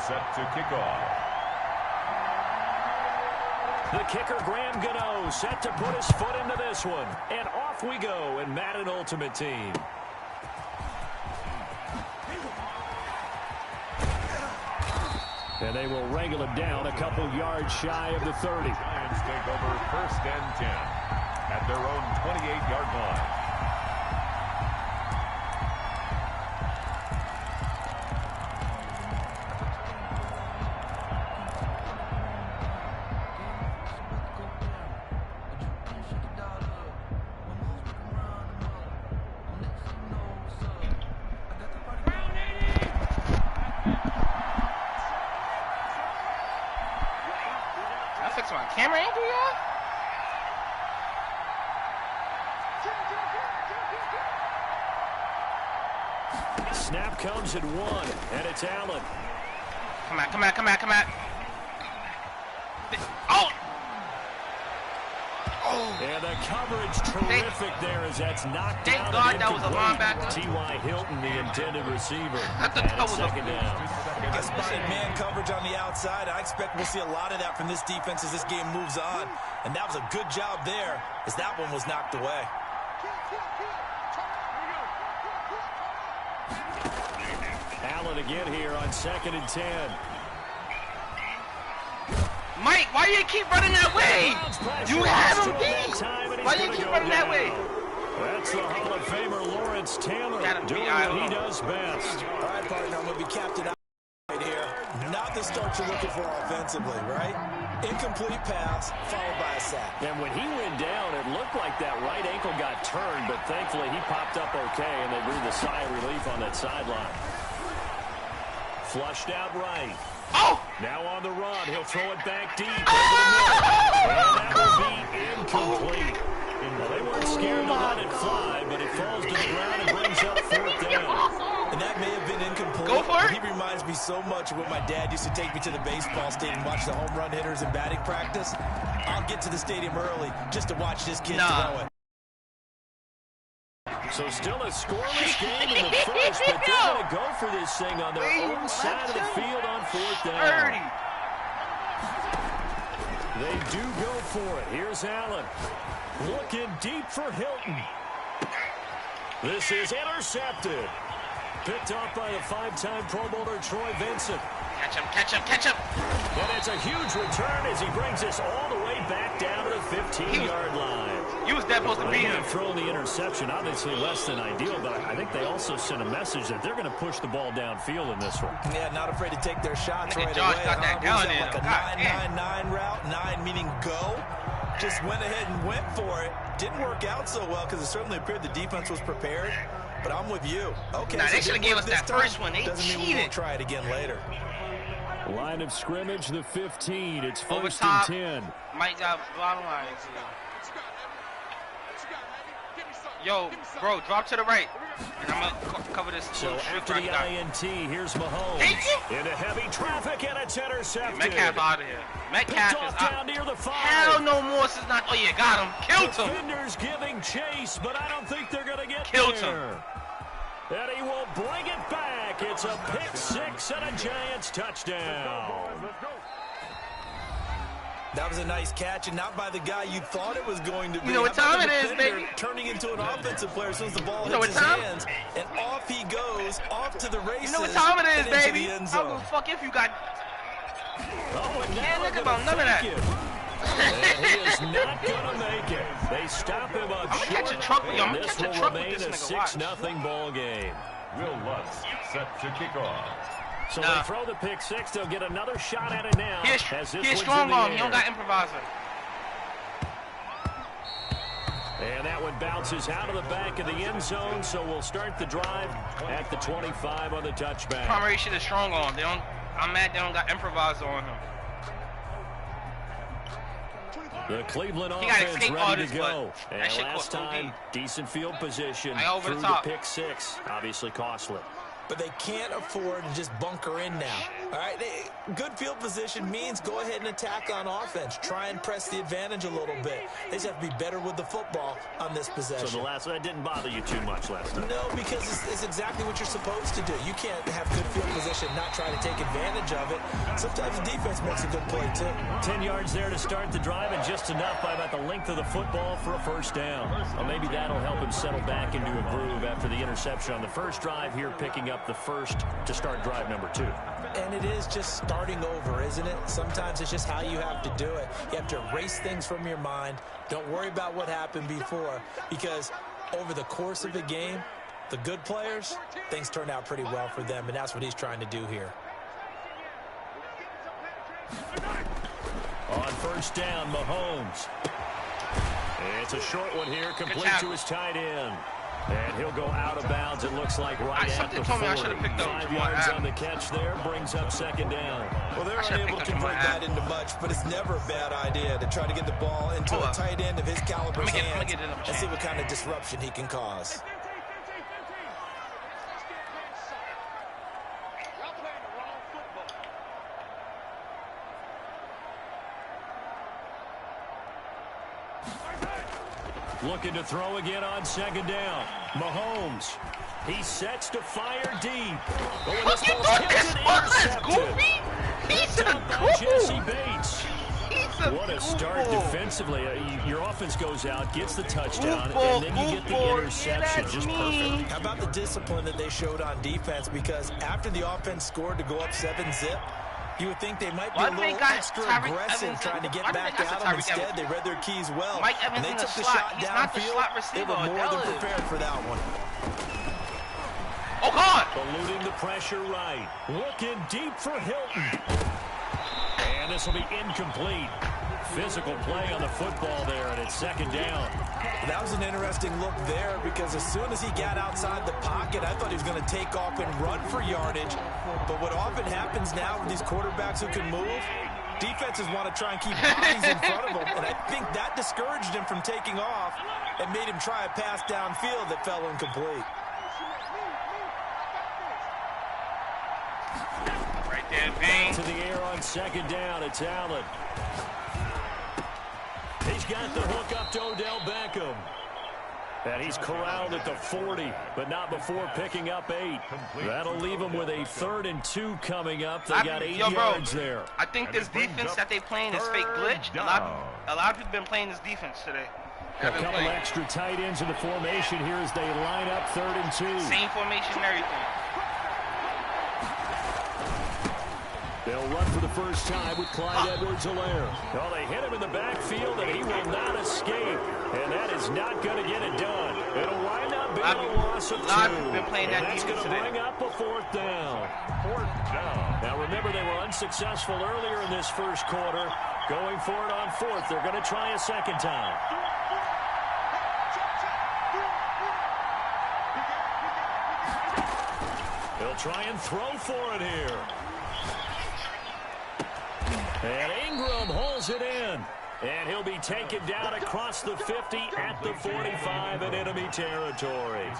set to kick off. The kicker, Graham Gano, set to put his foot into this one. And off we go in Madden Ultimate Team. And they will wrangle him down a couple yards shy of the 30. Lions take over 1st and 10 at their own 28-yard line. Camera angle, y'all? Snap comes at 1, and it's Allen. Come on, come on, come on, come on. Oh! Oh! And the coverage terrific there as that's knocked thank out. God that was a linebacker. T.Y. Hilton, the intended receiver. I thought that was second down. I spotted man coverage on the outside. I expect we'll see a lot of that from this defense as this game moves on. And that was a good job there as that one was knocked away. Allen again here on 2nd and 10. Mike, why do you keep running that way? You have him beat. Why do you keep running that way? That's the Hall of Famer Lawrence Taylor doing what he does best. All right, partner, I'm going to be captain right here. Not the start you're looking for offensively, right? Incomplete pass followed by a sack. And when he went down, it looked like that right ankle got turned, but thankfully he popped up okay, and they breathed a sigh of relief on that sideline. Flushed out right. Oh! Now on the run, he'll throw it back deep over the middle. And that will be incomplete. Well, they weren't scared to let it fly, but it falls to the ground and brings up 4th down. And that may have been incomplete. Go for it. He reminds me so much of when my dad used to take me to the baseball stadium and watch the home run hitters in batting practice. I'll get to the stadium early just to watch this kid throw it. So still a scoreless game in the first, but they're going to go for this thing on their own side of the field on 4th down. They do go for it. Here's Allen. Looking deep for Hilton. This is intercepted. Picked off by the 5-time Pro Bowler Troy Vincent. Catch him, catch him, catch him. And it's a huge return as he brings us all the way back down to the 15-yard line. He was that supposed to be him. Throwing the interception, obviously less than ideal, but I think they also sent a message that they're going to push the ball downfield in this one. Yeah, not afraid to take their shots right Josh away. got that gun in. Like a 9-9-9 route, 9 meaning go. Just went ahead and went for it. Didn't work out so well because it certainly appeared the defense was prepared. But I'm with you. Okay, nah, so they should have gave us that time. first one. They doesn't cheated. mean we won't try it again later. Line of scrimmage, the 15. It's 1st top, and 10. Mike got bottom line. Yo, bro, drop to the right. And I'm going to cover this. So after the INT, here's Mahomes. Into heavy traffic, and it's intercepted. Metcalf out of here. Metcalf is out. Down near the 5. Hell no, Morse is not. Oh, yeah, got him. Killed him. Defenders giving chase, but I don't think they're going to get Killed there. him. And he will bring it back. It's a pick 6 and a Giants touchdown. That was a nice catch, and not by the guy you thought it was going to be. You know what time it is, baby? Turning into an offensive player as soon as the ball hits his hands, and off he goes, off to the races. You know what time it is, baby? I don't give a fuck if you got... Oh, and can't look about none of that. He is not going to make it. They stop him up short. Catch a truck. Yo, I'm going to This catch a will truck with remain this a nigga. 6-0 ball game. Will Lutz set to kick off. So they throw the pick 6. They'll get another shot at it now. He's strong arm. He don't got improviser. And that one bounces out of the back of the end zone, so we'll start the drive at the 25 on the touchback. Primary shit is strong arm. They don't. I'm mad they don't got improviser on him. The Cleveland offense ready to go. And that shit last time, decent field position through the pick 6. Obviously costly. but they can't afford to just bunker in now. All right, good field position means go ahead and attack on offense. Try and press the advantage a little bit. They just have to be better with the football on this possession. So the last one, that didn't bother you too much last time? No, because it's exactly what you're supposed to do. You can't have good field position and not try to take advantage of it. Sometimes the defense makes a good play, too. 10 yards there to start the drive, and just enough by about the length of the football for a first down. Well, maybe that'll help him settle back into a groove after the interception on the first drive here, picking up the first to start drive number 2. And it is just starting over, isn't it? Sometimes it's just how you have to do it. You have to erase things from your mind. Don't worry about what happened before, because over the course of a game, the good players, things turn out pretty well for them, and that's what he's trying to do here. On first down, Mahomes. It's a short one here, complete to his tight end. And he'll go out of bounds, it looks like, right at the 40. 5 yards on the catch there, brings up second down. Well, they're unable to convert that into much, but it's never a bad idea to try to get the ball into a tight end of his caliber's hands and see what kind of disruption he can cause. Looking to throw again on second down. Mahomes. He sets to fire deep. What you thought this was, Goofy? He's a goof. Jesse Bates. What a goofball. start defensively. Your offense goes out, gets the touchdown, and then you get the interception. Just perfect. How about the discipline that they showed on defense? Because after the offense scored to go up 7-zip, you would think they might be a little extra aggressive trying to get back at them. Instead, they read their keys well, and they took the shot downfield. They were more than prepared for that one. Oh, God! Eluding the pressure right. Looking deep for Hilton. And this will be incomplete. Physical play on the football there, and it's second down. That was an interesting look there, because as soon as he got outside the pocket, I thought he was going to take off and run for yardage. But what often happens now with these quarterbacks who can move, defenses want to try and keep bodies in front of them. And I think that discouraged him from taking off and made him try a pass downfield that fell incomplete. Right there, bang. To the air on second down, it's Allen. He's got the hook up to Odell Beckham. And he's corralled at the 40, but not before picking up 8. That'll leave him with a 3rd and 2 coming up. They got 8 yards there. I think this defense that they playing is fake glitch. A lot of people been playing this defense today. A couple extra tight ends in the formation here as they line up 3rd and 2. Same formation and everything. They'll run for the first time with Clyde Edwards-Helaire. Well, they hit him in the backfield, and he will not escape. And that is not going to get it done. It'll wind up being a loss of 2. Been playing that that's going to bring up a 4th down. 4th down. Now, remember, they were unsuccessful earlier in this first quarter. Going for it on 4th. They're going to try a second time. They'll try and throw for it here. And Ingram holds it in. And he'll be taken down across the 50 at the 45 in enemy territory.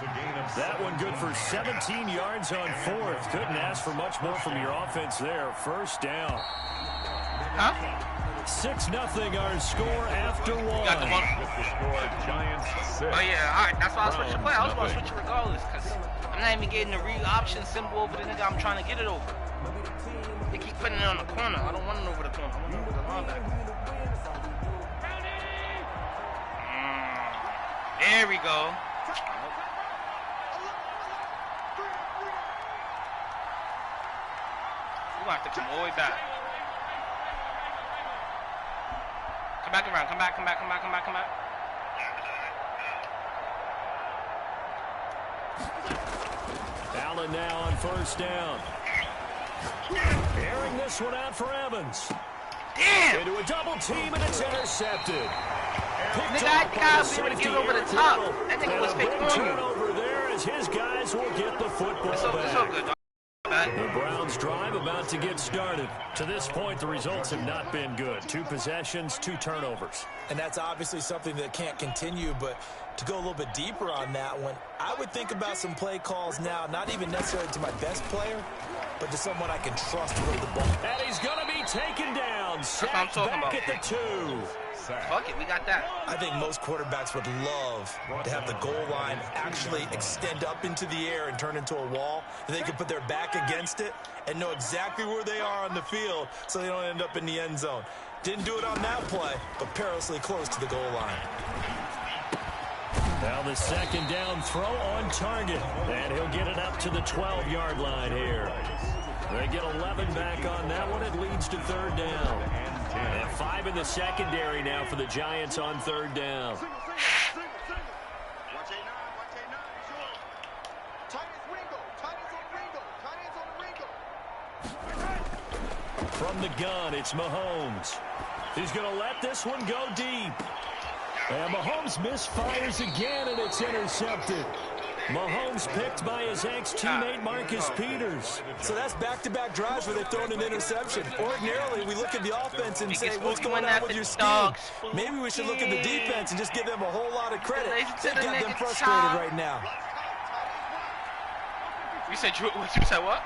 That one good for 17 yards on 4th. Couldn't ask for much more from your offense there. First down. Huh? 6-0 our score after 1. Got the one. With the score, Giants 6. Oh, yeah. All right. That's why I switched to play. I was going to switch it regardless, because I'm not even getting the read option symbol over the nigga I'm trying to get it over. They keep putting it on the corner. I don't want it over the corner. I want it over the linebacker. There we go. We're going to have to come all the way back. Come back around. Come back. Allen now on first down. Airing this one out for Evans. Damn! Into a double team, and it's intercepted. Nigga, I gotta be able to get over the top. That nigga was fake on you. Turnover there as his guys will get the football back. It's so good, dog. The Browns drive about to get started. To this point, the results have not been good. 2 possessions, 2 turnovers. And that's obviously something that can't continue, but to go a little bit deeper on that one, I would think about some play calls now, not even necessarily to my best player, but to someone I can trust to hold the ball. And he's going to be taken down. Sacked back at the 2. Fuck it, we got that. I think most quarterbacks would love to have the goal line actually extend up into the air and turn into a wall, and they can put their back against it and know exactly where they are on the field so they don't end up in the end zone. Didn't do it on that play, but perilously close to the goal line. Now the second down throw on target, and he'll get it up to the 12-yard line here. They get 11 back on that one. It leads to 3rd down. And 5 in the secondary now for the Giants on 3rd down. From the gun, it's Mahomes. He's going to let this one go deep. And Mahomes misfires again, and it's intercepted. Mahomes picked by his ex-teammate Marcus Peters. So that's back-to-back drives where they've thrown an interception. Ordinarily, we look at the offense and say, what's going on with your scheme? Maybe we should look at the defense and just give them a whole lot of credit. They've got them frustrated right now. You said what?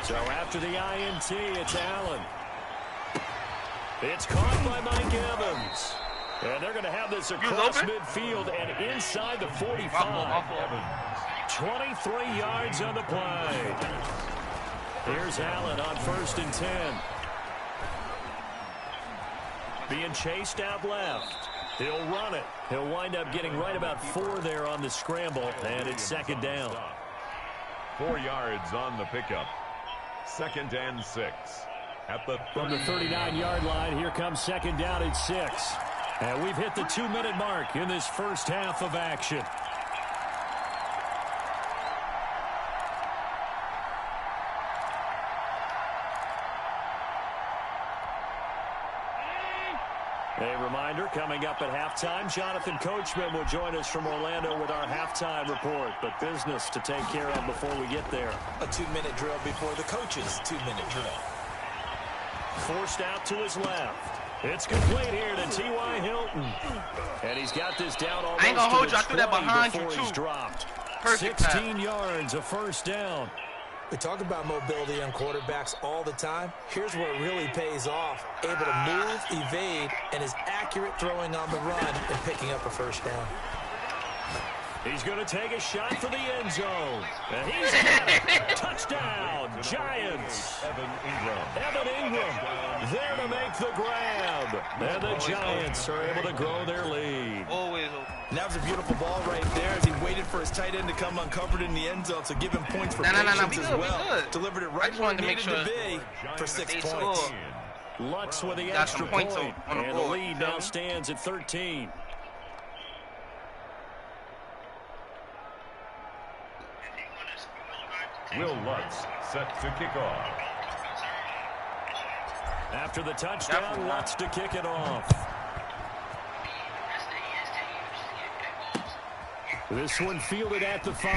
So after the INT, it's Allen. It's caught by Mike Evans. And they're going to have this across midfield and inside the 45. 23 yards on the play. Here's Allen on 1st and 10. Being chased out left. He'll run it. He'll wind up getting right about 4 there on the scramble, and it's 2nd down. 4 yards on the pickup. 2nd and 6. From the 39-yard line, here comes 2nd down at 6. And we've hit the 2-minute mark in this first half of action. A reminder, coming up at halftime, Jonathan Coachman will join us from Orlando with our halftime report. But business to take care of before we get there. A 2-minute drill before the coach's 2-minute drill. Forced out to his left. It's complete here to T.Y. Hilton. And he's got this down almost I ain't gonna hold to you. I threw that behind you, before too. he's dropped. Perfect 16 yards, a 1st down. We talk about mobility on quarterbacks all the time. Here's where it really pays off. Able to move, evade, and is accurate throwing on the run and picking up a 1st down. He's going to take a shot for the end zone. And he's got it. Touchdown, Giants. Evan Ingram there to make the grab. And the Giants are able to grow their lead. Always open. And that was a beautiful ball right there as he waited for his tight end to come uncovered in the end zone, so give him points for patience as well. Delivered it right where it needed to be for 6 points. Lutz with the extra point, and the lead now stands at 13. Will Lutz set to kick off. After the touchdown, Lutz to kick it off. This one fielded at the 5.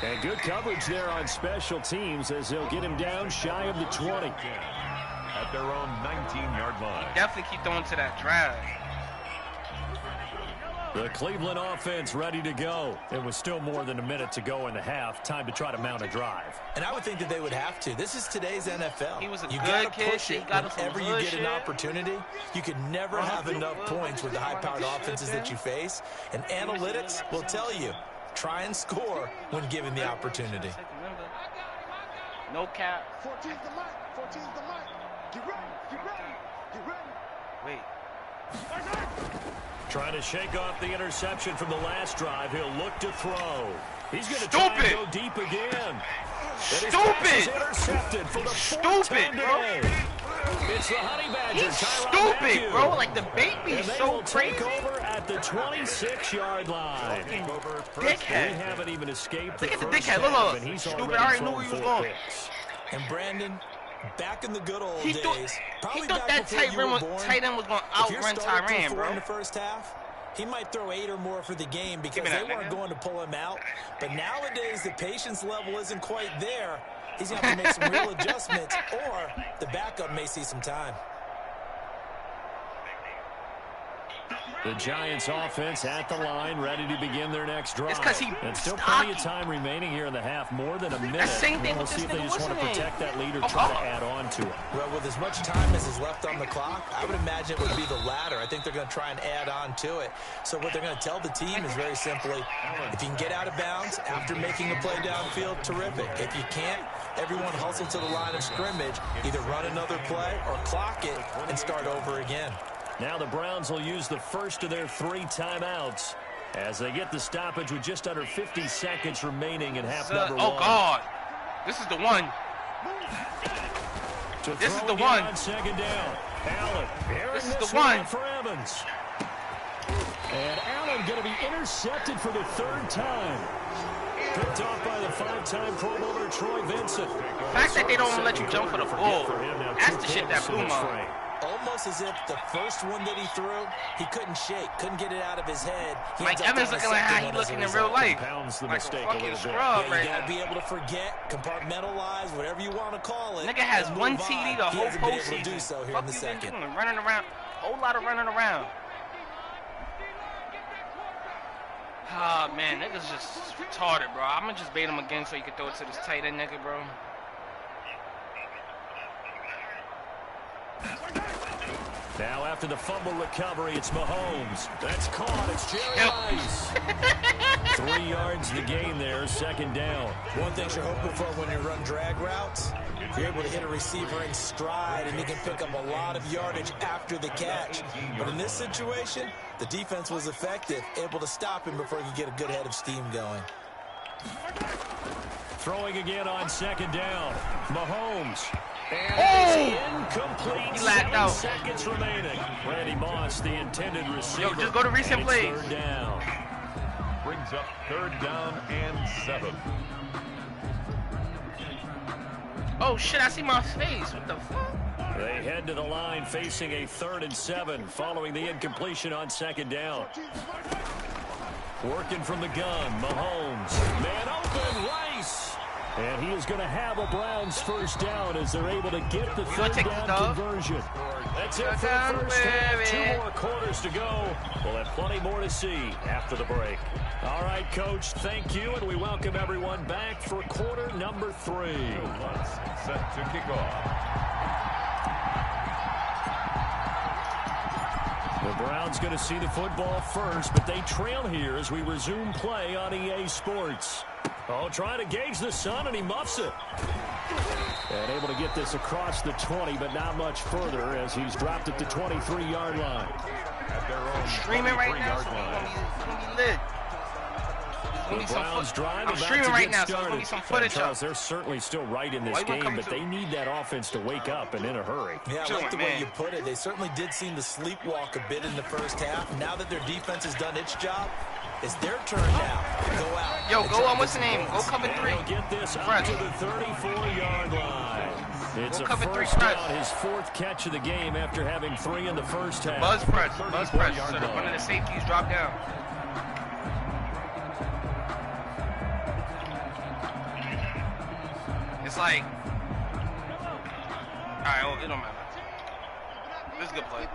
And good coverage there on special teams as they'll get him down shy of the 20. At their own 19-yard line. Definitely keep throwing to that drive. The Cleveland offense ready to go. It was still more than a minute to go in the half. Time to try to mount a drive. And I would think that they would have to. This is today's NFL. He was a you good gotta kid. push it whenever you get an opportunity. You can never have enough points with the high-powered offenses that you face. And analytics will tell you, try and score when given the opportunity. No cap. 14's the mic. 14's the mic. Get ready. Get ready. Get ready. Wait. Trying to shake off the interception from the last drive. He'll look to throw. He's going to try and go deep again. Stupid! Intercepted for the 4th time today. It's the Honey Badger. He's stupid, bro. Like, the bait be so crazy. Take over at the 26-yard line. Dickhead. We haven't even escaped the Look at the first dickhead. half, Look. and he's Stupid. already I already knew thrown he was 4 going. picks. And Brandon, back in the good old days, he probably thought back that before you were born, tight end was going to if you're outrun starting Tyrann, to bro. in the first half, he might throw 8 or more for the game because they weren't going to pull him out. But nowadays, the patience level isn't quite there. He's going to have to make some real adjustments, or the backup may see some time. The Giants offense at the line, ready to begin their next drive. It's because he and still plenty of time remaining here in the half, more than a minute. The same thing we'll with see this if they just want to protect that lead or try to add on to it. Well, with as much time as is left on the clock, I would imagine it would be the latter. I think they're going to try and add on to it. So what they're going to tell the team is very simply, if you can get out of bounds after making a play downfield, terrific. If you can't, everyone hustle to the line of scrimmage, either run another play or clock it and start over again. Now the Browns will use the first of their 3 timeouts as they get the stoppage with just under 50 seconds remaining in half number 1. Oh, God. This is the one. This is the one. On second down. Allen. This is the one. For Evans. And Allen going to be intercepted for the 3rd time. Picked off by the 5-time Pro Bowler Troy Vincent. The fact that they don't let you jump for the ball, that's the shit that blew my. Almost as if the first one that he threw, he couldn't shake, couldn't get it out of his head. Like Evans looking like how he looking in real life. The like mistake a fucking scrub right now. You gotta be able to forget, compartmentalize, whatever you want to call it. Nigga has 1 TD the whole postseason. Do so here in the second. Running around, whole lot of running around. Ah, man, niggas just retarded, bro. I'm gonna just bait him again so you can throw it to this tight end nigga, bro. Now after the fumble recovery, it's Mahomes. That's caught. It's Jerry Rice. 3 yards the gain there, 2nd down. One thing you're hoping for when you run drag routes, you're able to hit a receiver in stride and he can pick up a lot of yardage after the catch. But in this situation, the defense was effective, able to stop him before he could get a good head of steam going. Throwing again on 2nd down. Mahomes. And incomplete. He lagged out. 7 seconds remaining. Randy Moss, the intended receiver. Yo, just go to recent plays. 3rd down. Brings up 3rd down and 7. Oh shit! I see my face. What the fuck? They head to the line facing a 3rd and 7 following the incompletion on 2nd down. Working from the gun, Mahomes. Man open, Rice. And he is going to have a Browns 1st down as they're able to get the 3rd down conversion. That's it for the 1st half. 2 more quarters to go. We'll have plenty more to see after the break. All right, Coach, thank you, and we welcome everyone back for quarter number 3. Set to kick off. The Browns going to see the football first, but they trail here as we resume play on EA Sports. Oh, trying to gauge the sun, and he muffs it. And able to get this across the 20, but not much further as he's dropped at the 23-yard line. At their own Streaming right now, so it's going to be lit. The Browns drive I'm streaming right now, so it's going to be some footage. Charles, they're certainly still right in this game, but they need that offense to wake up and in a hurry. Yeah, I like the way you put it. They certainly did seem to sleepwalk a bit in the 1st half. Now that their defense has done its job, it's their turn now to go out. Yo, go on, what's the name? Go cover 3. They'll get this up to the 34-yard line. It's a cover 3 first down, his 4th catch of the game after having 3 in the 1st half. Buzz press, so that one of the safeties drop down. It's like, alright, well, it don't matter. This is a good play.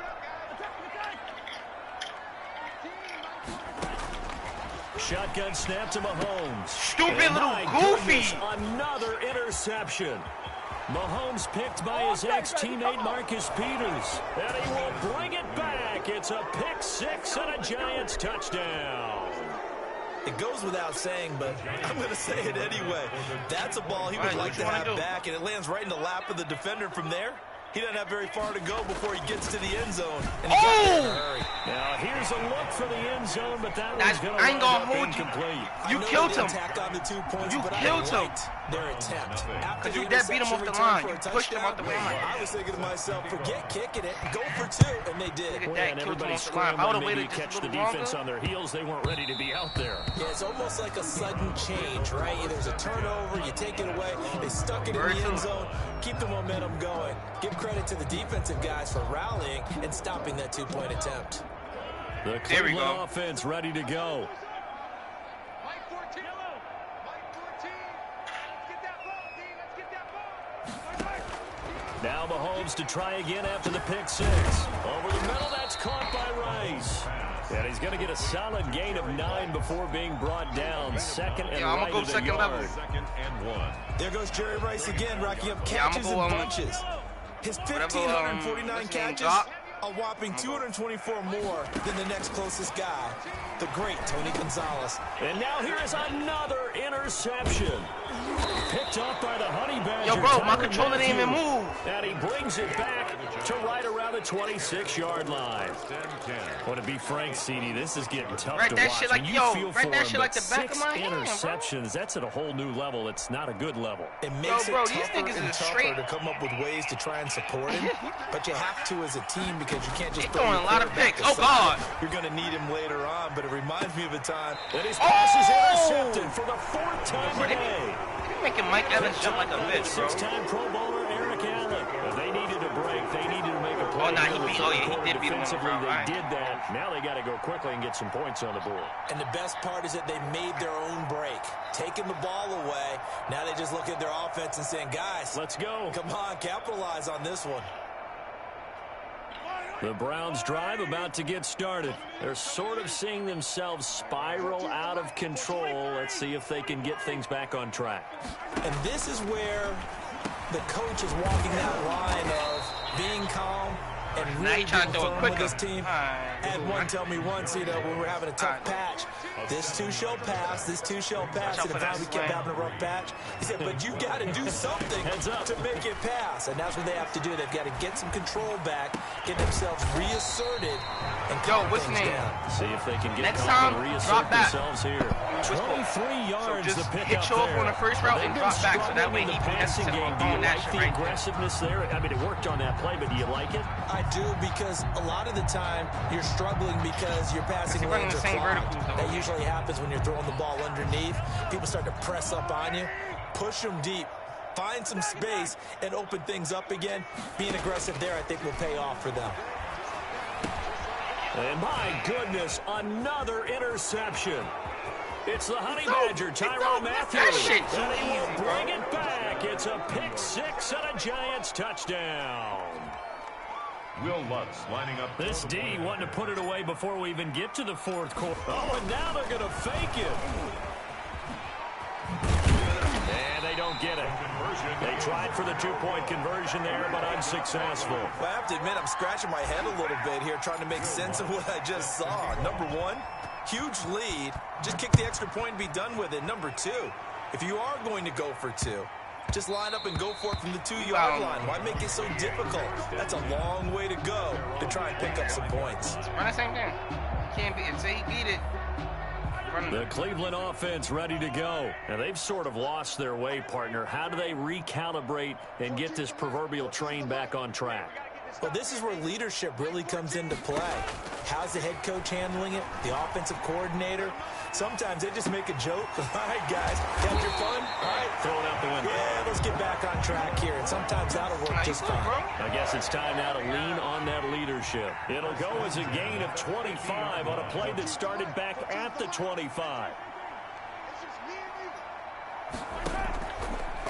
Shotgun snap to Mahomes. Stupid little goofy. Goodness, another interception. Mahomes picked by his ex-teammate Marcus Peters. And he will bring it back. It's a pick 6 and a Giants touchdown. It goes without saying, but I'm going to say it anyway. That's a ball he would like to have back, and it lands right in the lap of the defender from there. He doesn't have very far to go before he gets to the end zone. And he got there in a hurry. Now, here's a look for the end zone, but that one's going to I ain't gonna hold incomplete. You killed him. On the 2 points, You but killed him. Their attempt. Because you dead beat him off the line. You pushed him off the line. I was thinking to myself, forget kicking it, go for 2, and they did. Look at that, killed him off the line. If I would have waited catch just a the little defense longer. on their heels. They weren't ready to be out there. Yeah, it's almost like a sudden change, right? There's a turnover, you take it away, they stuck it in the end zone, keep the momentum going. Give credit to the defensive guys for rallying and stopping that 2-point attempt. The There we Cleveland go. offense ready to go. Mike 14. Mike 14. Let's get that ball, D. Let's get that ball. Now Mahomes to try again after the pick six. Over the middle, that's caught by Rice. And he's going to get a solid gain of 9 before being brought down. Second and Yeah, I'm right gonna go at a second level. yard. 2nd and 1. There goes Jerry Rice again, racking up Yeah, I'ma catches go, and bunches. His 1,549 what's his name, catches, Doc? a whopping 224 more than the next closest guy, the great Tony Gonzalez. And now here is another interception. Picked off by the Honey Badger. Yo, bro, my Tyrann controller didn't even Mathieu. move. And he brings it back to right around the 26-yard line. 10. Well, to be frank, CD, this is getting tough Write to that watch. shit like- When you yo, feel write for that him, shit but like the back of 6 my hand, bro. interceptions, that's at a whole new level. It's not a good level. It makes bro, it these tougher niggas and is tougher straight- to come up with ways to try and support him, but you have to as a team because you can't just They throw throwing your a lot of quarterback picks. Oh, aside. God. You're going to need him later on, but it reminds me of a time. And his pass is Oh! intercepted for the 4th time Bro, they be- today. they be making Mike Evans jump like a bitch, bro. 6-time Pro Bowler Eric Allen. But they needed a break. They needed to make a play. Oh, nah, in he the beat- third oh, yeah, he quarter did beat him on the defensively. route, They right. did that. Now they got to go quickly and get some points on the board. And the best part is that they made their own break, taking the ball away. Now they just look at their offense and saying, guys, Let's go. come on, capitalize on this one. The Browns drive about to get started. They're sort of seeing themselves spiral out of control. Let's see if they can get things back on track. And this is where the coach is walking that line of being calm and Now really he trying to being throw it firm with quicker. his team. Alright. Had one tell me once, when we're having a tough Alright. patch, this too shall pass, this too shall pass. out And for if I that we kept slam. having a rough patch, he said, but you got to do something Heads up. to make it pass. And that's what they have to do. They've got to get some control back, get themselves reasserted, and Yo, calm what's things name? down. See if they can get Next confident, time, reassert drop back. themselves here. 23 yards just to pick hit up you off there. on the first route They've and been drop back, so that struggling way in he the can passing hesitate game. on Do you throwing that like shit the right there. aggressiveness there? I mean, it worked on that play, but do you like it? I do, because a lot of the time you're struggling because your passing Because you're running lanes the are same clogged. verticals, though. That usually happens when you're throwing the ball underneath. People start to press up on you, push them deep, find some space, and open things up again. Being aggressive there, I think, will pay off for them. And my goodness, another interception. It's the Honey Badger, Tyrann Mathieu. That shit's And he will easy, bring bro. it back. It's a pick six and a Giants touchdown. Will Lutz lining up. This D wanting to put it away before we even get to the 4th quarter. Oh, and now they're going to fake it. And they don't get it. They tried for the 2-point conversion there, but unsuccessful. Well, I have to admit, I'm scratching my head a little bit here, trying to make sense of what I just saw. Number one, huge lead. Just kick the extra point and be done with it. Number two, if you are going to go for two, just line up and go for it from the 2-yard line. Why make it so difficult? That's a long way to go to try and pick up some points. Run the same thing. Can't beat it. Say he beat it. Run The Cleveland offense ready to go. And they've sort of lost their way, partner. How do they recalibrate and get this proverbial train back on track? Well, this is where leadership really comes into play. How's the head coach handling it? The offensive coordinator? Sometimes they just make a joke. All right, guys, got your fun? All right. Throw it out the window. Yeah, let's get back on track here. And sometimes that'll work just fine. I guess it's time now to lean on that leadership. It'll go as a gain of 25 on a play that started back at the 25.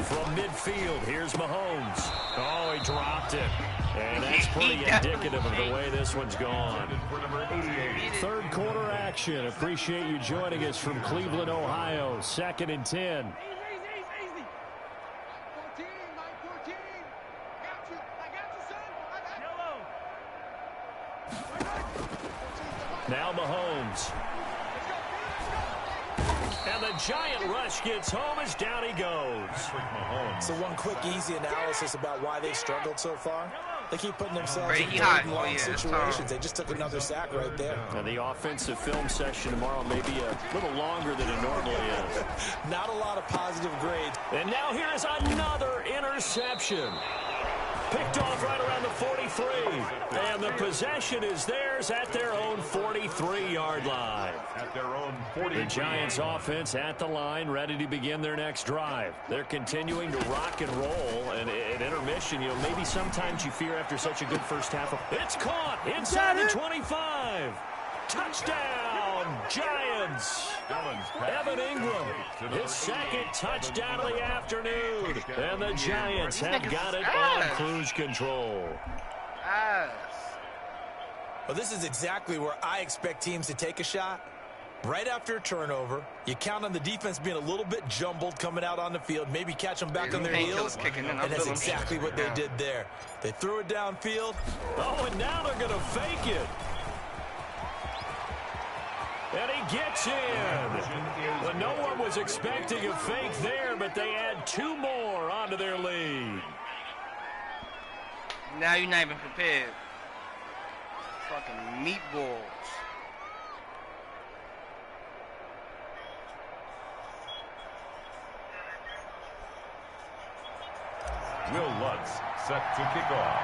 From midfield, here's Mahomes. Oh, he dropped it. And that's pretty indicative of the way this one's gone. Third quarter action. Appreciate you joining us from Cleveland, Ohio. 2nd and 10. 14, Mike 14. Got you. I got you, son. I got you. Now Mahomes. And the giant rush gets home as down he goes. So one quick, easy analysis about why they've struggled so far. They keep putting themselves Right, in he third hot. and Oh, long yeah, that's situations. They just took another sack right there. And the offensive film session tomorrow may be a little longer than it normally is. Not a lot of positive grades. And now here is another interception. Picked off right around the 43. And the possession is theirs at their own 43-yard line. At their own 40. The Giants offense at the line, ready to begin their next drive. They're continuing to rock and roll, and at intermission, maybe sometimes you fear after such a good first half. It's caught inside the 25. Touchdown, Giants. Evan Ingram, his second touchdown of the afternoon. And the Giants have got it on cruise control. Well, this is exactly where I expect teams to take a shot. Right after a turnover, you count on the defense being a little bit jumbled coming out on the field, maybe catch them back on their heels, and that's exactly what they did there. They threw it downfield. Oh, and now they're going to fake it. And he gets in. Well, no one was expecting a fake there, but they add 2 more onto their lead. Now you're not even prepared. Fucking meatballs. Will Lutz set to kick off.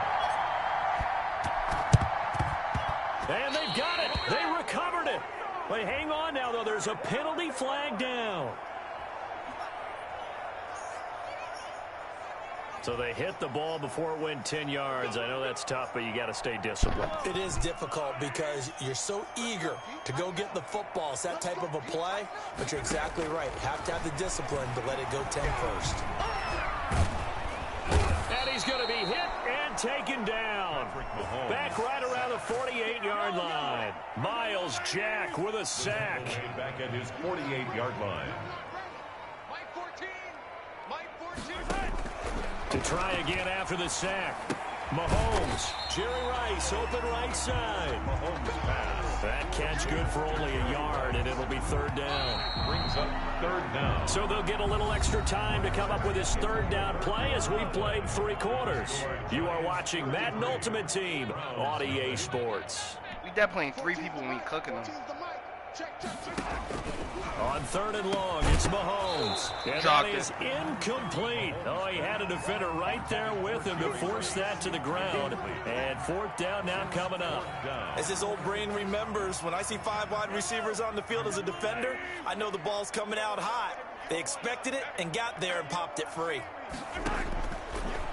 And they've got it. They recovered it. Wait, hang on now, though. There's a penalty flag down. So they hit the ball before it went 10 yards. I know that's tough, but you got to stay disciplined. It is difficult because you're so eager to go get the football. It's that type of a play, but you're exactly right. You have to have the discipline to let it go 10 first. And he's going to be hit and taken down. Back right around the 48-yard line. Miles Jack with a sack. Back at his 48-yard line. Mike 14. Mike 14. To try again after the sack. Mahomes. Jerry Rice, open right side. Mahomes pass. That catch good for only a yard, and it'll be 3rd down. Brings up 3rd down. So they'll get a little extra time to come up with this 3rd down play as we played 3 quarters. You are watching Madden Ultimate Team on EA Sports. We definitely 3 people when we cooking them. On 3rd and long, it's Mahomes. And that is incomplete. Oh, he had a defender right there with him to force that to the ground. And 4th down now coming up. As his old brain remembers, when I see 5 wide receivers on the field as a defender, I know the ball's coming out hot. They expected it and got there and popped it free.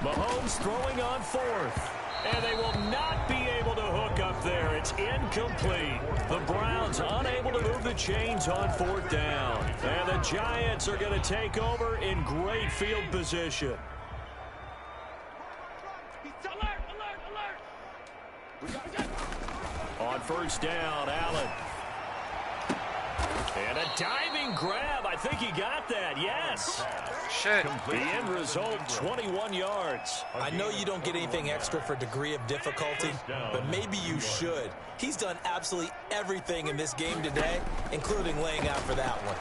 Mahomes throwing on 4th. And they will not be able to hook up there. It's incomplete. The Browns unable to move the chains on 4th down. And the Giants are going to take over in great field position. On 1st down, Allen. And a diving grab. I think he got that. Yes. Shit. The end result, 21 yards. I know you don't get anything extra for degree of difficulty, but maybe you should. He's done absolutely everything in this game today, including laying out for that one.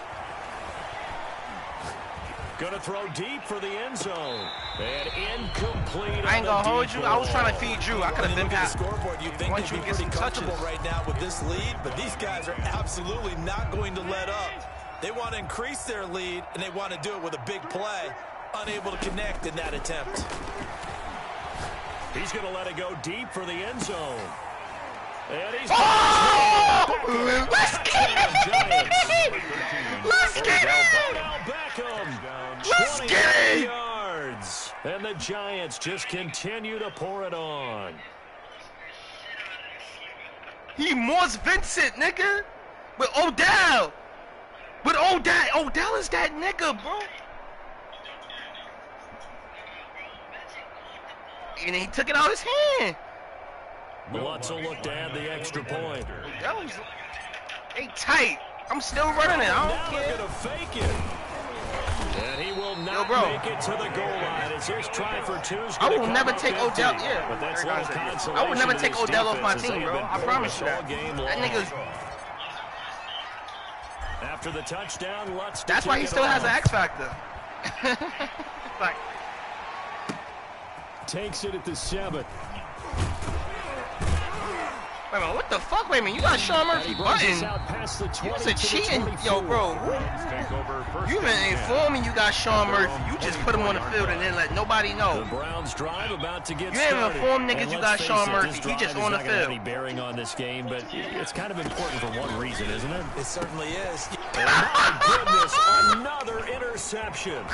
Going to throw deep for the end zone. And incomplete. I ain't going to hold you. I was trying to feed Drew. I could have been past. Scoreboard, you think they'd be pretty comfortable right now with this lead, but these guys are absolutely not going to let up. They want to increase their lead, and they want to do it with a big play. Unable to connect in that attempt. He's going to let it go deep for the end zone. And he's Let's get it! Let's get it! Let's get it! Yards. And the Giants just continue to pour it on. He Morse Vincent, nigga. With Odell. With Odell. Odell is that nigga, bro. And he took it out of his hand. Lutz will look to add the extra point. That was they tight. I'm still running it. I don't care. They're gonna fake it. And he will not make it to the goal line. It's his try for 2. I will never take Odell. Yeah, but that's I would never take Odell off my team, bro. I promise you that. That nigga's. After the touchdown, Lutz. That's why he still has an X factor. Like. Takes it at the 7. Wait a minute, what the fuck? Wait a minute, you got Sean Murphy button. You was a cheating, yo, bro. You didn't inform me you got Sean Murphy. You just put him on the field and then let nobody know. The Browns drive about to get started. You didn't inform niggas you got Sean Murphy. He just on the field. Any bearing on this game, but it's kind of important for one reason, isn't it? It certainly is. My goodness, another interception.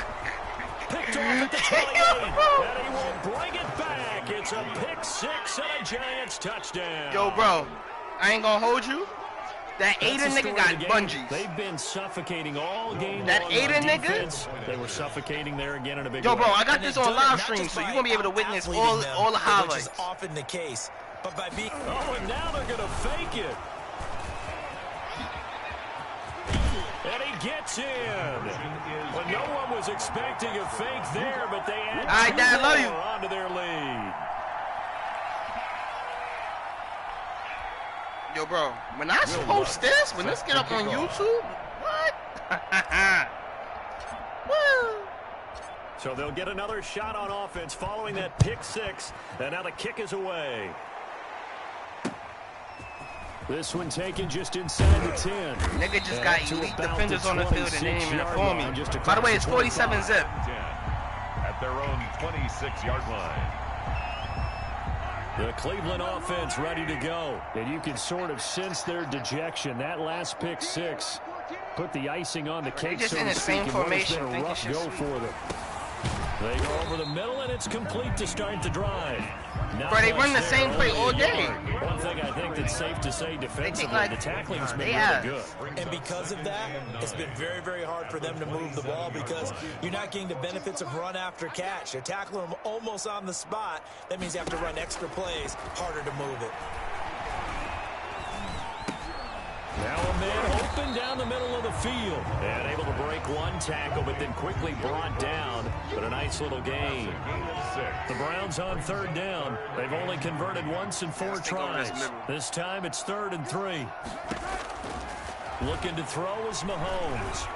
Picked off at the 28, and he will bring it back. It's a pick 6 and a Giants touchdown. Yo, bro, I ain't gonna hold you. That Aiden nigga got bungees. They've been suffocating all game. That long Aiden on nigga? defense. They were suffocating there again in a big Yo, way. bro, I got And this they've on done it live not stream, just so by you're going to be able to witness out-athleting them, all the highlights. which is often the case. But by being... Oh, and now they're going to fake it. And he gets in. Well, no one was expecting a fake there, but they add All right, Dad, love you. onto their lead. Yo, bro, when I post this, when this get up on YouTube, what? Woo! So they'll get another shot on offense following that pick six, and now the kick is away. This one taken just inside the 10. Nigga just got elite defenders on the field and they didn't even inform me. By the way, it's 47 zip. At their own 26-yard line. The Cleveland offense ready to go. And you can sort of sense their dejection. That last pick six put the icing on the cake, just so in to the speak, same and what has formation, been a thinking rough shit's go sweet. for them. They go over the middle, and it's complete to start the drive. Not Bro, they much run the there, same play only all a day. yard. One thing I think that's safe to say defensively, like- the tackling's been they really have. good. And because of that, it's been very, very hard for them to move the ball because you're not getting the benefits of run after catch. You're tackling them almost on the spot. That means you have to run extra plays, harder to move it. Now a man open down the middle of the field. And able to break one tackle, but then quickly brought down. But a nice little gain. The Browns on third down. They've only converted once in 4 tries. This time it's 3rd and 3. Looking to throw is Mahomes.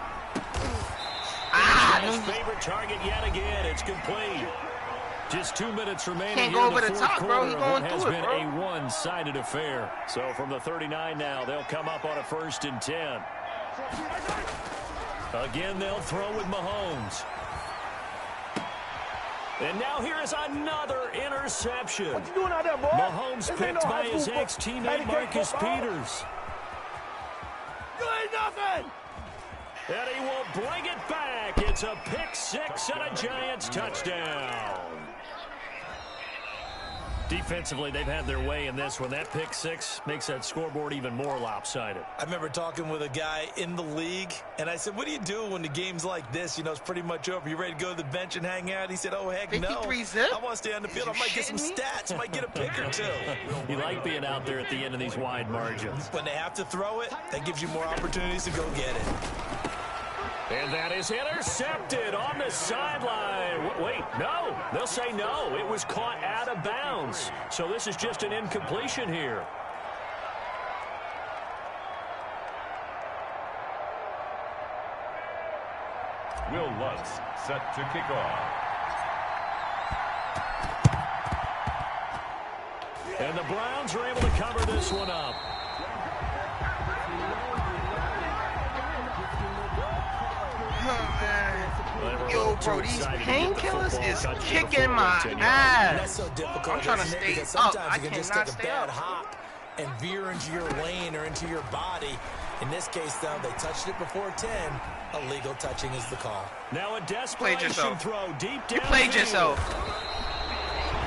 His favorite target yet again. It's complete. Just 2 minutes remaining. Can't here go in over the the fourth top, bro. quarter He of going what has through it, been bro. a one-sided affair. So from the 39 now, they'll come up on a 1st and 10. Again, they'll throw with Mahomes. And now here is another interception. What you doing out there, boy? Mahomes This ain't picked no by high his school ex-teammate handicap Marcus football. Peters. You ain't nothing. And he will bring it back. It's a pick six and a Giants touchdown. Defensively, they've had their way in this one. That pick six makes that scoreboard even more lopsided. I remember talking with a guy in the league, and I said, what do you do when the game's like this? You know, it's pretty much over. You ready to go to the bench and hang out? He said, oh, heck no. 53 zip? I want to stay on the field. I might get some stats. I might get a pick or two. You like being out there at the end of these wide margins. When they have to throw it, that gives you more opportunities to go get it. And that is intercepted on the sideline. Wait, no. They'll say no. It was caught out of bounds. So this is just an incompletion here. Will Lutz set to kick off. And the Browns are able to cover this one up. Yo, bro, these painkillers is kicking my ass. That's so difficult. I'm trying to isn't it? stay Because up. sometimes I you can just cannot take a stay bad up. hop and veer into your lane or into your body. In this case, though, they touched it before 10. Illegal touching is the call. Now a desperation throw deep down. You played yourself.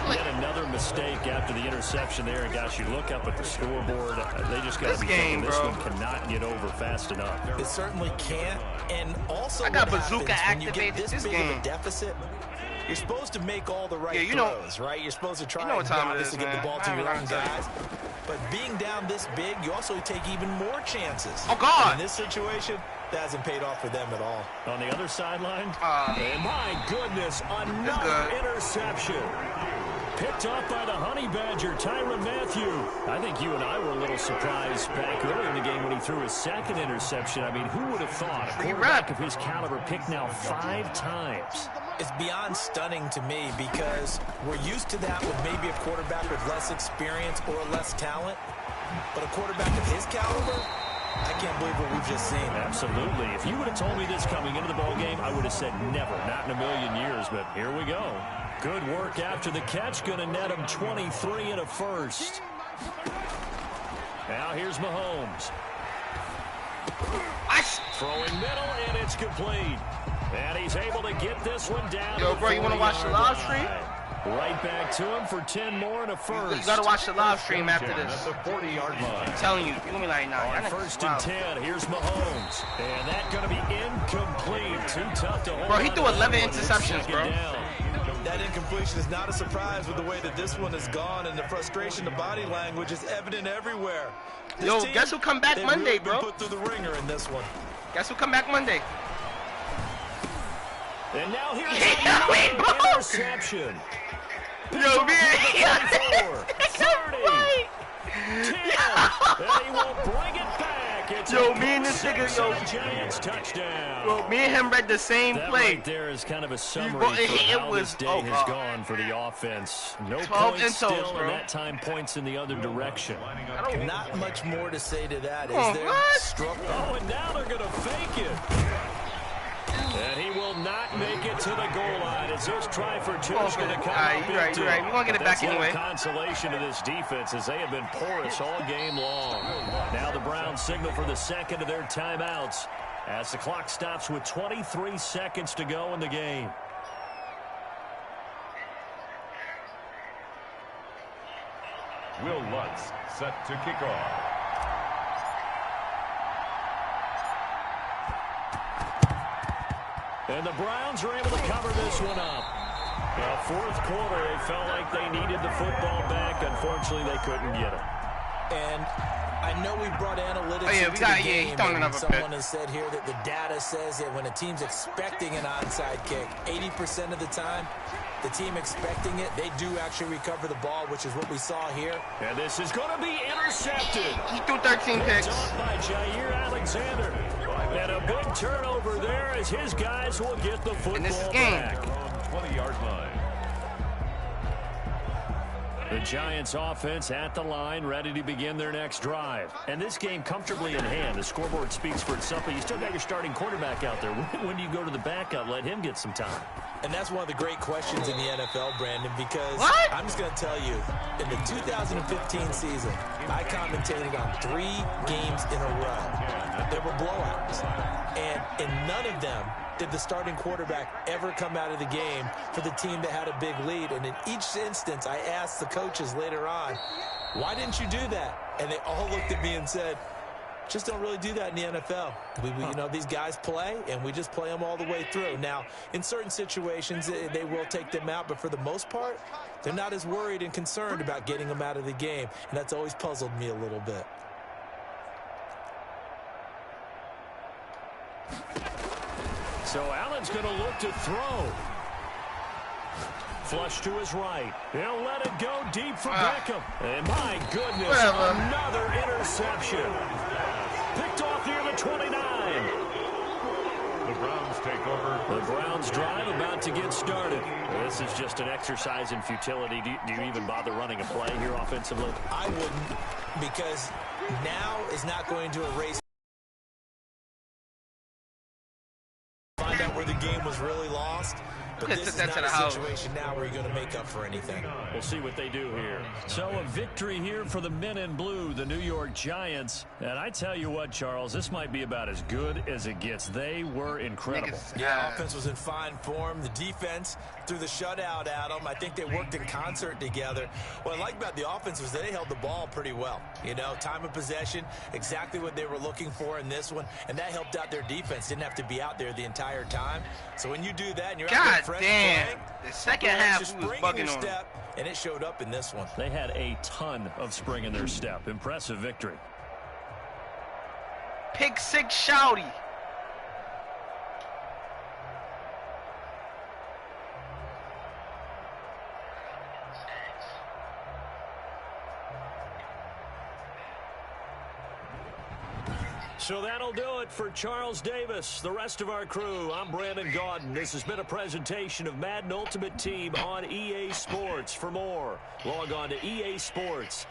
Yet another mistake after the interception there. And gosh, you look up at the scoreboard. They just got to be thinking this one cannot get over fast enough. It certainly can't. And also, I got what bazooka happens when you activated get this big game. of a dedeficit, you're supposed to make all the right Yeah, you know- throws, right? You're supposed to try you know what and time it obviously is, get the man. ball to I your ain't own gonna tell guys. But being down this big, you also take even more chances. Oh, God. And in this situation, that hasn't paid off for them at all. On the other sideline, and my goodness, another interception. Picked up by the Honey Badger, Tyrann Mathieu. I think you and I were a little surprised back earlier in the game when he threw his second interception. I mean, who would have thought? A quarterback of his caliber picked now 5 times. It's beyond stunning to me because we're used to that with maybe a quarterback with less experience or less talent. But a quarterback of his caliber, I can't believe what we've just seen. Absolutely. If you would have told me this coming into the ballgame, I would have said never, not in a million years. But here we go. Good work after the catch. Going to net him 23 and a first. Now here's Mahomes. Throwing middle, and it's complete. And he's able to get this one down. Yo, bro, you want to watch the live stream? Right back to him for 10 more and a first. You got to watch the live stream after this. At the 40-yard line. I'm telling you, you're going to be like, nah. On first and 10, here's Mahomes. And that's going to be incomplete. Too tough to hold. Bro, he on threw to 11 that one. interceptions, bro. That incompletion is not a surprise with the way that this one has gone, and the frustration, the body language is evident everywhere. This Yo, team, guess who come back Monday, really bro? Put through the ringer in this one. Guess who come back Monday? And now here's Wait, another bro. interception. Yo, man. 30, 10, and he will bring it back. It's Yo, a me and this nigga, yo. Giants touchdown. Bro, me and him read the same That play. Right there is kind of a summary Bro, for how this day oh, has gone for the offense. No 12 points intos, still, bro. and that time points in the other direction. Not much more to say to that, Oh, is there? what? Oh, and now they're going to fake it. And he will not make it to the goal line as this try for two is going to come up You're right. We're going to get it back anyway. Consolation to this defense as they have been porous all game long. Now the Browns signal for the second of their timeouts as the clock stops with 23 seconds to go in the game. Will Lutz set to kick off. And the Browns are able to cover this one up. Now, fourth quarter, they felt like they needed the football back. Unfortunately, they couldn't get it. And I know we brought analytics he throwing another someone pick. has said here that the data says that when a team's expecting an onside kick, 80% of the time, the team expecting it, they do actually recover the ball, which is what we saw here. And this is going to be intercepted. He threw 13 picks. Picked by Jair Alexander. And a big turnover there as his guys will get the football And this is game. back. 20-yard line. The Giants offense at the line, ready to begin their next drive. And this game comfortably in hand. The scoreboard speaks for itself, but you still got your starting quarterback out there. When do you go to the backup? Let him get some time. And that's one of the great questions in the NFL, Brandon, because What? I'm just going to tell you, in the 2015 season, I commentated on 3 games in a row. There were blowouts. And in none of them did the starting quarterback ever come out of the game for the team that had a big lead. And in each instance, I asked the coaches later on, why didn't you do that? And they all looked at me and said, just don't really do that in the NFL. You know, these guys play, and we just play them all the way through. Now, in certain situations, they will take them out, but for the most part, they're not as worried and concerned about getting them out of the game, and that's always puzzled me a little bit. So Allen's going to look to throw. Flush to his right. He'll let it go deep for Beckham. And my goodness, another interception. Picked off near the 29. The Browns take over. The Browns drive about to get started. This is just an exercise in futility. Do you even bother running a play here offensively? I wouldn't, because now is not going to erase. Find out where the game was really lost. But this is not a situation now where you're going to make up for anything. We'll see what they do here. So a victory here for the men in blue, the New York Giants. And I tell you what, Charles, this might be about as good as it gets. They were incredible. Yeah, offense was in fine form. The defense threw the shutout at them. I think they worked in concert together. What I like about the offense was they held the ball pretty well. You know, time of possession, exactly what they were looking for in this one. And that helped out their defense. Didn't have to be out there the entire time. So when you do that and you're out there fresh playing, the second half was bugging on step, and it showed up in this one. They had a ton of spring in their step. Impressive victory. Pick six shouty. So that'll do it for Charles Davis, the rest of our crew. I'm Brandon Gaudin. This has been a presentation of Madden Ultimate Team on EA Sports. For more, log on to easports.com.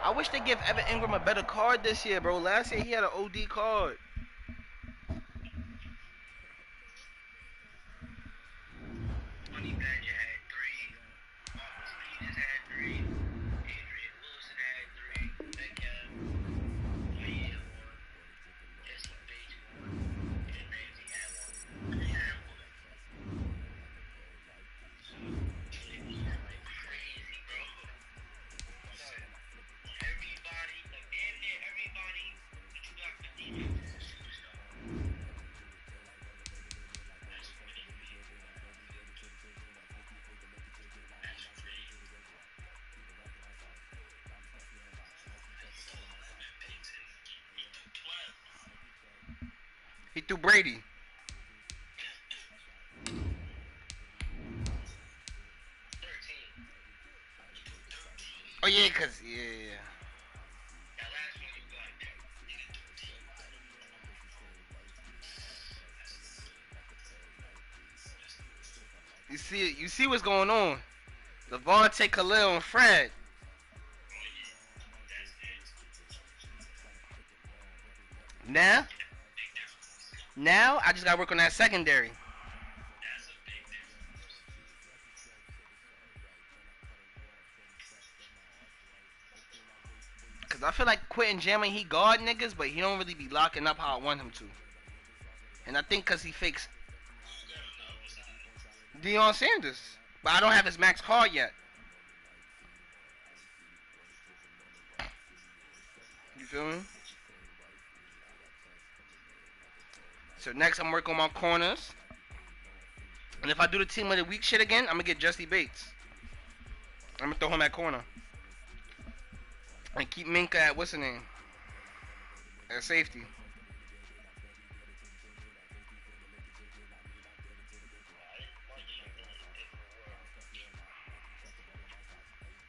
I wish they give Evan Ingram a better card this year, bro. Last year he had an OD card. He threw Brady. Oh, yeah, because, yeah. You see what's going on. Levante, Khalil, and Fred. Now, I just got to work on that secondary. Because I feel like Quentin jamming, he guard niggas, but he don't really be locking up how I want him to. And I think because he fakes Deion Sanders. But I don't have his max card yet. You feel me? So next I'm working on my corners. And if I do the team of the week shit again, I'm going to get Jesse Bates. I'm going to throw him at corner. And keep Minka at what's her name? At safety.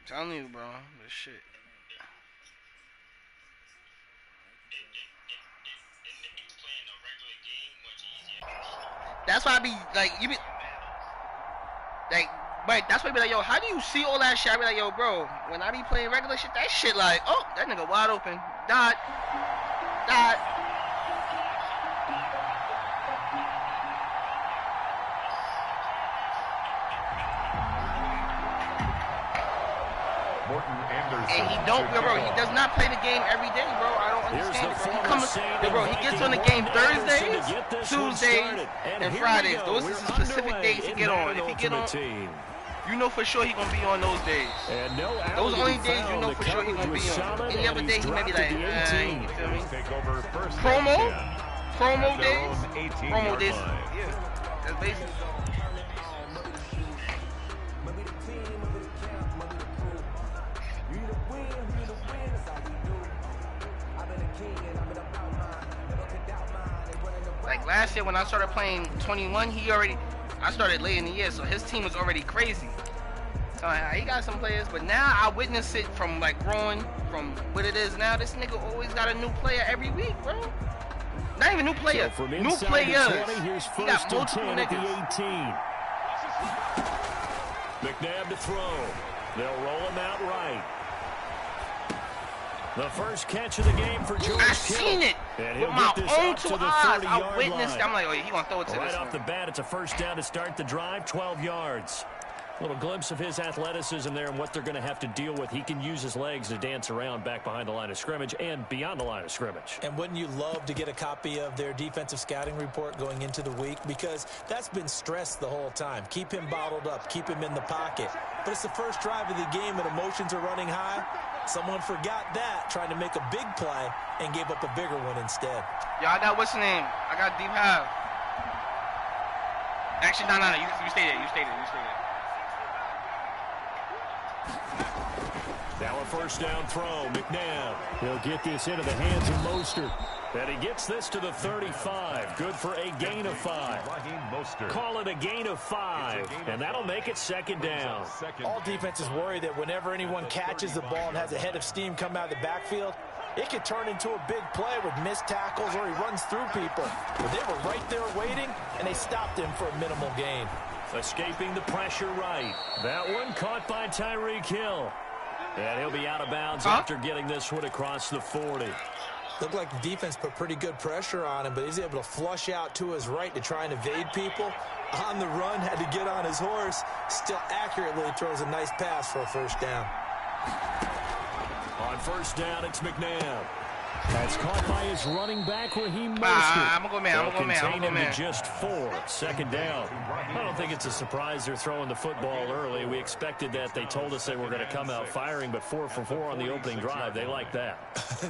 I'm telling you, bro, this shit. That's why I be like, you be like, Mike, that's why I be like, yo, how do you see all that shit? I be like, yo, bro, when I be playing regular shit, that shit like, oh, that nigga wide open. Dot. And he don't, bro. He does not play the game every day, bro. I don't understand it, bro. He gets on the game Thursdays, Tuesdays, and Fridays. Those are the specific days he get on. If he get on, you know for sure he gonna be on those days. Those only days you know for sure he gonna be on. Any other day he may be like, you feel me? Promo days. Yeah, that's basically. Like last year when I started playing 21, I started late in the year, so his team was already crazy. So he got some players, but now I witness it from like growing from what it is now. This nigga always got a new player every week, bro. Not even new player, so new players. He got multiple niggas. 18. McNabb to throw. They'll roll him out right. The first catch of the game for George I seen it with my own two eyes. I witnessed it. I'm like, oh, he gonna throw it to right this off the bat, it's a first down to start the drive, 12 yards. A little glimpse of his athleticism there and what they're going to have to deal with. He can use his legs to dance around back behind the line of scrimmage and beyond the line of scrimmage. And wouldn't you love to get a copy of their defensive scouting report going into the week? Because that's been stressed the whole time. Keep him bottled up. Keep him in the pocket. But it's the first drive of the game and emotions are running high. Someone forgot that, trying to make a big play and gave up a bigger one instead. Yo, I got what's the name? I got Deep Half. Actually, no. You stay there. Now a first down throw. McNabb. He'll get this into the hands of Mostert. And he gets this to the 35. Good for a gain of 5. Call it a gain of 5. And that'll make it second down. All defenses worry that whenever anyone catches the ball and has a head of steam come out of the backfield, it could turn into a big play with missed tackles or he runs through people. But they were right there waiting, and they stopped him for a minimal gain. Escaping the pressure right. That one caught by Tyreek Hill. And he'll be out of bounds after getting this one across the 40. Looked like the defense put pretty good pressure on him, but he's able to flush out to his right to try and evade people. On the run, had to get on his horse. Still accurately throws a nice pass for a first down. On first down, it's McNabb. That's caught by his running back, Raheem Mostert. I'm going to go, man. Just 4. Second down. I don't think it's a surprise they're throwing the football early. We expected that. They told us they were going to come out firing, but 4 for 4 on the opening drive. They like that.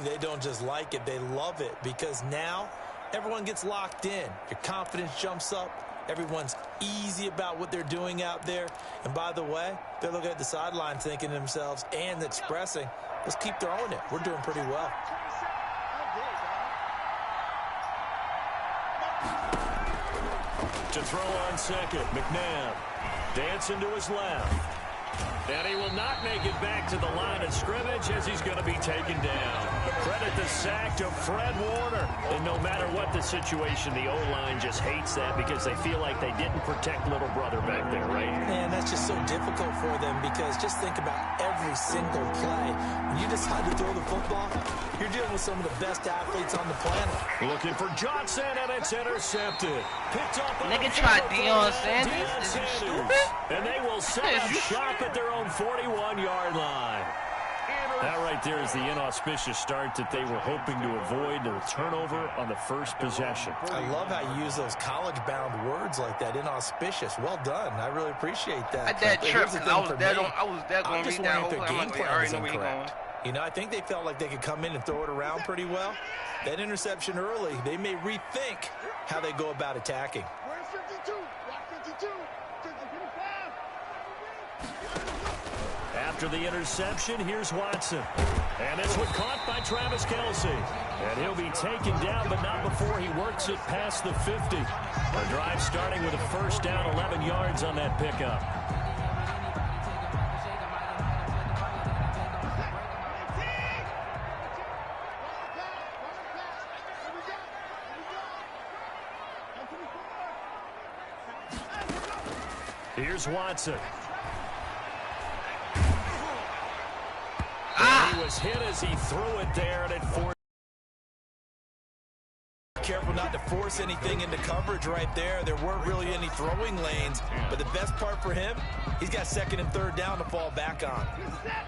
They don't just like it. They love it because now everyone gets locked in. Your confidence jumps up. Everyone's easy about what they're doing out there. And by the way, they're looking at the sideline thinking to themselves and expressing, let's keep throwing it. We're doing pretty well. To throw on second, McNabb. Dancing to his left. And he will not make it back to the line of scrimmage as he's going to be taken down. Credit the sack to Fred Warner. And no matter what the situation, the O-line just hates that because they feel like they didn't protect little brother back there, right? Man, that's just so difficult for them because just think about every single play. When you decide to throw the football, you're dealing with some of the best athletes on the planet. Looking for Johnson, and it's intercepted. Picked up by Nigga tried Deion Sanders. Is you stupid? And they will set up shop at their own 41-yard line. That right there is the inauspicious start that they were hoping to avoid, the turnover on the first possession. I love how you use those college-bound words like that, inauspicious. Well done. I really appreciate that. I did trip because I was dead going to read that whole game thing. plan was incorrect. You know, I think they felt like they could come in and throw it around pretty well. That interception early, they may rethink how they go about attacking. Where's 52? Block 52. 55. After the interception, here's Watson. And this one caught by Travis Kelce. And he'll be taken down, but not before he works it past the 50. The drive starting with a first down, 11 yards on that pickup. Here's Watson. He was hit as he threw it there, and it forced. Careful not to force anything into coverage right there. There weren't really any throwing lanes, but the best part for him, he's got second and third down to fall back on.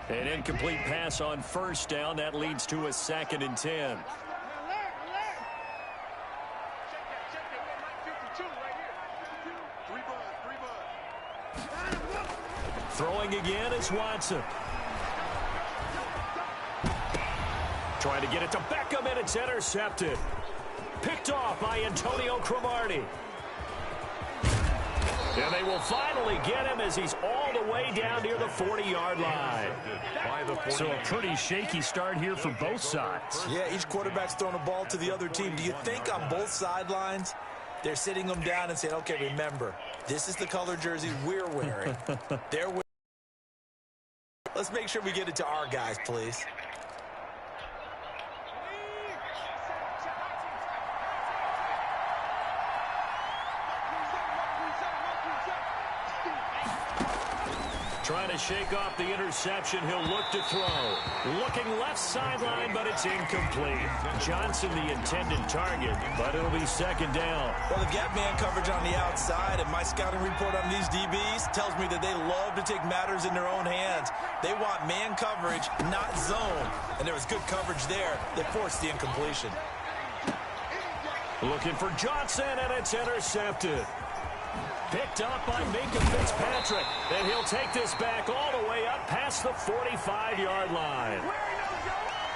An incomplete pass on first down. That leads to a 2nd and 10. Throwing again is Watson. Trying to get it to Beckham, and it's intercepted. Picked off by Antonio Cromartie. And they will finally get him as he's all the way down near the 40-yard line. So a pretty shaky start here for both sides. Yeah, each quarterback's throwing a ball to the other team. Do you think on both sidelines they're sitting them down and saying, okay, remember, this is the color jersey we're wearing. They're wearing. Let's make sure we get it to our guys, please. Trying to shake off the interception. He'll look to throw. Looking left sideline, but it's incomplete. Johnson the intended target, but it'll be 2nd down. Well, they've got man coverage on the outside, and my scouting report on these DBs tells me that they love to take matters in their own hands. They want man coverage, not zone. And there was good coverage there that forced the incompletion. Looking for Johnson, and it's intercepted. Picked up by Minka Fitzpatrick. And he'll take this back all the way up past the 45-yard line.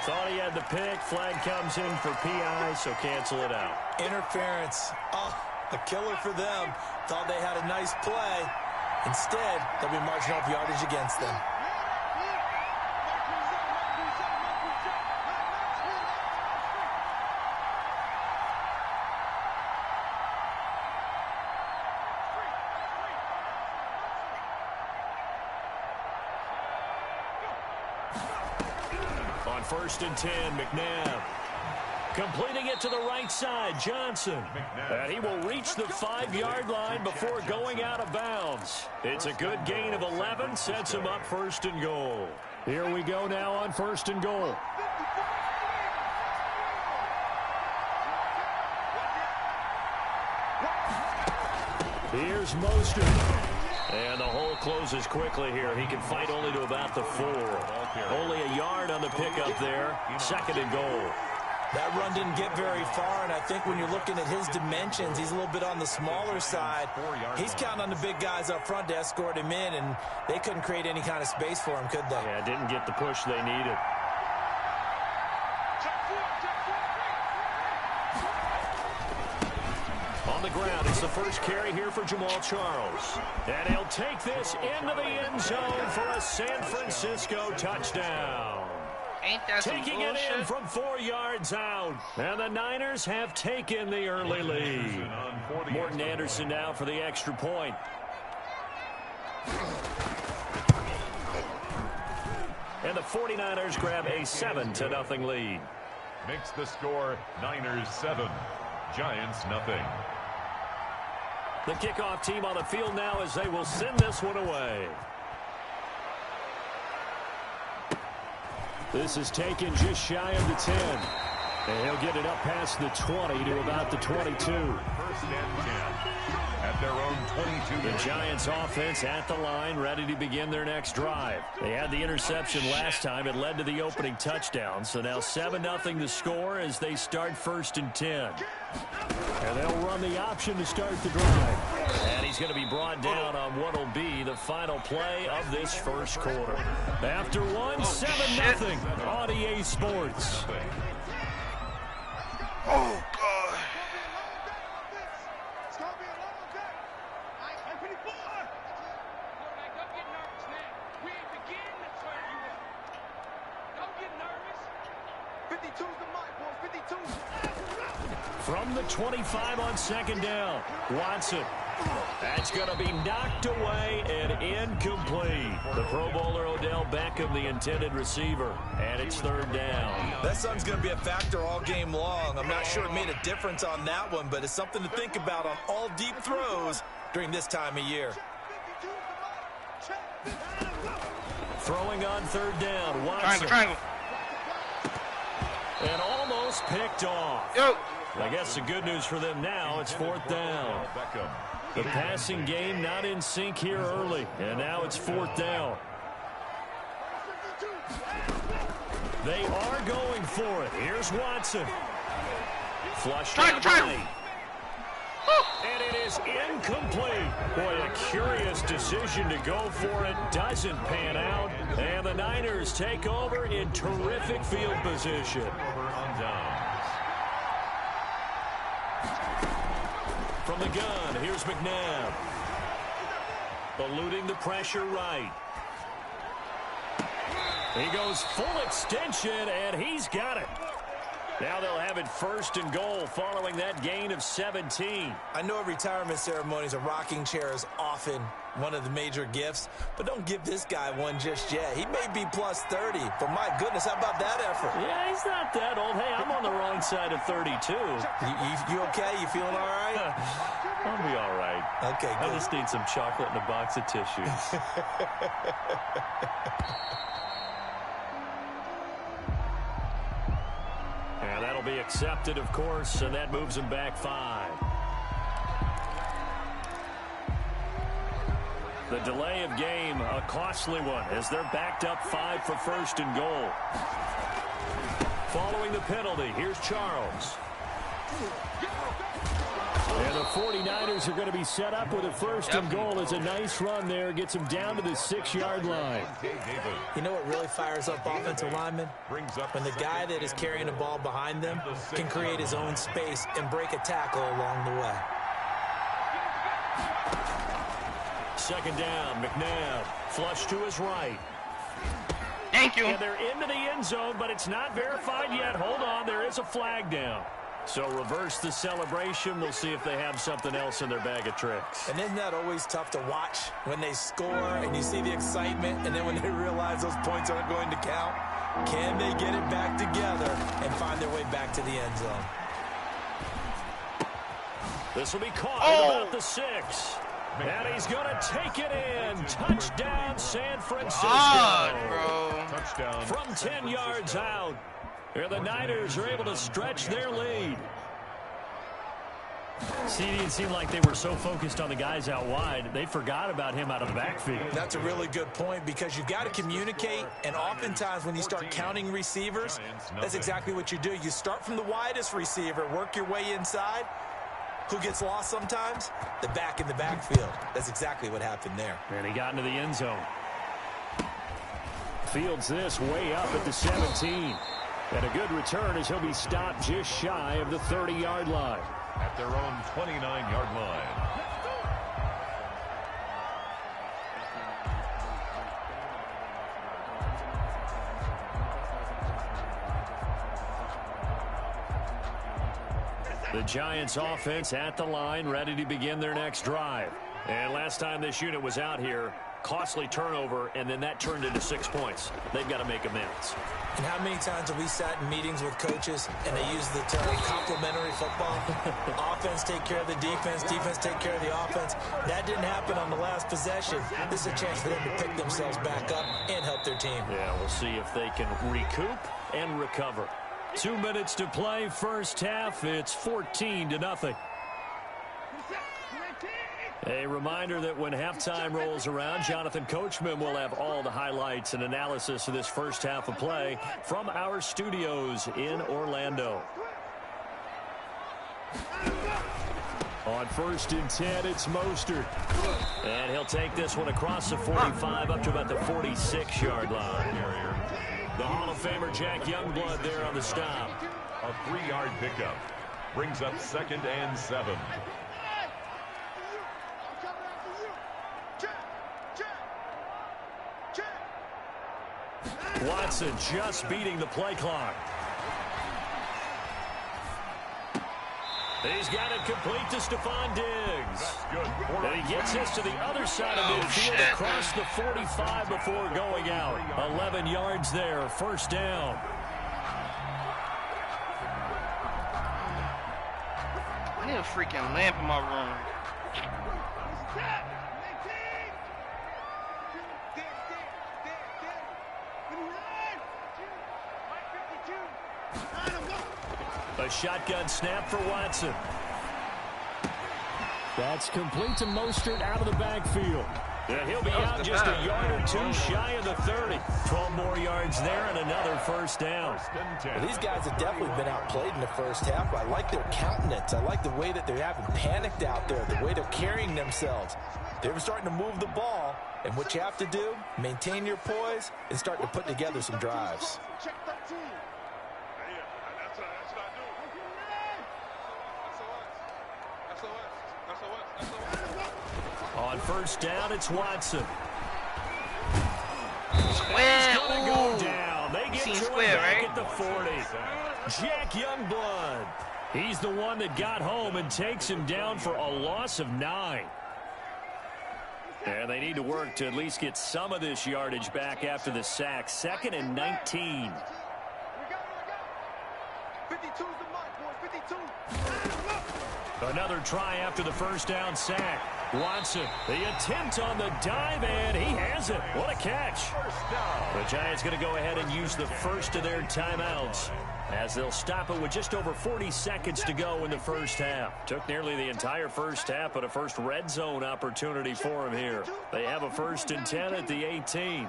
Thought he had the pick. Flag comes in for PI, so cancel it out. Interference. Oh, a killer for them. Thought they had a nice play. Instead, they'll be marching off yardage against them. On 1st and 10, McNabb. Completing it to the right side, Johnson. And he will reach the 5-yard line before going out of bounds. It's a good gain of 11, sets him up 1st and goal. Here we go now on 1st and goal. Here's Mostert. And the hole closes quickly here. He can fight only to about the 4. Only a yard on the pickup there. 2nd and goal. That run didn't get very far, and I think when you're looking at his dimensions, he's a little bit on the smaller side. He's counting on the big guys up front to escort him in, and they couldn't create any kind of space for him, could they? Yeah, didn't get the push they needed. On the ground, it's the first carry here for Jamal Charles. And he'll take this into the end zone for a San Francisco touchdown. Ain't that some Taking it bullshit? in from 4 yards out. And the Niners have taken the early lead. Morton Anderson now for the extra point. And the 49ers grab a 7-0 lead. Makes the score Niners 7, Giants nothing. The kickoff team on the field now as they will send this one away. This is taken just shy of the 10. And he'll get it up past the 20 to about the 22. First and 10 at their own 22. The Giants offense at the line, ready to begin their next drive. They had the interception last time. It led to the opening touchdown. So now 7-0 the score as they start 1st and 10. And they'll run the option to start the drive. And he's going to be brought down on what will be the final play of this first quarter. After one, 7-0 on EA Sports. Oh, God. From the 25 on 2nd down, Watson. That's going to be knocked away and incomplete. The Pro Bowler Odell Beckham, the intended receiver, and it's 3rd down. That son's going to be a factor all game long. I'm not sure it made a difference on that one, but it's something to think about on all deep throws during this time of year. Throwing on 3rd down, Watson. Triangle. And almost picked off. Yo. I guess the good news for them now, it's 4th down. The passing game not in sync here early, and now it's 4th down. They are going for it. Here's Watson. Flushed out right. And it is incomplete. Boy, a curious decision to go for it. Doesn't pan out. And the Niners take over in terrific field position. From the gun, here's McNabb. Eluding the pressure right. He goes full extension, and he's got it. Now they'll have it 1st and goal following that gain of 17. I know at retirement ceremonies, a rocking chair is often one of the major gifts, but don't give this guy one just yet. He may be plus 30, but my goodness, how about that effort? Yeah, he's not that old. Hey, I'm on the wrong side of 32. You okay? You feeling all right? I'll be all right. Okay, good. I just need some chocolate and a box of tissues. And that'll be accepted, of course, and that moves him back 5. The delay of game, a costly one, as they're backed up 5 for 1st and goal. Following the penalty, here's Charles. And the 49ers are going to be set up with a 1st and goal. It's a nice run there. Gets them down to the 6-yard line. You know what really fires up offensive linemen? When the guy that is carrying the ball behind them can create his own space and break a tackle along the way. 2nd down, McNabb. Flush to his right. Thank you. And they're into the end zone, but it's not verified yet. Hold on, there is a flag down. So reverse the celebration. We'll see if they have something else in their bag of tricks. And isn't that always tough to watch when they score and you see the excitement, and then when they realize those points aren't going to count? Can they get it back together and find their way back to the end zone? This will be caught at about the 6. And he's going to take it in. Touchdown, San Francisco. Bro. Touchdown. From 10 yards out. Here the Niners are able to stretch their lead. See, it didn't seem like they were so focused on the guys out wide, they forgot about him out of the backfield. That's a really good point, because you've got to communicate, and oftentimes when you start counting receivers, that's exactly what you do. You start from the widest receiver, work your way inside. Who gets lost sometimes? The back in the backfield. That's exactly what happened there. And he got into the end zone. Fields this way up at the 17. And a good return as he'll be stopped just shy of the 30-yard line. At their own 29-yard line. The Giants offense at the line, ready to begin their next drive. And last time this unit was out here, costly turnover, and then that turned into 6 points. They've got to make amends. And how many times have we sat in meetings with coaches and they use the term complementary football? Offense take care of the defense, defense take care of the offense. That didn't happen on the last possession. This is a chance for them to pick themselves back up and help their team. Yeah, we'll see if they can recoup and recover. 2 minutes to play, first half. It's 14-0. A reminder that when halftime rolls around, Jonathan Coachman will have all the highlights and analysis of this first half of play from our studios in Orlando. On 1st and 10, it's Mostert. And he'll take this one across the 45 up to about the 46-yard line. The Hall of Famer Jack Youngblood there on the stop. A 3-yard pickup brings up 2nd and 7. Watson just beating the play clock. He's got it complete to Stephon Diggs. And he gets this to the other side of midfield across the 45 before going out. 11 yards there, first down. I need a freaking lamp in my room. A shotgun snap for Watson. That's complete to Mostert out of the backfield. And he'll be out just a yard or two shy of the 30. 12 more yards there and another first down. Well, these guys have definitely been outplayed in the first half. I like their countenance. I like the way that they're having panicked out there, the way they're carrying themselves. They were starting to move the ball, and what you have to do, maintain your poise and start to put together some drives. On first down, it's Watson. Square. Go down. They get Square, back right? at the 40. Jack Youngblood. He's the one that got home and takes him down for a loss of 9. And they need to work to at least get some of this yardage back after the sack. 2nd and 19. 52's the mark, boys. 52. Another try after the first down sack. Watson, the attempt on the dive, and he has it. What a catch. The Giants going to go ahead and use the first of their timeouts as they'll stop it with just over 40 seconds to go in the first half. Took nearly the entire first half, but a first red zone opportunity for him here. They have a 1st and 10 at the 18.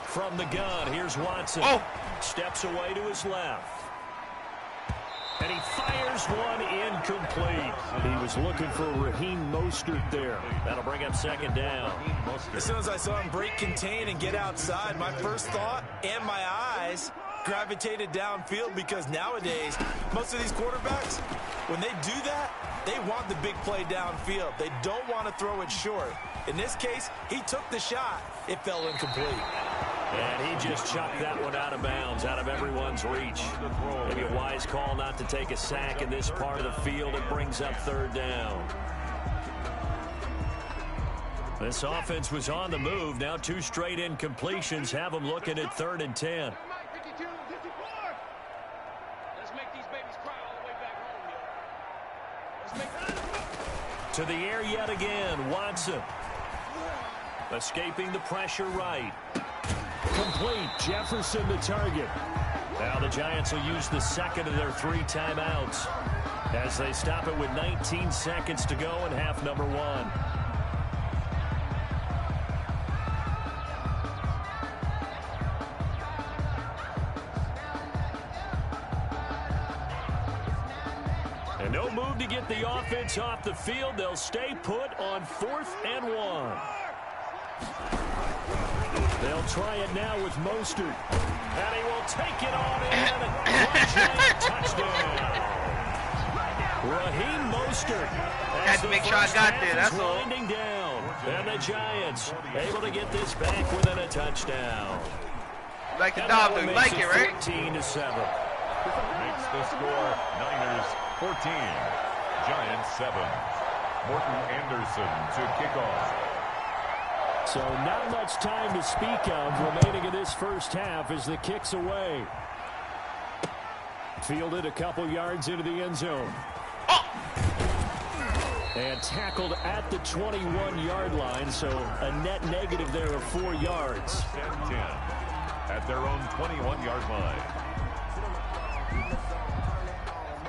From the gun, here's Watson. Steps away to his left. And he fires one incomplete. He was looking for Raheem Mostert there. That'll bring up 2nd down. As soon as I saw him break contain and get outside, my first thought and my eyes gravitated downfield, because nowadays, most of these quarterbacks, when they do that, they want the big play downfield. They don't want to throw it short. In this case, he took the shot. It fell incomplete. And he just chucked that one out of bounds, out of everyone's reach. Maybe a wise call not to take a sack in this part of the field. It brings up 3rd down. This offense was on the move. Now 2 straight incompletions have them looking at 3rd and 10. Let's make these babies cry all the way back home, yo. Let's make To the air yet again, Watson. Escaping the pressure right. Complete. Jefferson the target. Now the Giants will use the 2nd of their 3 timeouts as they stop it with 19 seconds to go in half number 1. And no move to get the offense off the field. They'll stay put on 4th and 1. They'll try it now with Mostert. And he will take it on in. Touchdown. Raheem Mostert. Had to make sure I got there, that's all. Winding down. And the Giants able to get this back within a touchdown. Like the dog, you like it, right? 14-7. Makes the score Niners 14, Giants 7. Morton Anderson to kick off. So not much time to speak of remaining in this first half as the kick's away. Fielded a couple yards into the end zone. And tackled at the 21-yard line, so a net negative there of 4 yards. 10-10 at their own 21-yard line.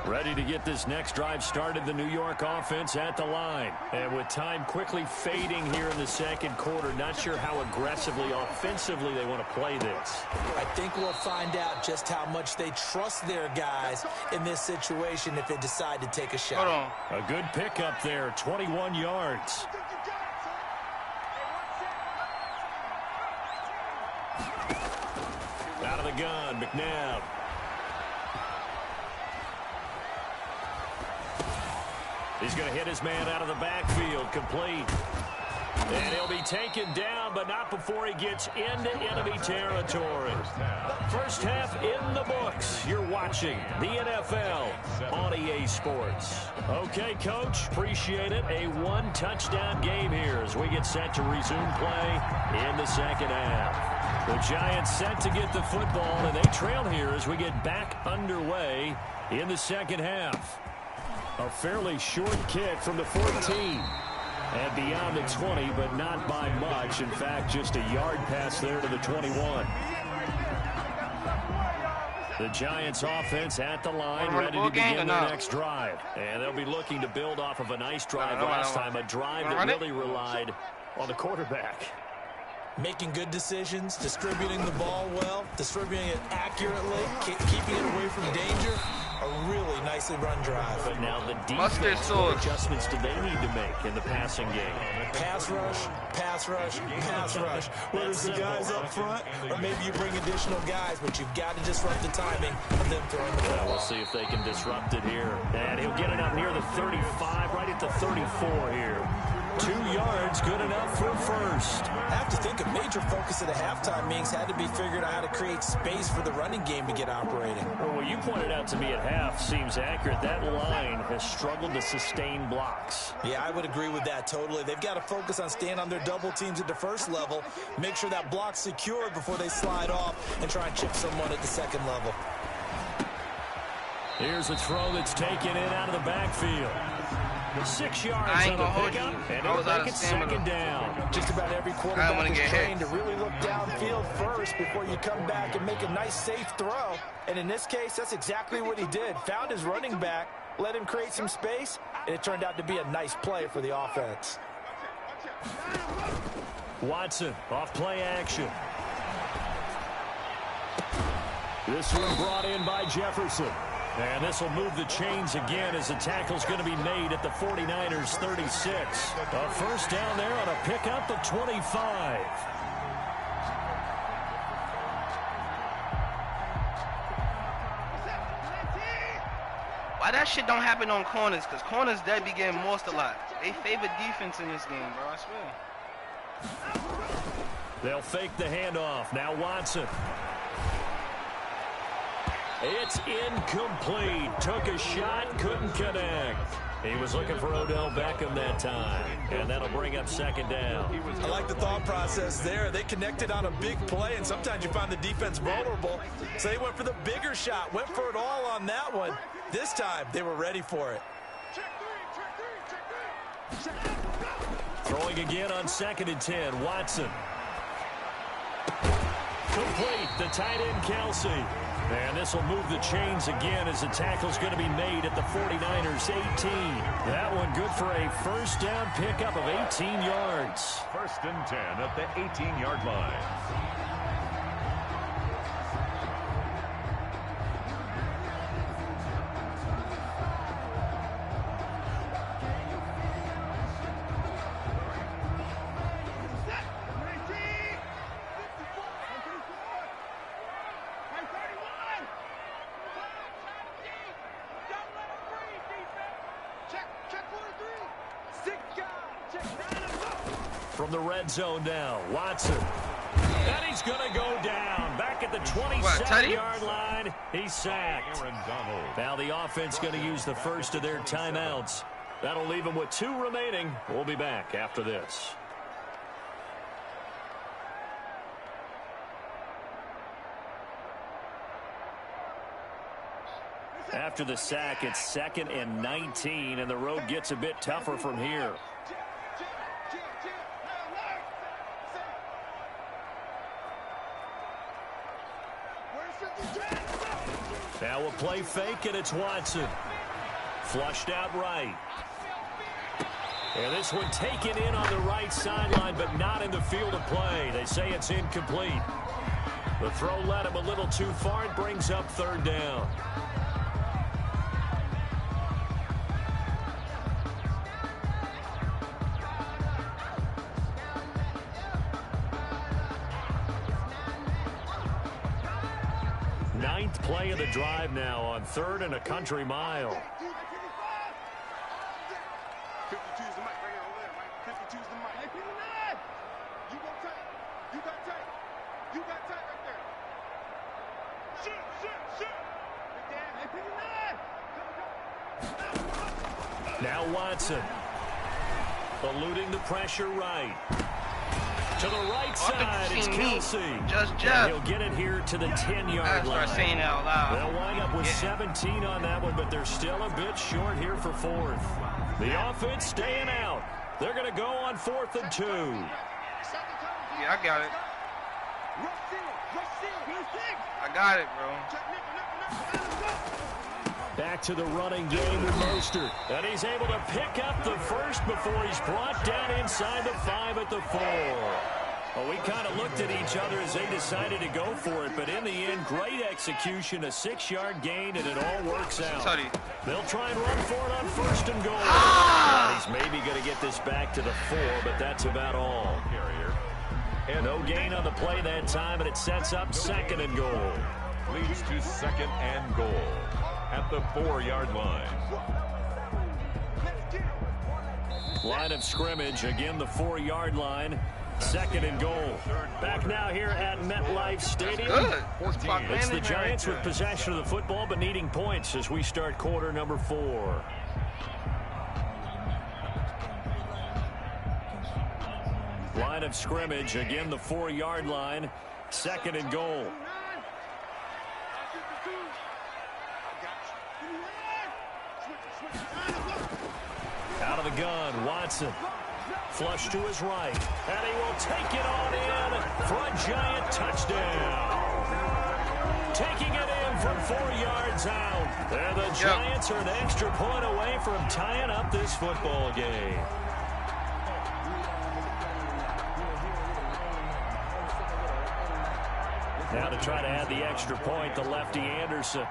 Ready to get this next drive started, the New York offense at the line. And with time quickly fading here in the second quarter, not sure how aggressively, offensively they want to play this. I think we'll find out just how much they trust their guys in this situation if they decide to take a shot. Hold on. A good pickup there, 21 yards. Out of the gun, McNabb. He's going to hit his man out of the backfield, complete. And he'll be taken down, but not before he gets into enemy territory. First half in the books. You're watching the NFL on EA Sports. Okay, Coach, appreciate it. A one-touchdown game here as we get set to resume play in the second half. The Giants set to get the football, and they trail here as we get back underway in the second half. A fairly short kick from the 14. And beyond the 20, but not by much. In fact, just a yard pass there to the 21. The Giants offense at the line, ready to begin their next drive. And they'll be looking to build off of a nice drive last time, a drive that really relied on the quarterback. Making good decisions, distributing the ball well, distributing it accurately, keeping it away from danger. A really nicely run drive. But now the defense, what adjustments do they need to make in the passing game? Pass rush, pass rush, pass rush. Whether it's the guys up front or maybe you bring additional guys, but you've got to disrupt the timing of them throwing the ball. We'll see if they can disrupt it here. And he'll get it up near the 35, right at the 34 here. 2 yards, good enough for first. I have to think a major focus of the halftime meetings had to be figuring out how to create space for the running game to get operating. Well, what you pointed out to me at half seems accurate. That line has struggled to sustain blocks. Yeah, I would agree with that totally. They've got to focus on staying on their double teams at the first level, make sure that block's secured before they slide off and try and chip someone at the second level. Here's a throw that's taken in out of the backfield. 6 yards on the pickup, and it'll make it second down. Just about every quarterback is trained to really look downfield first before you come back and make a nice, safe throw. And in this case, that's exactly what he did. Found his running back, let him create some space, and it turned out to be a nice play for the offense. Watson, off play action. This one brought in by Jefferson. And this will move the chains again as the tackle's going to be made at the 49ers 36. A first down there on a pickup of 25. Why that shit don't happen on corners? Because corners dead be getting mossed a lot. They favor defense in this game, bro. I swear. They'll fake the handoff. Now Watson. It's incomplete. Took a shot, couldn't connect. He was looking for Odell Beckham that time, and that'll bring up second down. I like the thought process there. They connected on a big play, and sometimes you find the defense vulnerable. So they went for the bigger shot, went for it all on that one. This time, they were ready for it. Throwing again on 2nd and 10, Watson. Complete, the tight end Kelsey. And this will move the chains again as the tackle's going to be made at the 49ers 18. That one good for a first down pickup of 18 yards. 1st and 10 at the 18-yard line. From the red zone now, Watson. And he's going to go down. Back at the 27-yard line, he's sacked. Now the offense going to use the first of their timeouts. That'll leave them with 2 remaining. We'll be back after this. After the sack, it's 2nd and 19, and the road gets a bit tougher from here. Now a play fake, and it's Watson. Flushed out right. And this one taken in on the right sideline, but not in the field of play. They say it's incomplete. The throw led him a little too far. It brings up 3rd down. Ninth play of the drive now on 3rd and a country mile. 52's the mic right here over there, right? 52's the mic. Hey, 59! You go tight. You got tight. You got tight right there. Shoot, shoot, shoot. Big Dan. Hey, 59! Now Watson. Eluding the pressure right. To the right side, it's Kelsey. Just and he'll get it here to the 10-yard line. Start saying it out loud. They'll wind up with 17 on that one, but they're still a bit short here for 4th. The offense staying out. They're going to go on 4th and 2. Yeah, I got it. I got it, bro. Back to the running game with Mostert. And he's able to pick up the first before he's brought down inside the 5 at the 4. Well, we kind of looked at each other as they decided to go for it, but in the end, great execution, a 6-yard gain, and it all works out. They'll try and run for it on 1st and goal. And he's maybe going to get this back to the 4, but that's about all. And no gain on the play that time, and it sets up 2nd and goal. Leads to 2nd and goal at the 4-yard line. Line of scrimmage, again the 4-yard line. 2nd and goal. Back now here at MetLife Stadium. It's the Giants with possession of the football, but needing points as we start quarter number 4. Line of scrimmage, again the 4-yard line. 2nd and goal. Out of the gun, Watson. Flush to his right. And he will take it on in for a Giant touchdown. Taking it in from 4 yards out. There the Giants are an extra point away from tying up this football game. Now to try to add the extra point, the lefty Anderson.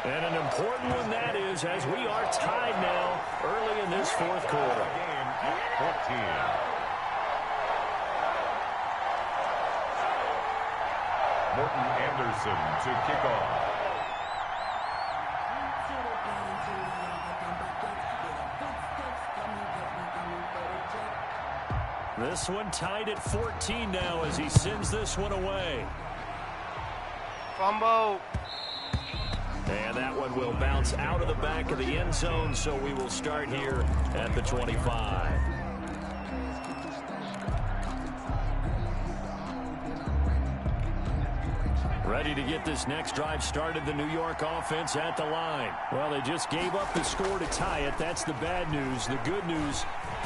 And an important one that is, as we are tied now early in this 4th quarter. Game at 14. Morton Anderson to kick off. This one tied at 14 now as he sends this one away. Fumble. And that one will bounce out of the back of the end zone, so we will start here at the 25. Ready to get this next drive started, the New York offense at the line. Well, they just gave up the score to tie it. That's the bad news. The good news,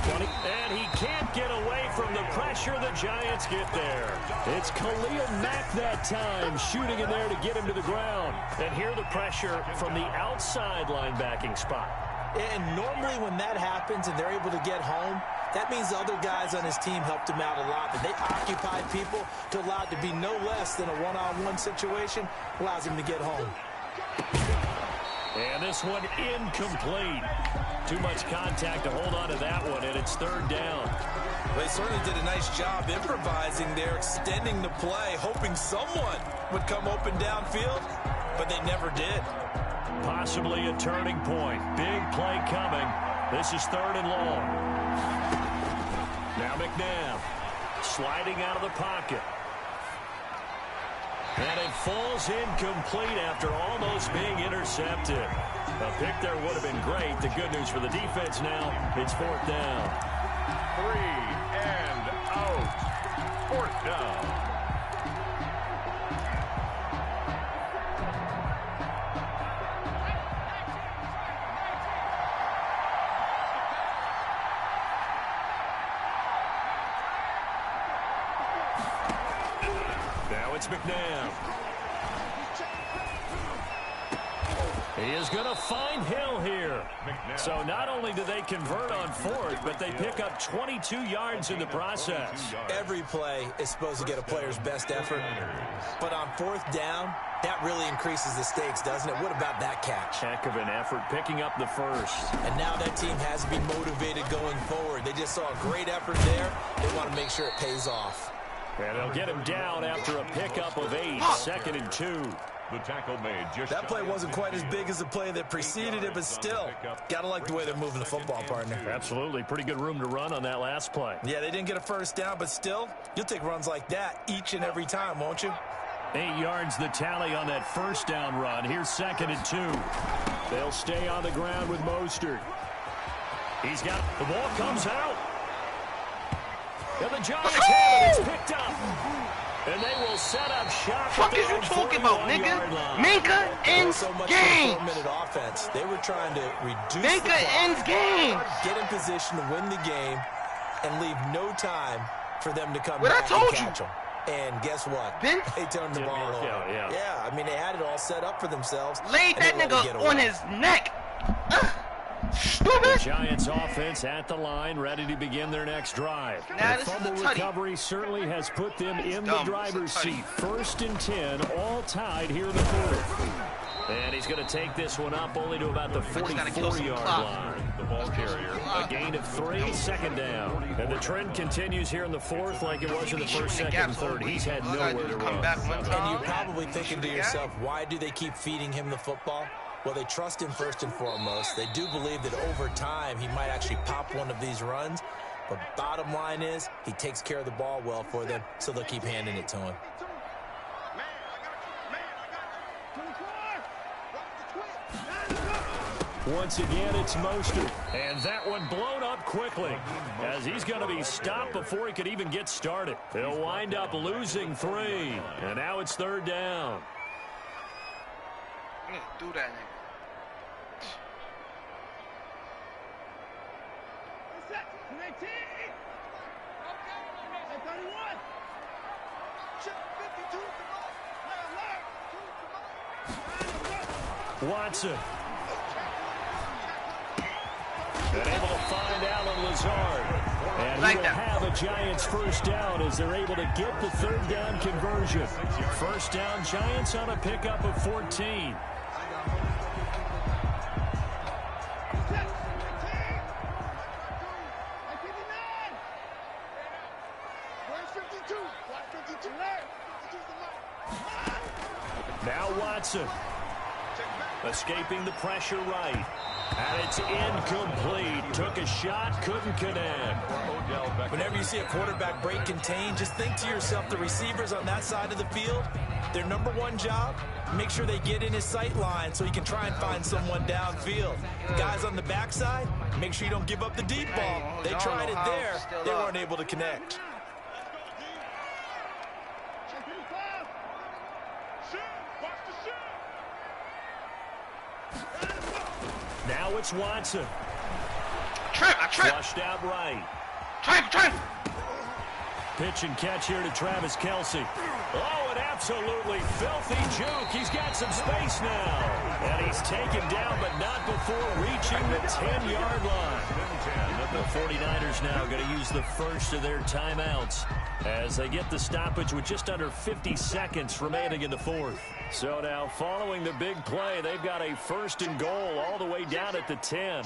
and he can't get away from the pressure. The Giants get there. It's Khalil Mack that time, shooting in there to get him to the ground. And here the pressure from the outside linebacking spot. And normally when that happens and they're able to get home, that means the other guys on his team helped him out a lot. But they occupied people to allow it to be no less than a one-on-one situation, allows him to get home. And this one incomplete. Too much contact to hold on to that one, and it's 3rd down. Well, they certainly did a nice job improvising there, extending the play, hoping someone would come open downfield, but they never did. Possibly a turning point. Big play coming. This is 3rd and long. Now McNabb sliding out of the pocket. And it falls incomplete after almost being intercepted. A pick there would have been great. The good news for the defense now, it's 4th down. 3 and out. 4th down. Now it's McNabb. He is going to find Hill here. So not only do they convert on 4th, but they pick up 22 yards in the process. Every play is supposed to get a player's best effort. But on 4th down, that really increases the stakes, doesn't it? What about that catch? Heck of an effort picking up the first. And now that team has to be motivated going forward. They just saw a great effort there. They want to make sure it pays off. And they'll get him down after a pickup of 8, 2nd and 2. The tackle made. That play wasn't quite as big as the play that preceded it, but still, got to like the way they're moving the football, partner. Absolutely. Pretty good room to run on that last play. Yeah, they didn't get a first down, but still, you'll take runs like that each and every time, won't you? 8 yards the tally on that first down run. Here's 2nd and 2. They'll stay on the ground with Mostert. He's got the ball comes out. And the Giants have it. It's picked up. And they will set up shop. What the fuck is you talking about, nigga? Minka ends game. Offense. They were trying to reduce Minka ends game. Get in position to win the game and leave no time for them to come What back I told and you. catch them. And guess what? Ben? They turned the ball over. Yeah. I mean, they had it all set up for themselves. Laid that nigga on his neck. Stupid. The Giants offense at the line, ready to begin their next drive. Now the this is a fumble tutty. recovery certainly has put them in the dumb. driver's It's a tutty. seat. 1st and 10, all tied here in the 4th. And he's going to take this one up only to about the just gotta kill some 44-yard clock. line. The ball carrier. A gain of 3, 2nd down. And the trend continues here in the 4th like it was in the 1st, 2nd, and 3rd. He's had nowhere to run. And you're probably thinking to yourself, why do they keep feeding him the football? Well, they trust him first and foremost. They do believe that over time he might actually pop one of these runs. But bottom line is he takes care of the ball well for them, so they'll keep handing it to him. Once again, it's Mostert. And that one blown up quickly as he's going to be stopped before he could even get started. They'll wind up losing 3. And now it's 3rd down. Do that, nigga. Watson. And able to find Alan Lazard. And Like he will that. have a Giants first down as they're able to get the 3rd down conversion. First down, Giants on a pickup of 14. Now Watson. Escaping the pressure right. And it's incomplete. Took a shot, couldn't connect. Whenever you see a quarterback break contain, just think to yourself, the receivers on that side of the field, their number one job, make sure they get in his sight line so he can try and find someone downfield. Guys on the backside, make sure you don't give up the deep ball. They tried it there. They weren't able to connect. Now it's Watson. I trip. Flushed out right. Trip. Pitch and catch here to Travis Kelce. Oh, an absolutely filthy juke. He's got some space now. And he's taken down, but not before reaching the 10-yard line. The 49ers now going to use the first of their timeouts as they get the stoppage with just under 50 seconds remaining in the 4th. So now following the big play, they've got a 1st and goal all the way down at the 10.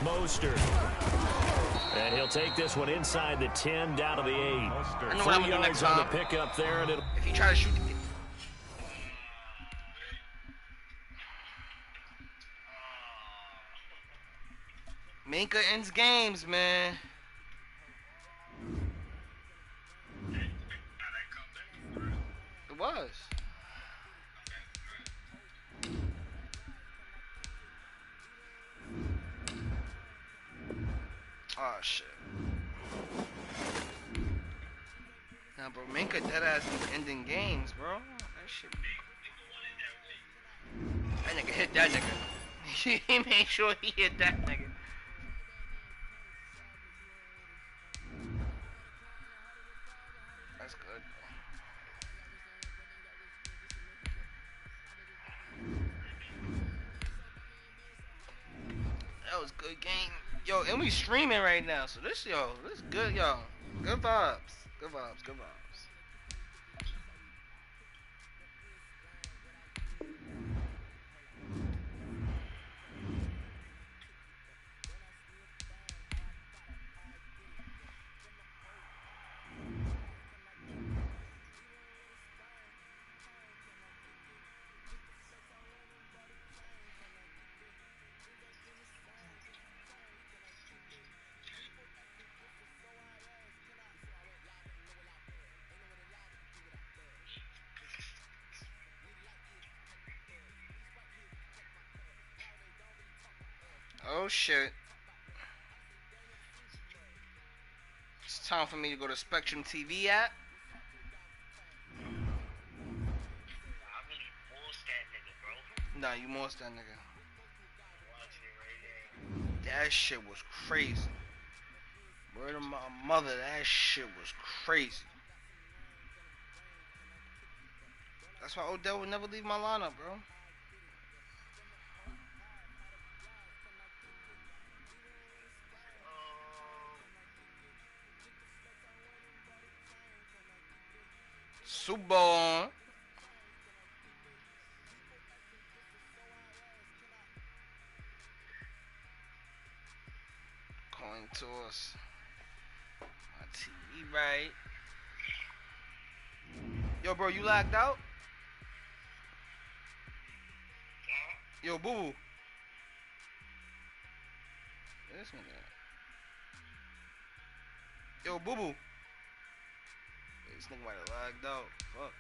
Mostert. And he'll take this one inside the 10 down to the 8. I know what I'm going to do next on time. the pickup there. And If he try to shoot the Minka ends games, man. It was. Oh shit. Nah, bro, Minka deadass be ending games, bro. That shit. That nigga hit that nigga. He made sure he hit that nigga. That's good. That was good game. Yo, and we streaming right now, so this good, yo. Good vibes. Good vibes, good vibes. Oh shit. It's time for me to go to Spectrum TV app. Nah, you most that nigga. That shit was crazy. Word of my mother, that shit was crazy. That's why Odell would never leave my lineup, bro. Super Bowl on. Coin toss. My TV right. Yo, bro, you lagged out? Yo, boo boo. This nigga. Yo, boo boo. This nigga might have lagged out. Fuck.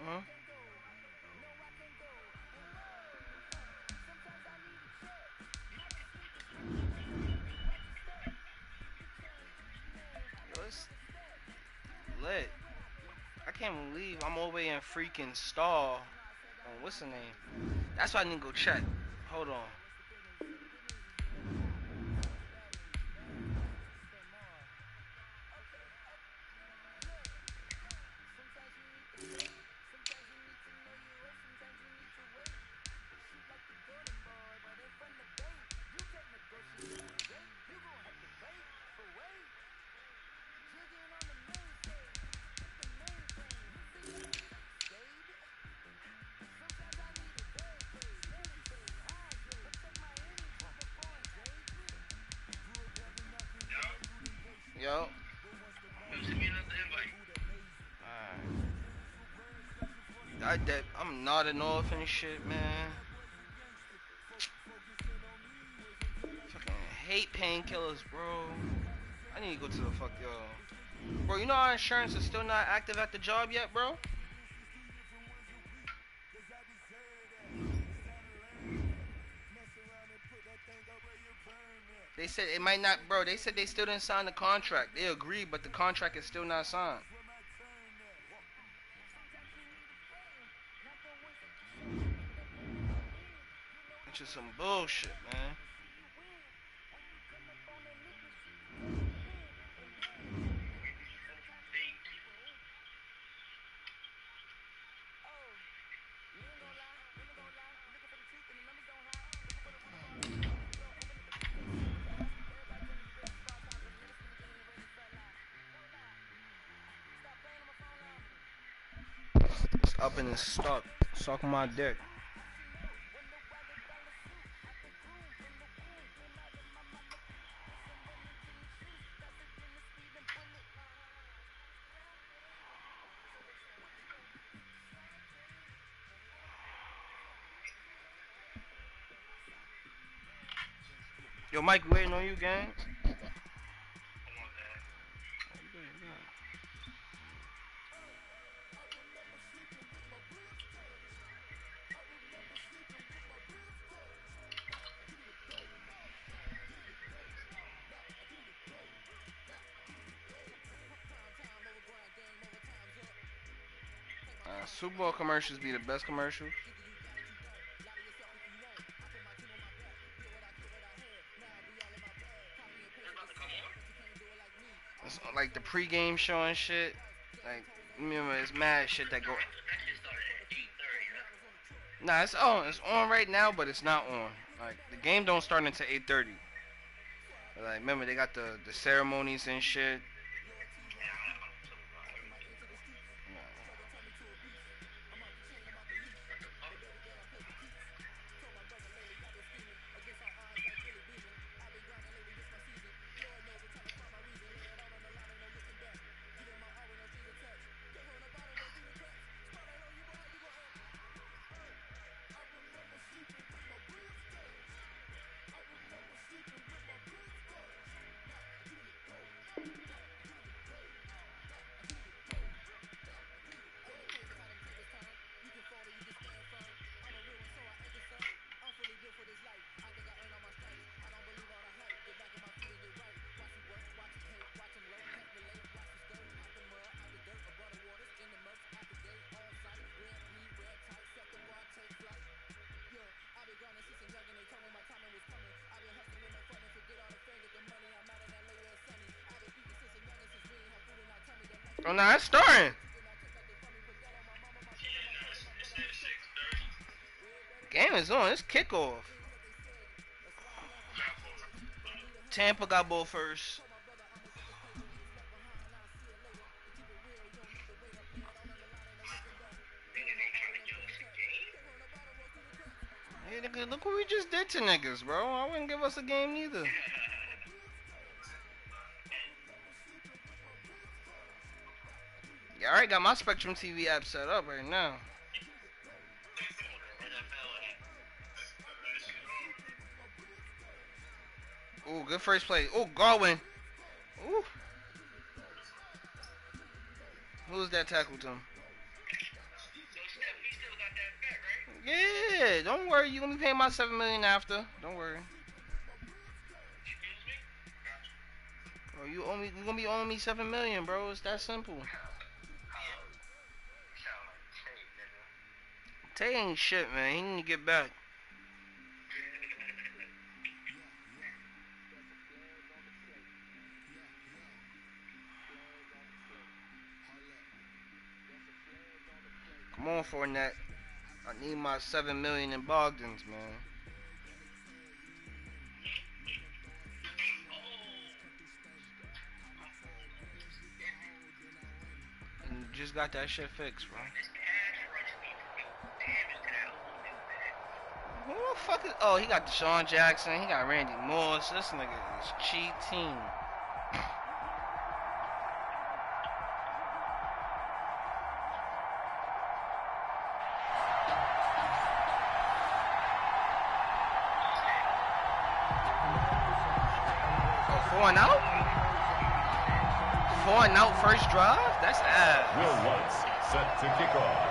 Huh? Yo, it's lit. I can't believe I'm over in freaking Star. What's the name? That's why I need to go check. Hold on. Yo. I'm nodding off and shit, man. Fucking hate painkillers, bro. I need to go to the fuck, yo. Bro, you know our insurance is still not active at the job yet, bro? They said it might not, bro. They said they still didn't sign the contract. They agreed, but the contract is still not signed. It's just some bullshit, man. up and it's stuck. Sucking my dick. Yo, Mike, waiting on you, gang. Super Bowl commercials be the best commercials. It's like the pregame show and shit. Like, remember, it's mad shit that go. Nah, it's on. It's on right now, but it's not on. Like, the game don't start until 8:30. Like, remember, they got the ceremonies and shit. Oh, nah, it's starting. Game is on. It's kickoff. Tampa got ball first. Hey, nigga, look what we just did to niggas, bro. I wouldn't give us a game neither. Yeah, I already got my Spectrum TV app set up right now. Ooh, good first play. Ooh, Garwin. Ooh. Who's that tackle to him? Yeah, don't worry. You gonna be paying my $7 million after. Don't worry. Bro, you gonna be owing me $7 million, bro. It's that simple. Tay ain't shit, man. He need to get back. Come on, Fournette. I need my $7 million in Bogdans, man. And you just got that shit fixed, bro. Who the fuck is... Oh, he got Deshaun Jackson. He got Randy Moss. This nigga is cheating. Four and out? 4 and out first drive? That's ass. Will Lutz set to kick off.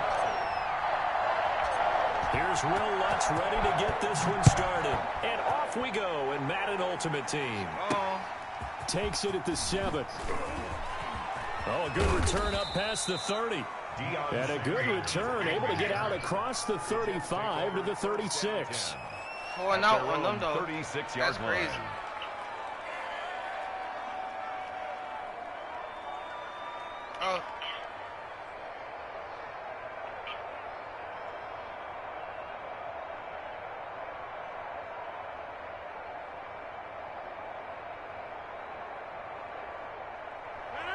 Here's Will Lutz ready to get this one started. And off we go in Madden Ultimate Team. Takes it at the 7. Oh, a good return up past the 30. And a good return, able to get out across the 35 to the 36. 4 and out on them, though. 36 That's crazy. Oh.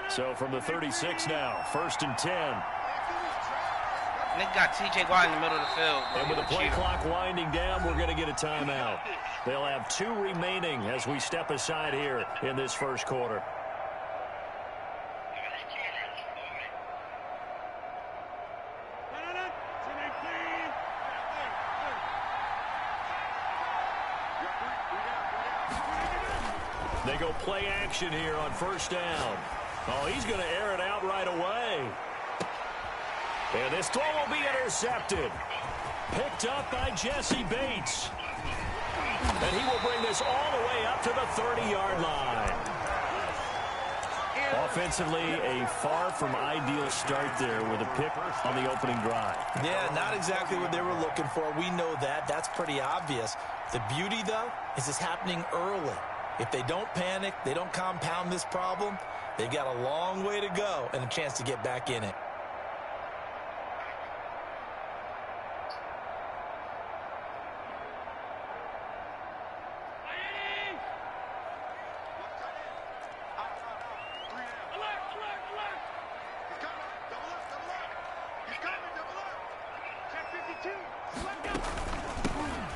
So from the 36 now, 1st and 10. Nick got TJ Watt in the middle of the field. And with the play clock winding down, we're going to get a timeout. They'll have 2 remaining as we step aside here in this first quarter. They go play action here on first down. Oh, he's going to air it out right away. And this throw will be intercepted. Picked up by Jesse Bates. And he will bring this all the way up to the 30-yard line. Offensively, a far from ideal start there with a pick on the opening drive. Yeah, not exactly what they were looking for. We know that. That's pretty obvious. The beauty, though, is it's happening early. If they don't panic, they don't compound this problem, they've got a long way to go and a chance to get back in it.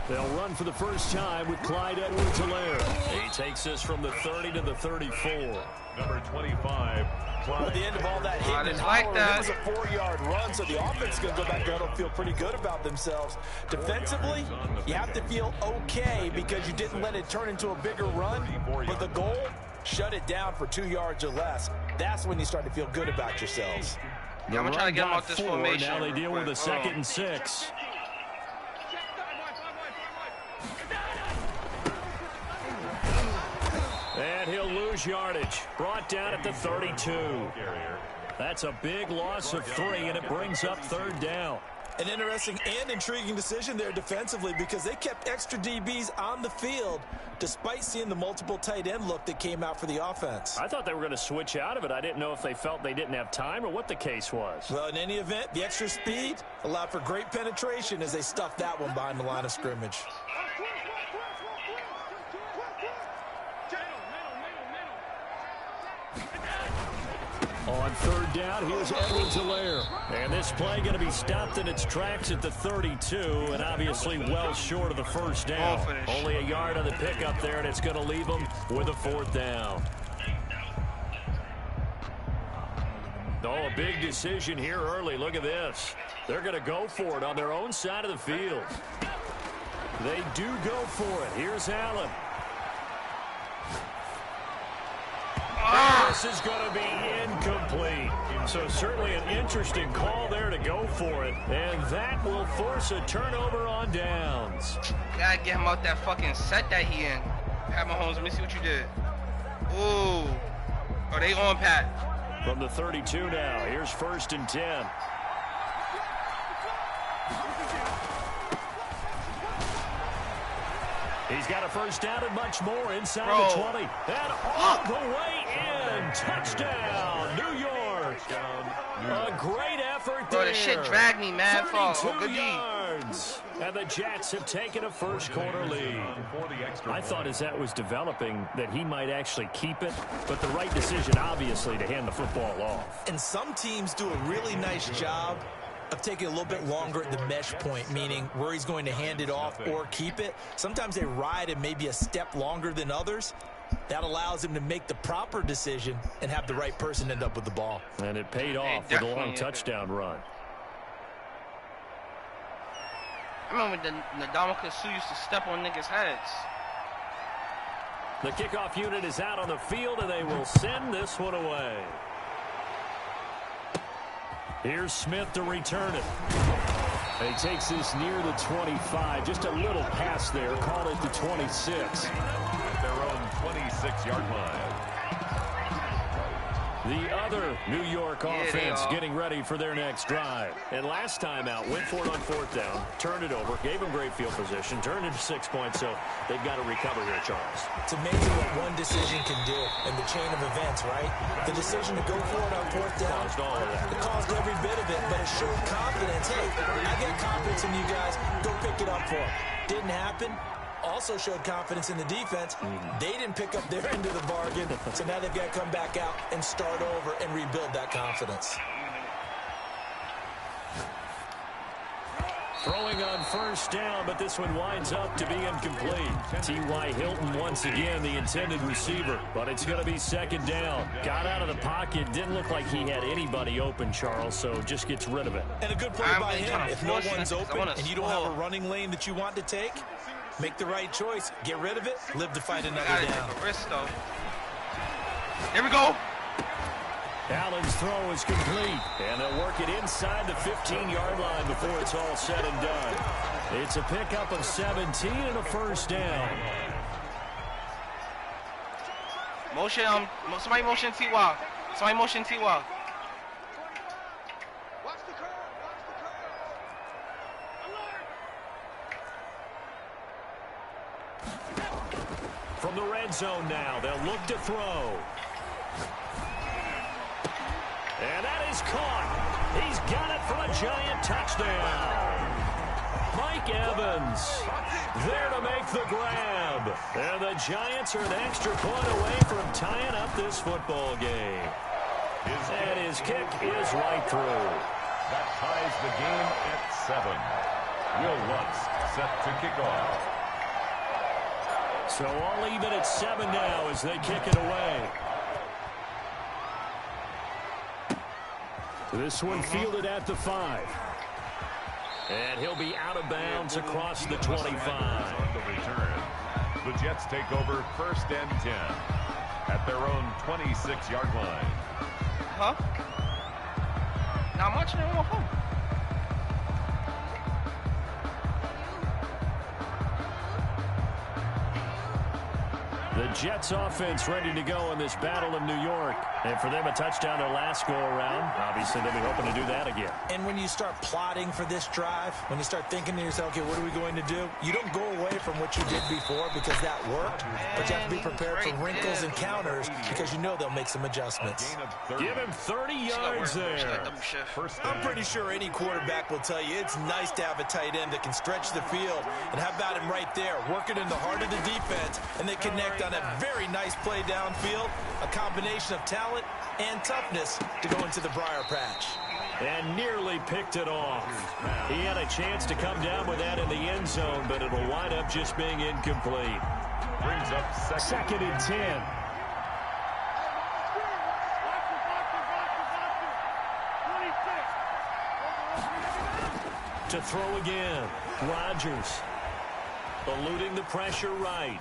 They'll run for the first time with Clyde Edwards-Helaire. He takes this from the 30 to the 34. Number 25, Clyde. At the end of all that hitting and hollering, it was a 4-yard run, so the offense is going to go back there and feel pretty good about themselves. Defensively, you have to feel okay because you didn't let it turn into a bigger run, but the goal, shut it down for 2 yards or less. That's when you start to feel good about yourselves. I'm going to try to get them out this formation. Now they deal with a 2nd and 6. And he'll lose yardage. Brought down at the 32. That's a big loss of 3, and it brings up 3rd down. An interesting and intriguing decision there defensively because they kept extra DBs on the field despite seeing the multiple tight end look that came out for the offense. I thought they were going to switch out of it. I didn't know if they felt they didn't have time or what the case was. Well, in any event, the extra speed allowed for great penetration as they stuffed that one behind the line of scrimmage. On 3rd down, here's Edwards-Helaire. And this play going to be stopped in its tracks at the 32, and obviously well short of the first down. Only a yard on the pickup there, and it's going to leave them with a 4th down. Oh, a big decision here early. Look at this. They're going to go for it on their own side of the field. They do go for it. Here's Allen. This is going to be incomplete. So certainly an interesting call there to go for it. And that will force a turnover on downs. Gotta get him out that fucking set that he in. Pat Mahomes, let me see what you did. Ooh. Oh, they on Pat. From the 32 now. Here's 1st and 10. He's got a first down and much more inside the 20. And all the way in. Touchdown, New York. A great effort there. Bro, the shit dragged me, man. 32 yards. And the Jets have taken a first quarter lead. I thought as that was developing that he might actually keep it, but the right decision, obviously, to hand the football off. And some teams do a really nice job of taking a little bit longer at the mesh point, meaning where he's going to hand it off or keep it. Sometimes they ride it maybe a step longer than others. That allows him to make the proper decision and have the right person end up with the ball. And it paid off with a long touchdown run. I remember when Ndamukong Suh used to step on niggas' heads. The kickoff unit is out on the field, and they will send this one away. Here's Smith to return it. He takes this near the 25. Just a little pass there. Call it the 26. At their own 26-yard line. The other New York offense getting ready for their next drive. And last time out, went for it on 4th down, turned it over, gave them great field position, turned it to 6 points, so they've got to recover here, Charles. It's amazing what one decision can do in the chain of events, right? The decision to go for it on 4th down, Caused all of that. it caused every bit of it, but it showed confidence. Hey, I got confidence in you guys. Go pick it up for them. Didn't happen. Also showed confidence in the defense. They didn't pick up their end of the bargain, so now they've got to come back out and start over and rebuild that confidence. on first down, but this one winds up to be incomplete. T.Y. Hilton once again the intended receiver, but it's going to be second down. Got out of the pocket, didn't look like he had anybody open, Charles, so just gets rid of it. And a good play by him. If no one's open and you don't have a running lane that you want to take, make the right choice. Get rid of it. Live to fight another down. Here we go. Allen's throw is complete, and they'll work it inside the 15-yard line before it's all said and done. It's a pickup of 17 and a first down. Motion, somebody motion T.Y. Somebody motion T.Y. From the red zone now, they'll look to throw. And that is caught. He's got it for a giant touchdown. Mike Evans there to make the grab. And the Giants are an extra point away from tying up this football game. And his kick is right through. That ties the game at 7. Will Lutz set to kick off. So all even at 7 now as they kick it away. This one fielded at the 5. And he'll be out of bounds across the 25. On the return. The Jets take over first and 10 at their own 26-yard line. Huh? Not much anymore. The Jets offense ready to go in this Battle of New York. And for them, a touchdown their last go-around. Obviously, they'll be hoping to do that again. And when you start plotting for this drive, when you start thinking to yourself, okay, what are we going to do? You don't go away from what you did before because that worked. But you have to be prepared for wrinkles and counters because you know they'll make some adjustments. Give him 30 yards there. I'm pretty sure any quarterback will tell you it's nice to have a tight end that can stretch the field. And how about him right there, working in the heart of the defense, and they connect on a very nice play downfield, a combination of talent and toughness to go into the briar patch. And nearly picked it off. He had a chance to come down with that in the end zone, but it'll wind up just being incomplete. Brings up second and 10. To throw again. Rodgers eluding the pressure right.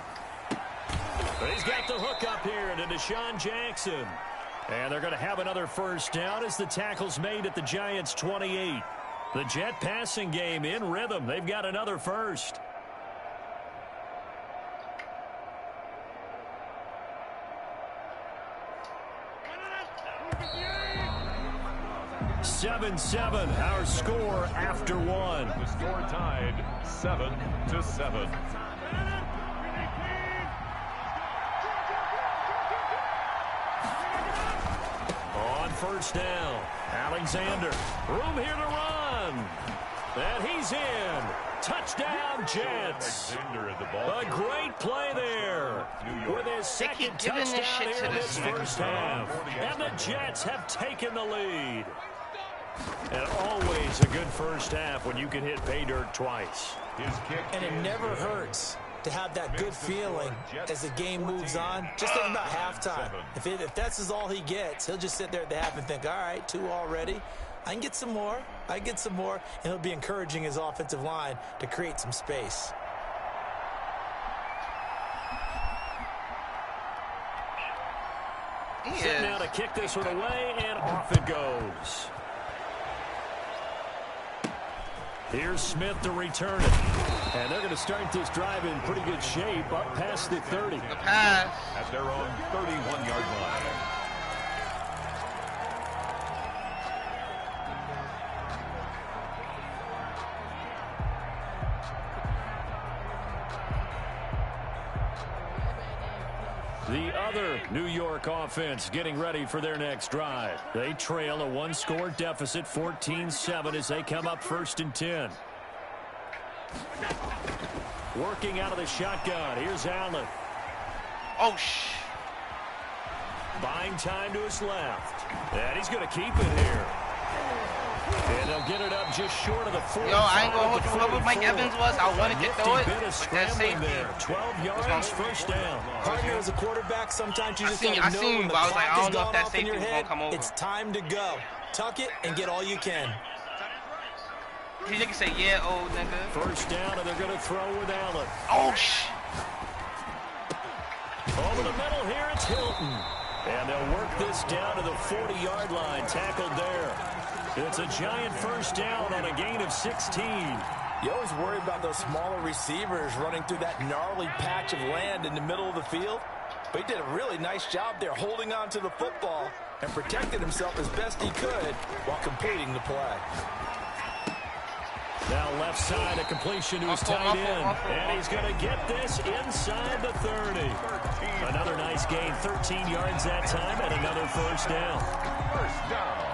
But he's got the hook up here to Deshaun Jackson. And they're going to have another first down as the tackle's made at the Giants' 28. The Jet passing game in rhythm. They've got another first. 7-7, our score after one. The score tied 7-7. On first down, Alexander. Room here to run. And he's in. Touchdown, Jets. A great play there. With his second touchdown here in this first half. And the Jets have taken the lead. And always a good first half when you can hit pay dirt twice. And it never hurts to have that good feeling as the game moves on. Just think about halftime. If that's all he gets, he'll just sit there at the half and think, all right, 2 already. I can get some more. I get some more. And he'll be encouraging his offensive line to create some space. Set now to kick this one away, and off it goes. Here's Smith to return it. And they're going to start this drive in pretty good shape up past the 30. The pass. At their own 31-yard line. The other New York offense getting ready for their next drive. They trail a 1-score deficit, 14-7, as they come up first and 10. Working out of the shotgun. Here's Allen. Buying time to his left. And he's going to keep it here. And they'll get it up just short of the 40. Yo, I ain't gonna hold you. Whoever Mike Evans was, I wanted to throw it. Bit of scrambling there. 12 yards, first down. Partner, as a quarterback, sometimes you just gotta know I seen you, but I was like, I don't know if that safety was gonna come over. It's time to go. Tuck it and get all you can. You can say, yeah, old nigga. First down, and they're gonna throw with Allen. Oh, shh. Over the middle here, it's Hilton. And they'll work this down to the 40-yard line. Tackled there. It's a giant first down on a gain of 16. You always worry about those smaller receivers running through that gnarly patch of land in the middle of the field. But he did a really nice job there holding on to the football and protected himself as best he could while completing the play. Now left side, a completion to his tight end. And he's going to get this inside the 30. Another nice gain, 13 yards that time, and another first down. First down.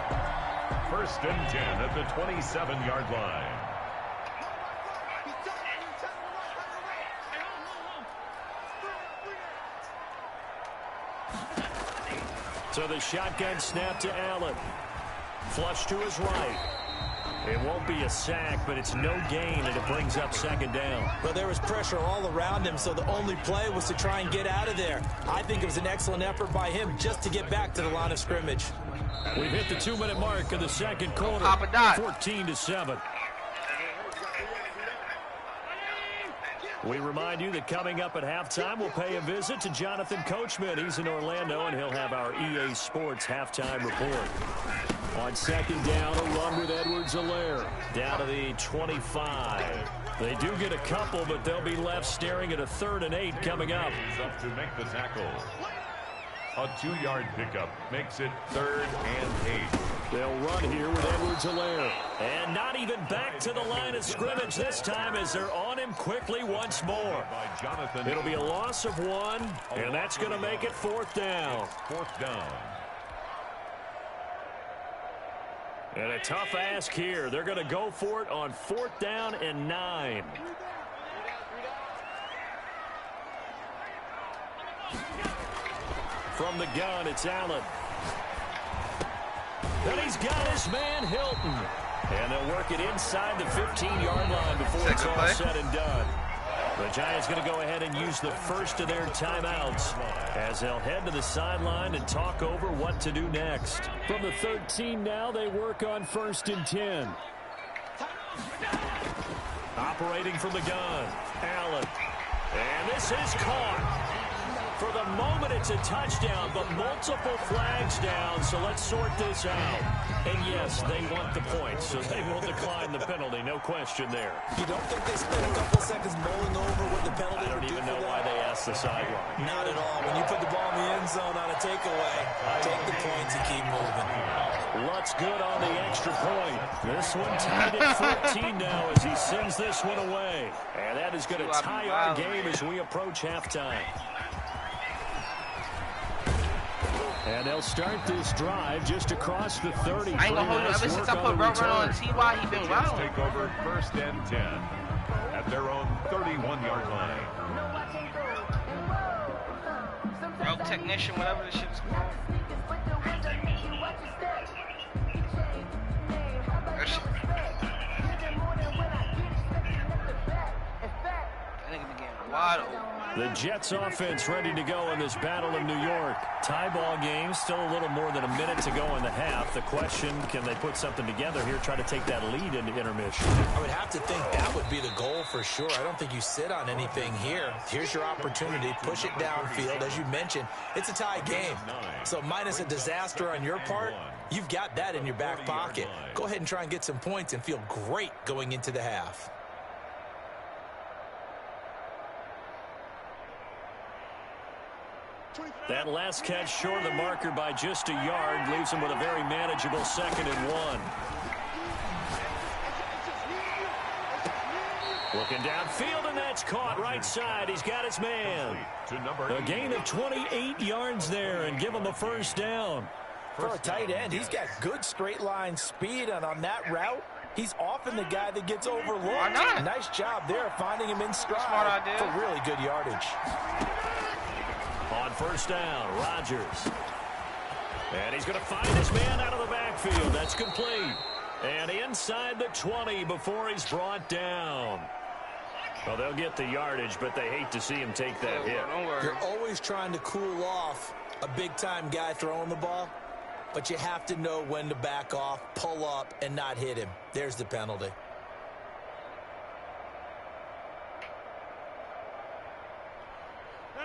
First and 10 at the 27-yard line. So the shotgun snap to Allen. Flush to his right. It won't be a sack, but it's no gain, and it brings up second down. Well, there was pressure all around him, so the only play was to try and get out of there. I think it was an excellent effort by him just to get back to the line of scrimmage. We've hit the 2-minute mark of the second quarter. 14-7. We remind you that coming up at halftime, we'll pay a visit to Jonathan Coachman. He's in Orlando, and he'll have our EA Sports halftime report. On second down, a run with Edwards-Helaire. Down to the 25. They do get a couple, but they'll be left staring at a 3rd and 8 coming up. He's up to make the tackle. A 2-yard pickup makes it 3rd and 8. They'll run here with Edwards-Helaire. And not even back to the line of scrimmage this time as they're on him quickly once more. It'll be a loss of 1, and that's going to make it 4th down. 4th down. And a tough ask here. They're going to go for it on 4th down and 9. From the gun, it's Allen. And he's got his man, Hilton. And they'll work it inside the 15-yard line before it's all said and done. The Giants going to go ahead and use the first of their timeouts as they'll head to the sideline and talk over what to do next. From the 13 now, they work on 1st and 10. Operating from the gun, Allen. And this is caught. For the moment, it's a touchdown, but multiple flags down, so let's sort this out. And yes, they want the points, so they will decline the penalty, no question there. You don't think they spent a couple seconds mulling over what the penalty I don't even know why they asked the sideline. Not at all. When you put the ball in the end zone on a takeaway, take the points and keep moving. Lutz good on the extra point. This one tied at 14 now as he sends this one away. And that is going to tie our game as we approach halftime. And they'll start this drive just across the 30. I ain't gonna hold you. Ever since I put Road on T.Y., he been wild. Take over 1st and 10 at their own 31-yard line. Road technician, whatever this shit is called. That nigga be getting wide open. The Jets offense ready to go in this battle in New York. Tie ball game, still a little more than a minute to go in the half. The question, can they put something together here, try to take that lead into intermission? I would have to think that would be the goal for sure. I don't think you sit on anything here. Here's your opportunity. Push it downfield. As you mentioned, it's a tie game. So minus a disaster on your part, you've got that in your back pocket. Go ahead and try and get some points and feel great going into the half. That last catch short of the marker by just a yard leaves him with a very manageable 2nd and 1. Looking downfield, and that's caught right side. He's got his man. A gain of 28 yards there and give him a first down. For a tight end, he's got good straight line speed, and on that route, he's often the guy that gets overlooked. Why not? Nice job there finding him in stride Smart idea. for really good yardage. On first down, Rodgers. And he's going to find his man out of the backfield. That's complete. And inside the 20 before he's brought down. Well, they'll get the yardage, but they hate to see him take that hit. You're always trying to cool off a big-time guy throwing the ball, but you have to know when to back off, pull up, and not hit him. There's the penalty.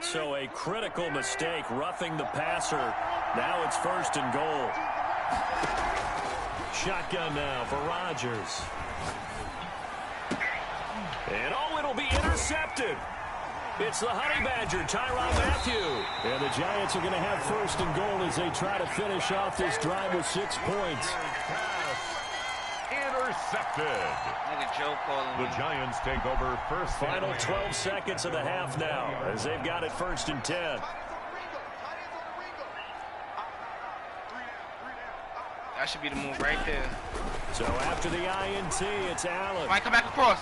So a critical mistake, roughing the passer. Now it's 1st and goal. Shotgun now for Rodgers. And it'll be intercepted. It's the Honey Badger, Tyrann Mathieu. And the Giants are going to have 1st and goal as they try to finish off this drive with 6 points. Intercepted. Look at Joe calling. The Giants take over 1st. Final 12 seconds of the half now as they've got it 1st and 10. That should be the move right there. So after the INT, it's Allen. Might come back across.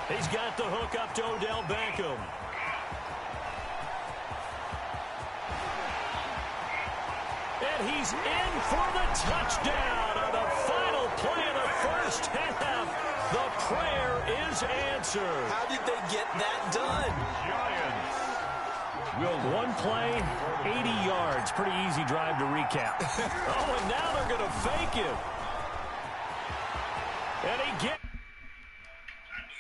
He's got the hook up to Odell Beckham. And he's in for the touchdown on the final play of the 1st half. The prayer is answered. How did they get that done? Giants. One play, 80 yards. Pretty easy drive to recap. Oh, and now they're going to fake it. And he gets...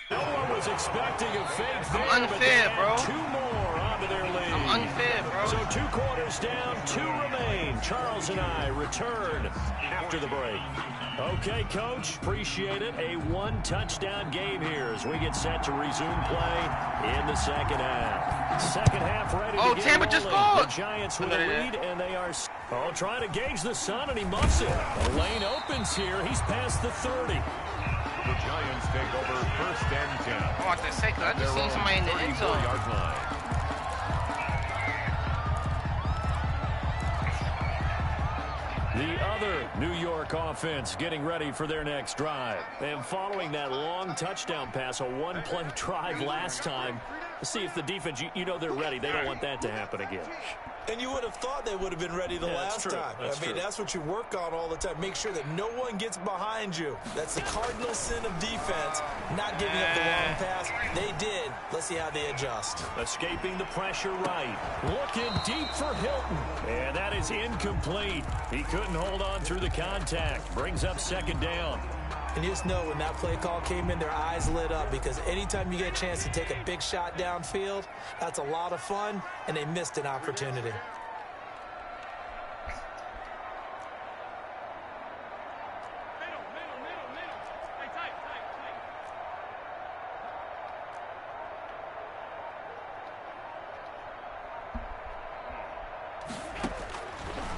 No one was expecting a fake there. I'm unfair, bro. 2 more onto their lead. I'm unfair, bro. So 2 quarters down, 2 remain. Charles and I return after the break. Okay, Coach, appreciate it. A 1-touchdown game here as we get set to resume play in the 2nd half. 2nd half ready to get Tampa just rolling. scored. The Giants with a lead, and they are trying to gauge the sun, and he muffs it. The lane opens here. He's past the 30. The Giants take over 1st and 10. I want to say, I just seen somebody in the end zone. 34-yard line. The other New York offense getting ready for their next drive. And following that long touchdown pass, a 1-play drive last time, see if the defense, you know they're ready. They don't want that to happen again. And you would have thought they would have been ready the last time. That's what you work on all the time. Make sure that no one gets behind you. That's the cardinal sin of defense, not giving up the wrong pass. They did. Let's see how they adjust. Escaping the pressure right. Looking deep for Hilton. And that is incomplete. He couldn't hold on through the contact. Brings up 2nd down. And you just know when that play call came in, their eyes lit up because anytime you get a chance to take a big shot downfield, that's a lot of fun, and they missed an opportunity.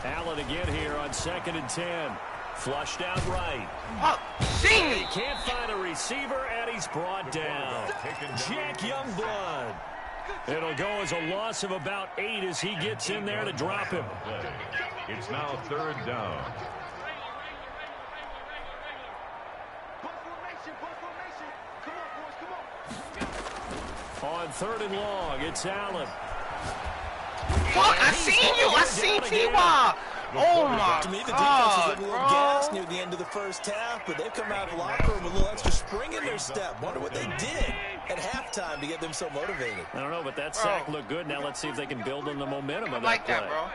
Allen again here on 2nd and 10. Flushed out right. Oh, he can't find a receiver, and he's brought down. Jack Youngblood. It'll go as a loss of about 8 as he gets in there to drop him. It's now 3rd down. On 3rd and long, it's Allen. Fuck, I seen you. I seen T.Y. Oh, my To me, the defense was God, looking a little bro. gassed near the end of the 1st half, but they've come out of the locker room with a little extra spring in their step. Wonder what they did at halftime to get them so motivated. I don't know, but that sack looked good. Now let's see if they can build on the momentum of that play. That, bro.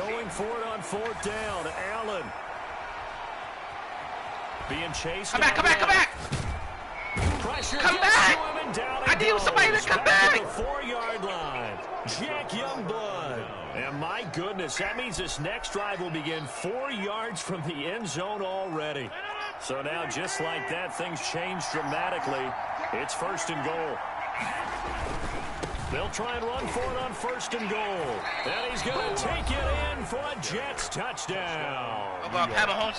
Going for it on 4th down. Allen. Being chased. Come back. Pressure Come back. I need somebody to come back. At the 4-yard line. Jack Youngblood. And my goodness, that means this next drive will begin 4 yards from the end zone already. So now, just like that, things change dramatically. It's 1st and goal. They'll try and run for it on 1st and goal. And he's going to take it in for a Jets touchdown.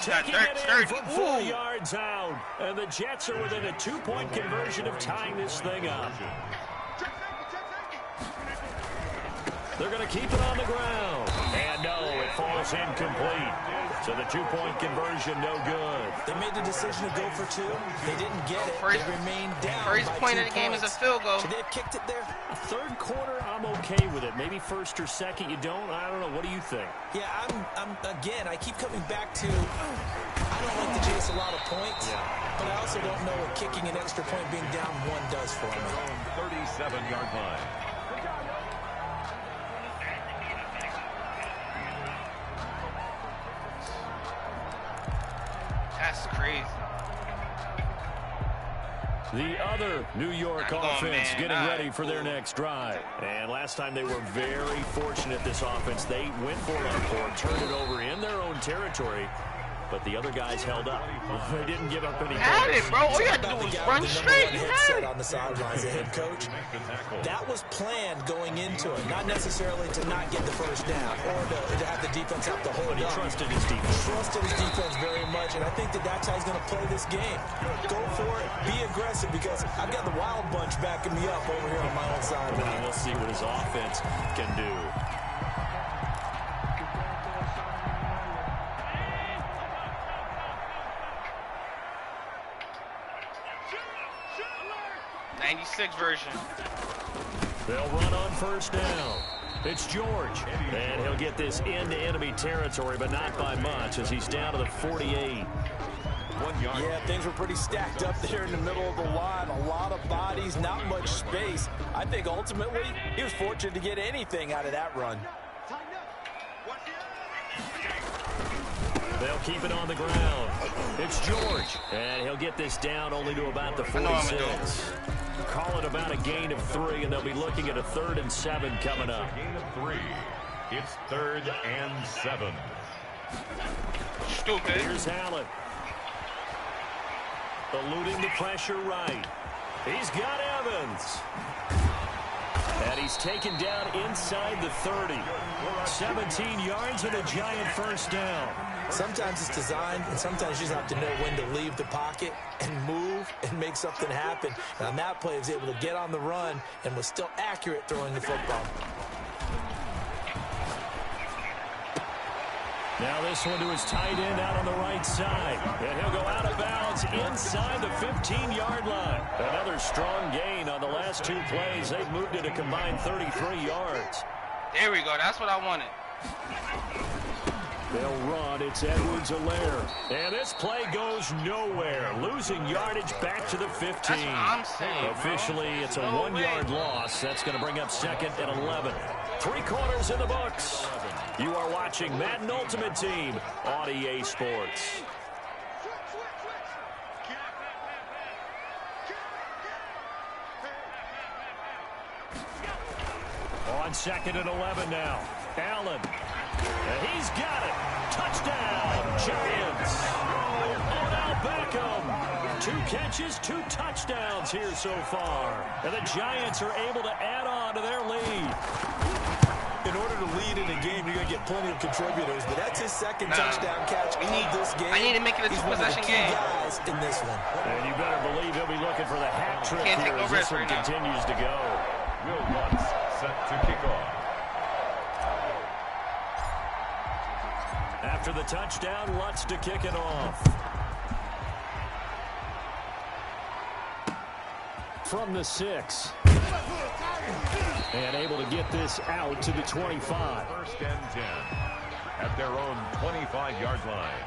Taking it in from 4 yards out. And the Jets are within a 2-point conversion of tying this thing up. They're going to keep it on the ground. And no, it falls incomplete. So the two-point conversion, no good. They made the decision to go for two. They didn't get it. They remained down. First point of the game is a field goal. Should they have kicked it there? Third quarter, I'm okay with it. Maybe first or second, you don't. I don't know. What do you think? Yeah, again, I keep coming back to, I don't like to chase a lot of points, but I also don't know what kicking an extra point being down one does for me. 37-yard line. That's crazy. The other New York offense getting ready for their next drive. And last time they were very fortunate, this offense. They went for it on fourth, turned it over in their own territory, but the other guys held up. They didn't give up any points. Had it, bro. All you had to do was run straight. You had it. On the sidelines, the head coach. That was planned going into it, not necessarily to not get the first down or to have the defense have to hold up. He trusted his defense. Trusted his defense very much, and I think that's how he's going to play this game. Go for it, be aggressive, because I've got the wild bunch backing me up over here on my own sideline. We'll see what his offense can do. Version. They'll run on first down. It's George. And he'll get this into enemy territory, but not by much, as he's down to the 48. 1 yard. Yeah, things were pretty stacked up there in the middle of the line. A lot of bodies, not much space. I think ultimately he was fortunate to get anything out of that run. They'll keep it on the ground. It's George. And he'll get this down only to about the 46. Call it about a gain of 3, and they'll be looking at a 3rd and 7 coming up. Gain of 3. It's 3rd and 7. Stupid. Here's Allen. Eluding the pressure right. He's got Evans. And he's taken down inside the 30. 17 yards and a giant first down. Sometimes it's designed, and sometimes you just have to know when to leave the pocket and move and make something happen. And on that play, he was able to get on the run and was still accurate throwing the football. Now this one to his tight end out on the right side. And he'll go out of bounds inside the 15-yard line. Another strong gain on the last 2 plays. They've moved it a combined 33 yards. There we go. That's what I wanted. They'll run. It's Edwards-Helaire. And this play goes nowhere. Losing yardage back to the 15. That's what I'm saying, Officially, it's a 1-yard loss. That's going to bring up 2nd and 11. 3 quarters in the books. You are watching Madden Ultimate Team on EA Sports. On 2nd and 11 now. Allen. And he's got it. Touchdown, Giants. Odell Beckham. 2 catches, 2 touchdowns here so far. And the Giants are able to add on to their lead. In order to lead in a game, you're going to get plenty of contributors, but that's his 2nd touchdown catch of this game. I need to make it a 2-possession game. Guys in this one. And you better believe he'll be looking for the hat trick here as this one continues to go. Will Lutz set to kick off. After the touchdown, Lutz to kick it off. From the 6. And able to get this out to the 25. 1st and 10 at their own 25-yard line.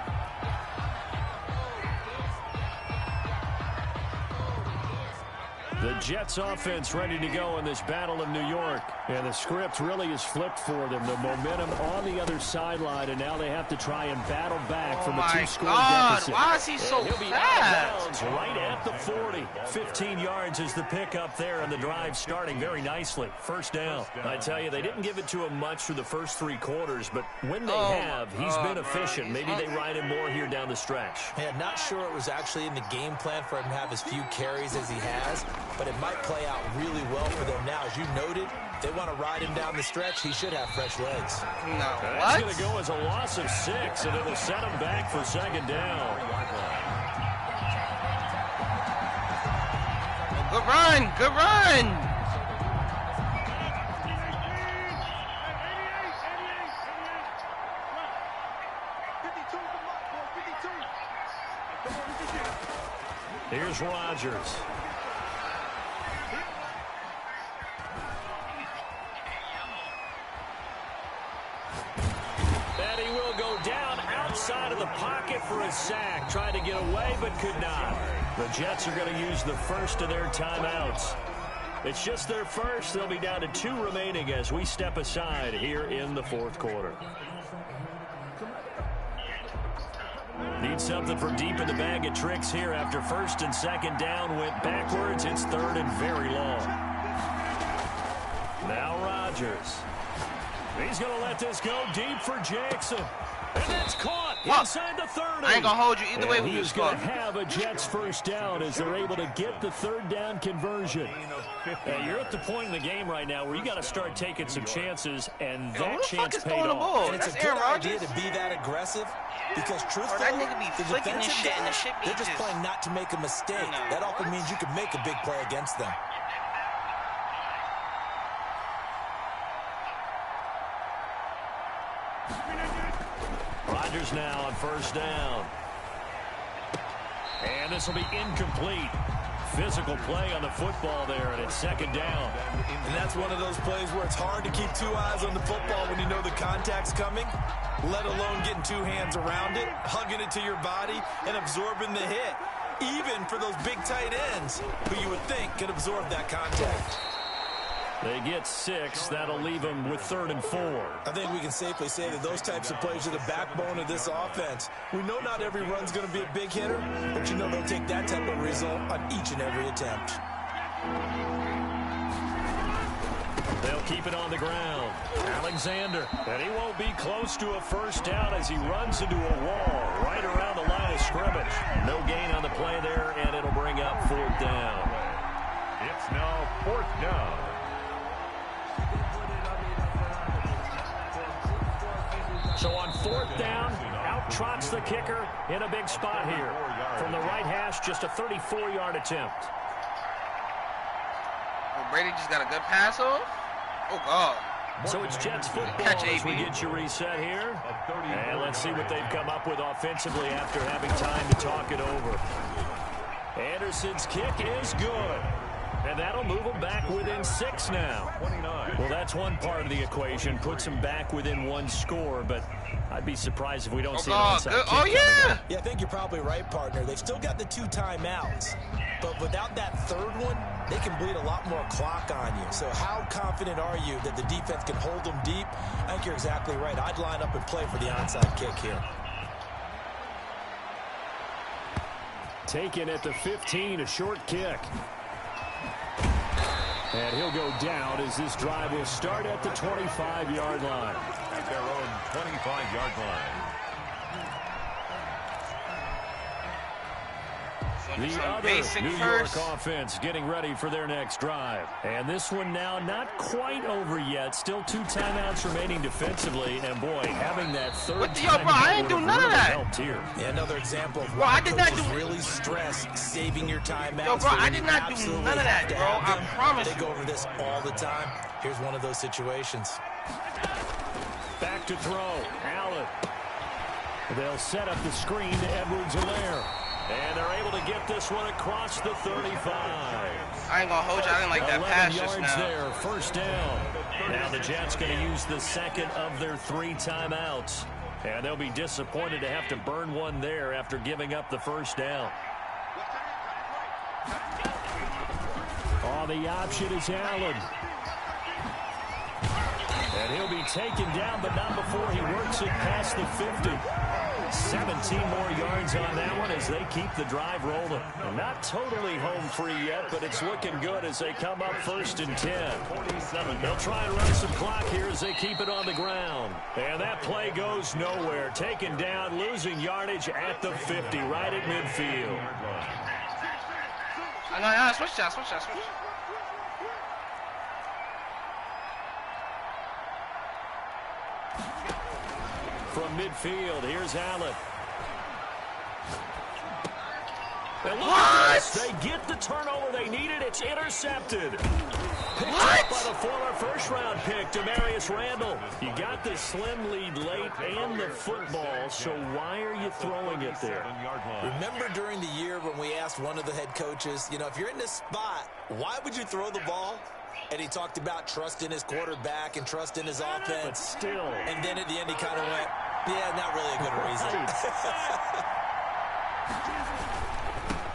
The Jets offense ready to go in this battle of New York. And the script really is flipped for them. The momentum on the other sideline, and now they have to try and battle back from a 2-score deficit. Why is he so fast? Right at the 40. 15 yards is the pickup there, and the drive starting very nicely. 1st down. I tell you, they didn't give it to him much through the first 3 quarters, but when they have, he's been efficient. Maybe they ride him more here down the stretch. Yeah, not sure it was actually in the game plan for him to have as few carries as he has, but it might play out really well for them now. As you noted, they want to ride him down the stretch. He should have fresh legs. No, that's going to go as a loss of 6, and it'll set him back for 2nd down. Good run, good run. Here's Rodgers. And he will go down outside of the pocket for a sack. Tried to get away, but could not. The Jets are going to use the first of their timeouts. It's just their first. They'll be down to 2 remaining as we step aside here in the fourth quarter. Need something from deep in the bag of tricks here after first and second down went backwards. It's third and very long. Now Rodgers. He's going to let this go deep for Jackson. And it's caught inside the 30. I ain't going to hold you either way. He is going to have a Jets first down as they're able to get the third down conversion. And you're at the point in the game right now where you got to start taking some chances, and that chance paid off. And it's a good idea to be that aggressive because truthfully, that nigga be flicking this shit and the shit be they're just playing not to make a mistake. That often means you can make a big play against them. Rodgers now on first down. And this will be incomplete. Physical play on the football there, and it's second down. And that's one of those plays where it's hard to keep 2 eyes on the football when you know the contact's coming, let alone getting 2 hands around it, hugging it to your body, and absorbing the hit, even for those big tight ends who you would think could absorb that contact. They get 6. That'll leave them with 3rd and 4. I think we can safely say that those types of plays are the backbone of this offense. We know not every run's going to be a big hitter, but you know they'll take that type of result on each and every attempt. They'll keep it on the ground. Alexander. And he won't be close to a first down as he runs into a wall right around the line of scrimmage. No gain on the play there, and it'll bring up 4th down. It's now 4th down. So on 4th down, out trots the kicker in a big spot here. From the right hash, just a 34-yard attempt. Oh, Brady just got a good pass off? Oh, God. So it's Jets football as we get you reset here. And let's see what they've come up with offensively after having time to talk it over. Anderson's kick is good. And that'll move them back within 6 now. Well, that's one part of the equation. Puts them back within 1 score, but I'd be surprised if we don't see an onside kick coming up. Yeah, I think you're probably right, partner. They've still got the 2 timeouts. But without that 3rd one, they can bleed a lot more clock on you. So how confident are you that the defense can hold them deep? I think you're exactly right. I'd line up and play for the onside kick here. Taken at the 15, a short kick. And he'll go down as this drive will start at the 25-yard line. At their own 25-yard line. The other New York offense getting ready for their next drive. And this one now not quite over yet. Still 2 timeouts remaining defensively. And, boy, having that 3rd timeout bro, I didn't do none of that. Helped here. Yeah, another example of why coaches really stress saving your timeouts. Yo, bro, I did not do none of that, bro. I promise you. They go over this all the time. Here's one of those situations. Back to throw. Allen. They'll set up the screen to Edwards-Helaire. And they're able to get this one across the 35. I ain't going to hold you. I didn't like that pass just now. There, first down. Now the Jets going to use the 2nd of their 3 timeouts. And they'll be disappointed to have to burn one there after giving up the first down. Oh, the option is Allen. And he'll be taken down, but not before he works it past the 50. 17 more yards on that one as they keep the drive rolling. Not totally home free yet, but it's looking good as they come up 1st and 10. They'll try and run some clock here as they keep it on the ground. And that play goes nowhere. Taken down, losing yardage at the 50, right at midfield. No, switch that. From midfield, here's Allen. What? Yes, they get the turnover they needed. It's intercepted. Picked up by the former first-round pick, Demarius Randall. You got the slim lead late and the football, so why are you throwing it there? Remember during the year when we asked one of the head coaches, if you're in this spot, why would you throw the ball? And he talked about trust in his quarterback and trust in his offense. But still. And then at the end he kind of went, yeah, not really a good reason.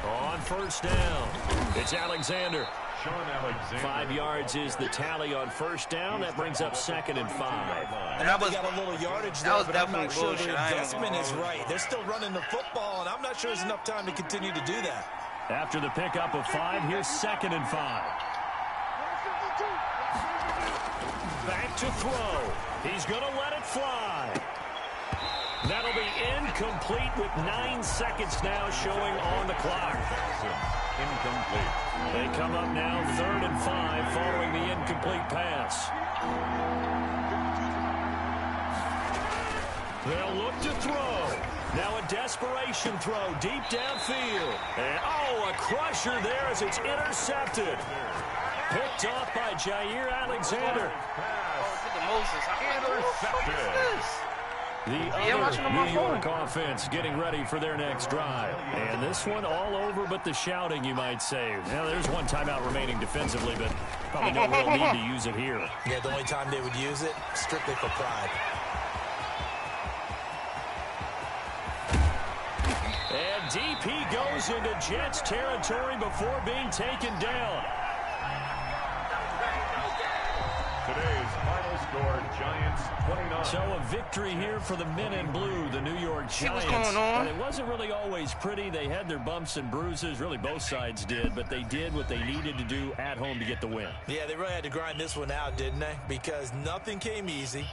On first down, it's Alexander. 5 yards is the tally on first down. That brings up 2nd and 5. And that was got a little yardage there, that was but definitely I'm not sure bullshit. the investment is right. They're still running the football, and I'm not sure there's enough time to continue to do that. After the pickup of 5, here's 2nd and 5. Back to throw. He's going to let it fly. That'll be incomplete with 9 seconds now showing on the clock. Incomplete. They come up now 3rd and 5 following the incomplete pass. They'll look to throw. Now a desperation throw deep downfield. And a crusher there as it's intercepted. Picked off by Jair Alexander. Intercepted. The other New York offense getting ready for their next drive. And this one all over but the shouting, you might say. Now, there's one timeout remaining defensively, but probably no real need to use it here. Yeah, the only time they would use it, strictly for pride. And deep he goes into Jets territory before being taken down. Today's final score, Giants 29. So a victory here for the men in blue, the New York Giants. See what's going on? And it wasn't really always pretty. They had their bumps and bruises. Really, both sides did. But they did what they needed to do at home to get the win. Yeah, they really had to grind this one out, didn't they? Because nothing came easy.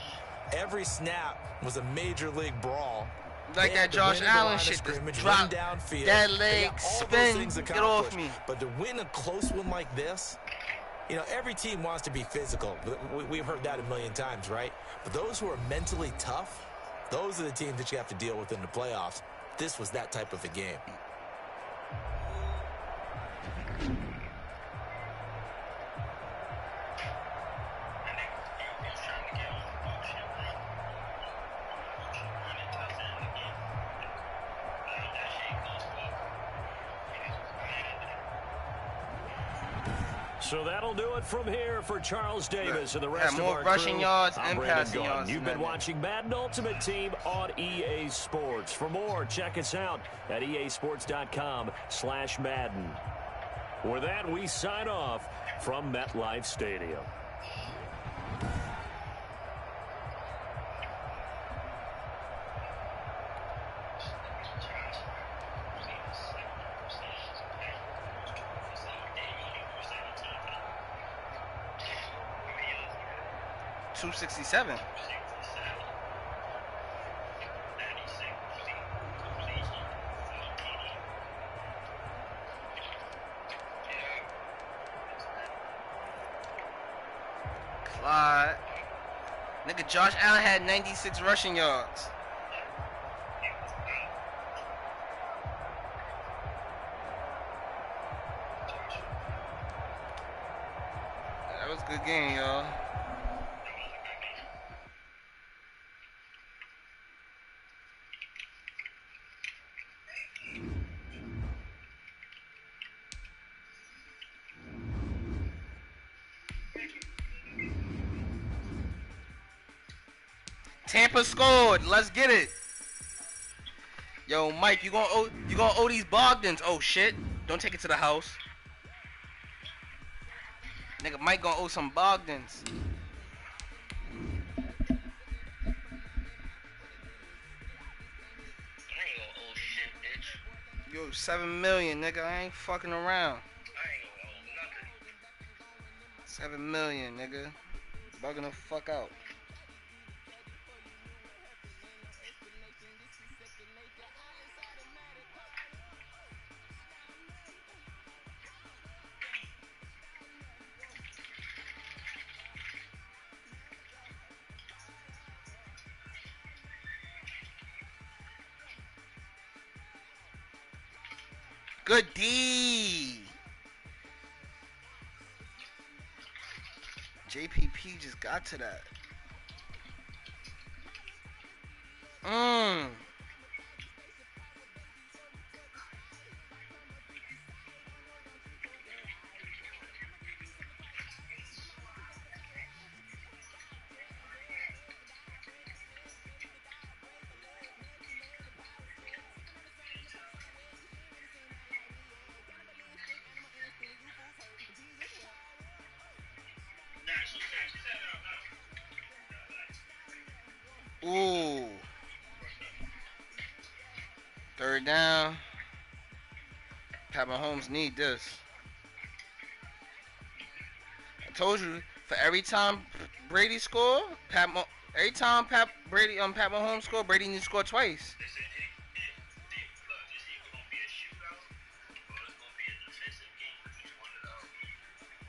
Every snap was a major league brawl. Like that Josh Allen shit, drop, downfield, that leg, spin, get off me. But to win a close one like this, every team wants to be physical. We've heard that a million times, right? But those who are mentally tough, those are the teams that you have to deal with in the playoffs. This was that type of a game. So that'll do it from here for Charles Davis and the rest of our rushing crew. yards I'm and Brandon passing Gaudin. yards. You've been watching Madden Ultimate Team on EA Sports. For more, check us out at easports.com/Madden. With that, we sign off from MetLife Stadium. $267. Clyde. Nigga, Josh Allen had 96 rushing yards. That was a good game, y'all. Tampa scored. Let's get it. Yo, Mike, you gonna owe these Bogdans. Oh shit! Don't take it to the house. Nigga, Mike gonna owe some Bogdans. Yo, $7 million, nigga. I ain't fucking around. $7 million, nigga. Bugging the fuck out. Good D. JPP just got to that. Ooh. Third down. Pat Mahomes need this. I told you, for every time Brady score, every time Pat Mahomes score, Brady needs to score twice.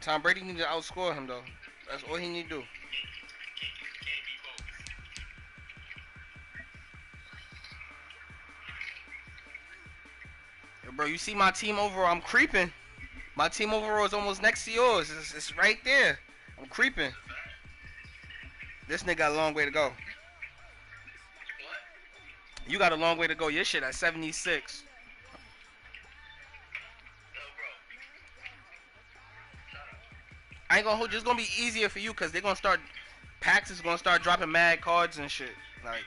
Tom Brady needs to outscore him though. That's all he need to do. Yo, bro, you see my team overall? I'm creeping. My team overall is almost next to yours. It's right there. I'm creeping. This nigga got a long way to go. You got a long way to go. Your shit at 76. I ain't gonna hold you. It's gonna be easier for you because they're gonna start. PAX is gonna start dropping mad cards and shit. Like.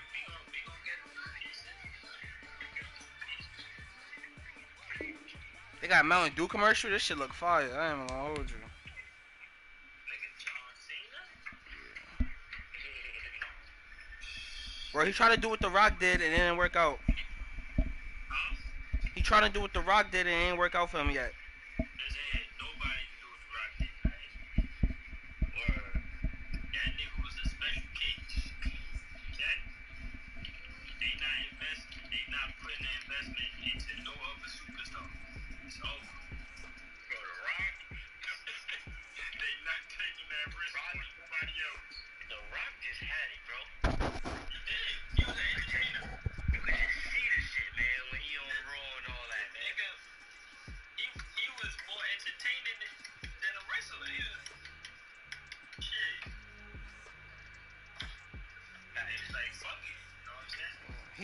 They got Mountain Dew commercial. This shit look fire. I ain't gonna hold you. Bro, he tried to do what The Rock did and it didn't work out. He trying to do what The Rock did and it ain't work out for him yet.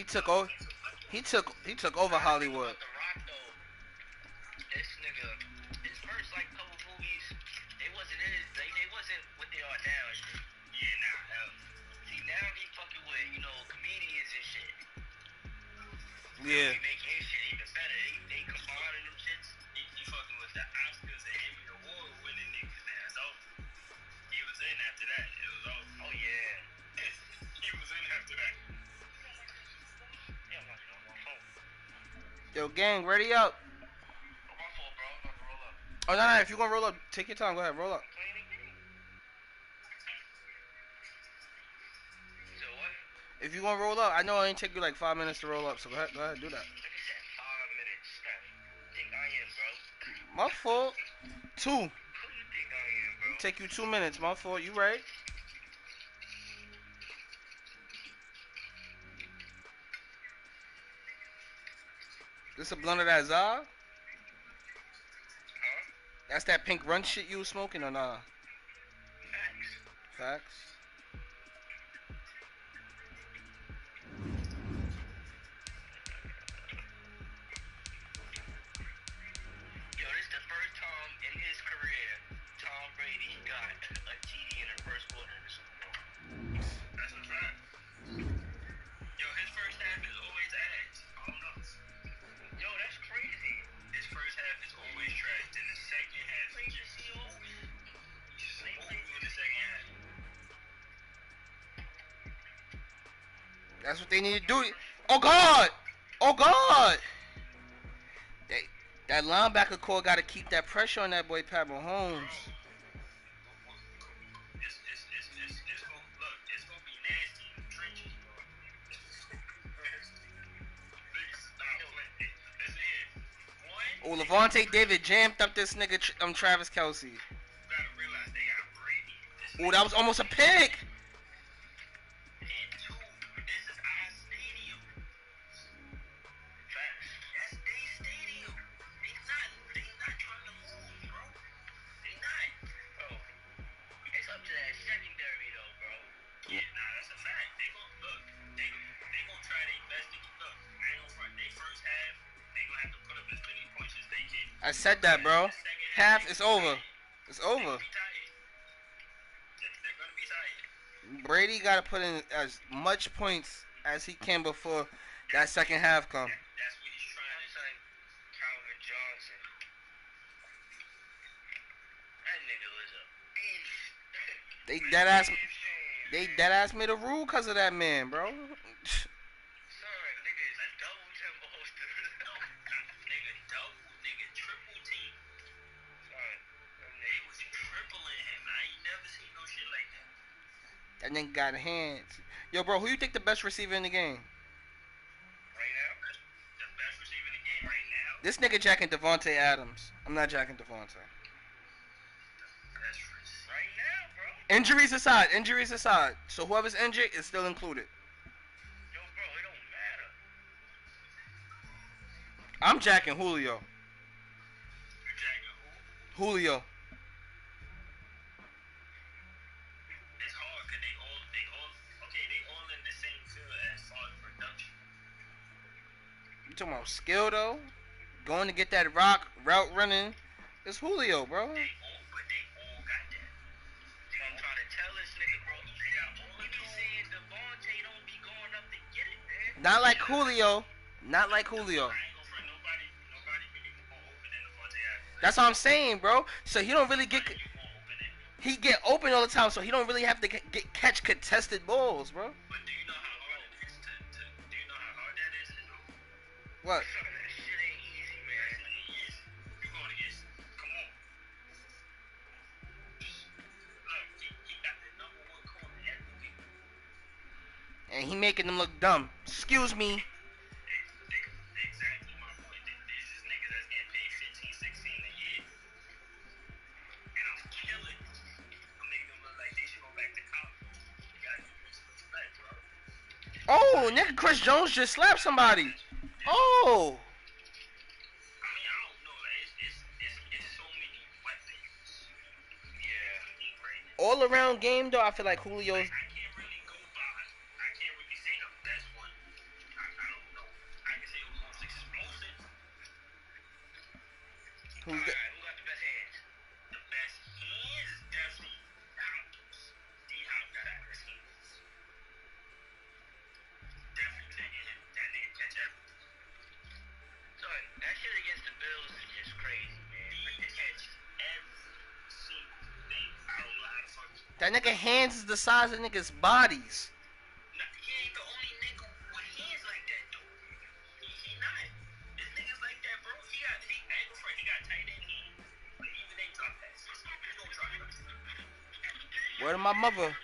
He took over Hollywood. This nigga, his first like couple movies, they wasn't what they are now. Yeah, nah. See now he fucking with comedians and shit. Yeah. He making his shit even better. They combining them shits. He fucking with the Oscars and Emmy Award winning niggas now. So he was in after that. It was over. Oh yeah. He was in after that. Yo, gang, ready up. Oh, no, if you're gonna roll up, take your time. Go ahead, roll up. So what? If you're gonna roll up, I know it ain't take you like 5 minutes to roll up, so go ahead, do that. Look at that, 5 minutes. Think I am, My bro. fault. 2. Who you think I am, bro? Take you 2 minutes, my fault. You right? This a blunt of that Za? Huh? That's that pink run shit you was smoking or nah? Facts. Facts. Yo, this is the first time in his career Tom Brady got a TD in the first quarter of the Super Bowl. That's a fact. Yo, his first half is always ass. All nuts. Yo, that's crazy. His first half is always trash. Then the second half is just in the second half. That's what they need to do. Oh God! Oh God! That linebacker core got to keep that pressure on that boy Pat Mahomes. It's gonna be nasty in the trenches, bro. Oh, Levante David jammed up this nigga Travis Kelce. You gotta realize they got Brady. Oh, that was almost a pick. And 2, this is our stadium. Facts. That's their stadium. They said that, bro. Half is over. It's over. They're gonna be tired. Brady got to put in as much points as he can before that second half come. That's what he's trying to say. Calvin Johnson. That nigga was a beast. They dead ass made a rule because of that man, bro. Sorry, nigga is a double team holster. Nigga double, nigga triple team. Sorry, they was tripling him. I ain't never seen no shit like that. That nigga got hands. Yo, bro, who you think the best receiver in the game? Right now, the best receiver in the game right now. This nigga jacking Devontae Adams. I'm not jacking Devontae. Right now, bro. Injuries aside. So whoever's injured is still included. Yo, bro, it don't matter. I'm jacking Julio. You jacking who? Julio. It's hard because they all in the same field as far as production. You talking about skill though? Going to get that route running. It's Julio, bro. But they all got that. I'm trying to tell this nigga, bro. He be saying Devontae don't be going up to get it, man. Not like Julio. Not like Julio. I ain't gonna front nobody be more open than Devontae Adams. That's what I'm saying, bro. So he don't really get. You more open than. He get open all the time, so he don't really have to catch contested balls, bro. But do you know how hard it is do you know how hard that is? What? That shit ain't easy, man. It ain't easy. You going against, come on. Look, he got the number one corner every week. And he making them look dumb. Excuse me. Exactly my point. This is niggas that's getting paid 15, 16 a year. And I'm killing. I'm making them look like they should go back to college. You gotta give me some respect, bro. Oh, nigga, Chris Jones just slapped somebody. Oh. I mean, I don't know. It's so many weapons. Yeah. All around game though, I feel like Julio's. I can't really go by. I can't really say the best one. I don't know. I can say it was most explosive. Who's Alright, the, who got the best hands? The best hands is definitely Hopkins. D-Hop got the best hands. Definitely taking him. That nigga catch everything. Son, that shit against the Bills is just crazy, man. He catch every single thing. I don't know how the fuck. that nigga hands is the size of niggas' bodies. Nah, he ain't the only nigga with hands like that, though. He not. There's niggas like that, bro. He got tight end hands. But even they drop that. He don't drop that. Word of my mother.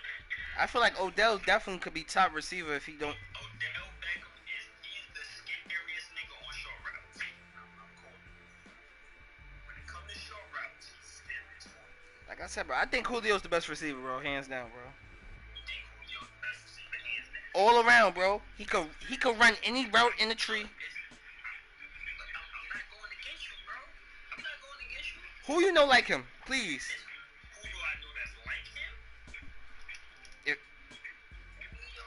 I feel like Odell definitely could be top receiver if he don't. Odell Beckham he's the scariest nigga on short routes. I'm cool. When it comes to short routes, he's scary as fuck. Like I said, bro, I think Julio's the best receiver, bro. Hands down, bro. You think Julio's the best receiver hands down? All around, bro. He could run any route in the tree. I'm not going against you, bro. I'm not going against you. Who you know like him? Please. Who do I know that's like him? If, Julio.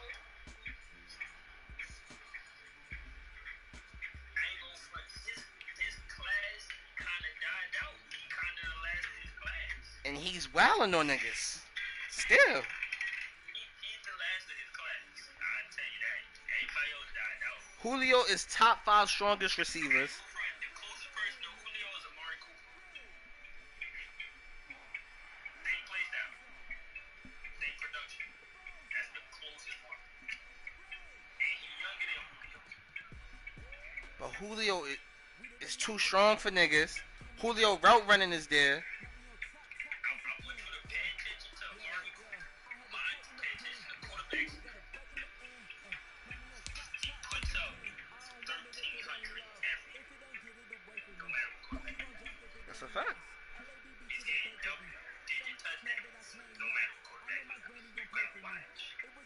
I ain't gonna front. His class kind of died out. He kind of the last of his class. and he's wilding on niggas. Still. He's the last of his class. I'll tell you that. Everybody else died out. Julio is top 5 strongest receivers. The closest person to Julio is Amari Cooper. Same play style. Same production. That's the closest one. And he's younger than Julio. But Julio is too strong for niggas. Julio route running is there. I want you to pay attention to Amari Cooper. Mind you, pay attention to quarterbacks. He puts up 1,300 every year. No matter what quarterback. That's a fact. He's getting double-digit touchdowns. No matter what quarterback. You gotta watch. You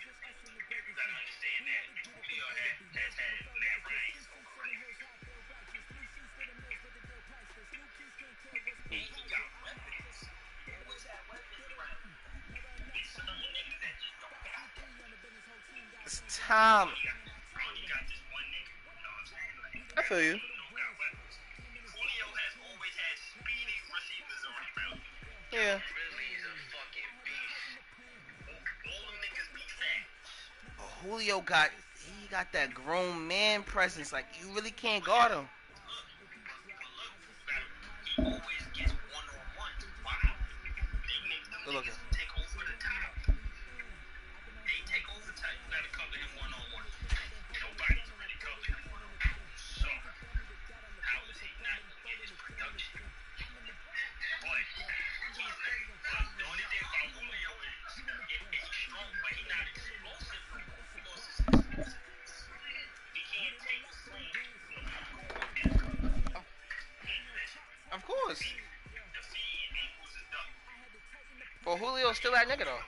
gotta understand that Julio has had Matt Ryan's overrunning. And he got weapons. He always had weapons around. There's some niggas that just don't got that. It's time. He got this one nigga. You know what I'm saying? Like, I feel you. Julio got weapons. Julio has always had Yeah. Grizzly is a fucking beast. All them niggas be fat. Julio got that grown man presence. Like, you really can't guard him. He always gets one-on-ones. Why? They make them niggas take over the top. They take over the top. You gotta cover him one-on-one. Nobody's really covering him one-on-one. So, how is he not gonna get his production? But the only thing about Julio is he's strong, but he's not explosive. He can't take the slam. Of course. But Julio's still that nigga, though.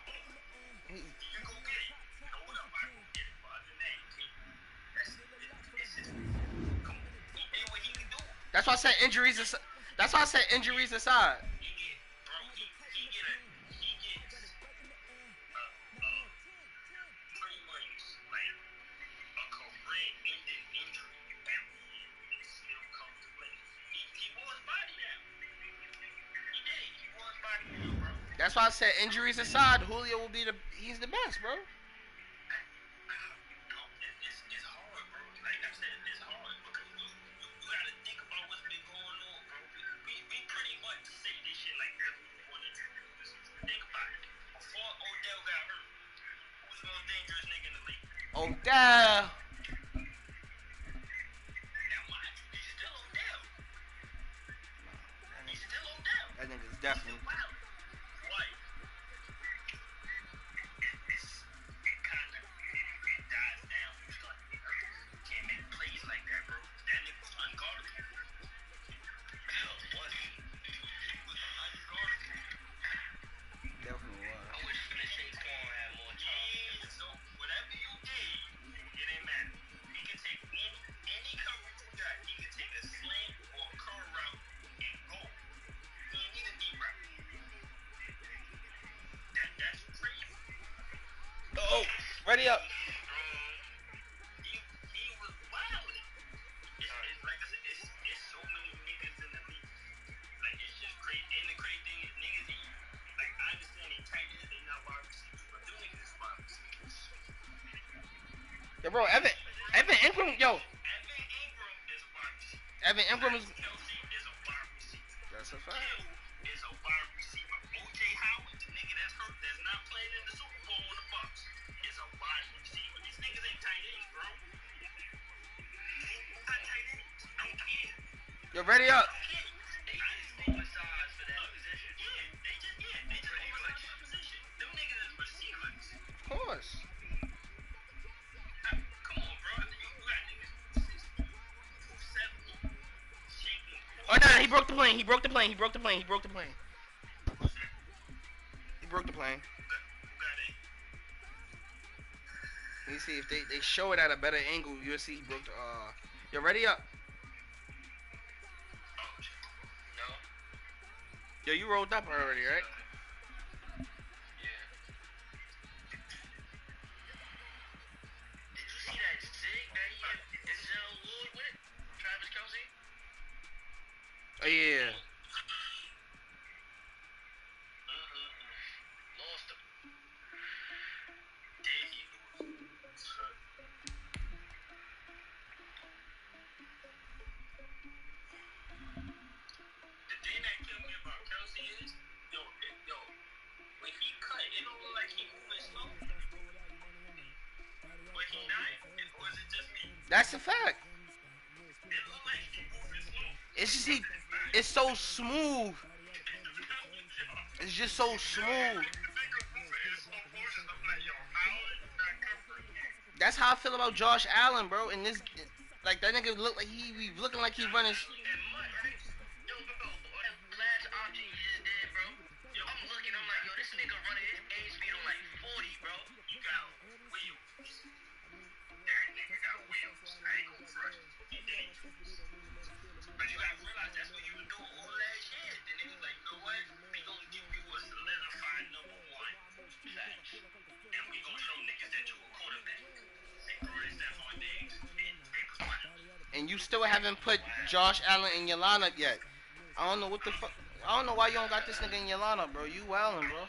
That's why I said injuries aside. That's why I said injuries aside. That's why I said injuries aside, Julio will be he's the best, bro. Odell. That nigga's definitely. Oh, ready up. Yo, bro, Evan Ingram, yo. Evan Ingram is. That's a fact. Is a wide receiver. O.J. Howard, the nigga that's hurt, that's not playing in the Super Bowl on the Bucks, is a wide receiver. These niggas ain't tight ends, bro. Not tight ends. I don't care. Yo, ready up. They just oversized for that position. They just oversized for that position. Them niggas is receivers. Of course. Come on, bro. You got niggas 6'2", 270, shaking. Oh, no, he broke the plane. He broke the plane. He broke the plane. He broke the plane. He broke the plane. Let me see if they show it at a better angle. You'll see he broke the. Yo, ready up. No. Yo, you rolled up already, right? Yeah. Did you see that zig that he had Denzel Ward with? Travis Kelce? Oh, yeah. Lost him. Did he lose? The thing that killed me about Kelce is, when he cut, it don't look like he moving slow. But he not. Or is it just me? That's a fact. It look like he moving slow. It's just it's so smooth. It's just so smooth. That's how I feel about Josh Allen, bro. And this, like, that nigga look like he be looking like he running. But you gotta realize that's what you were doing all last year. Then it was like, you know what? We gonna give you a solidified number one. Facts. And we gonna show niggas that you a quarterback. They throw this stuff on things and they was winning. And you still haven't put Josh Allen in your lineup yet. I don't know what the fuck. I don't know why you don't got this nigga in your lineup, bro. You wildin', bro.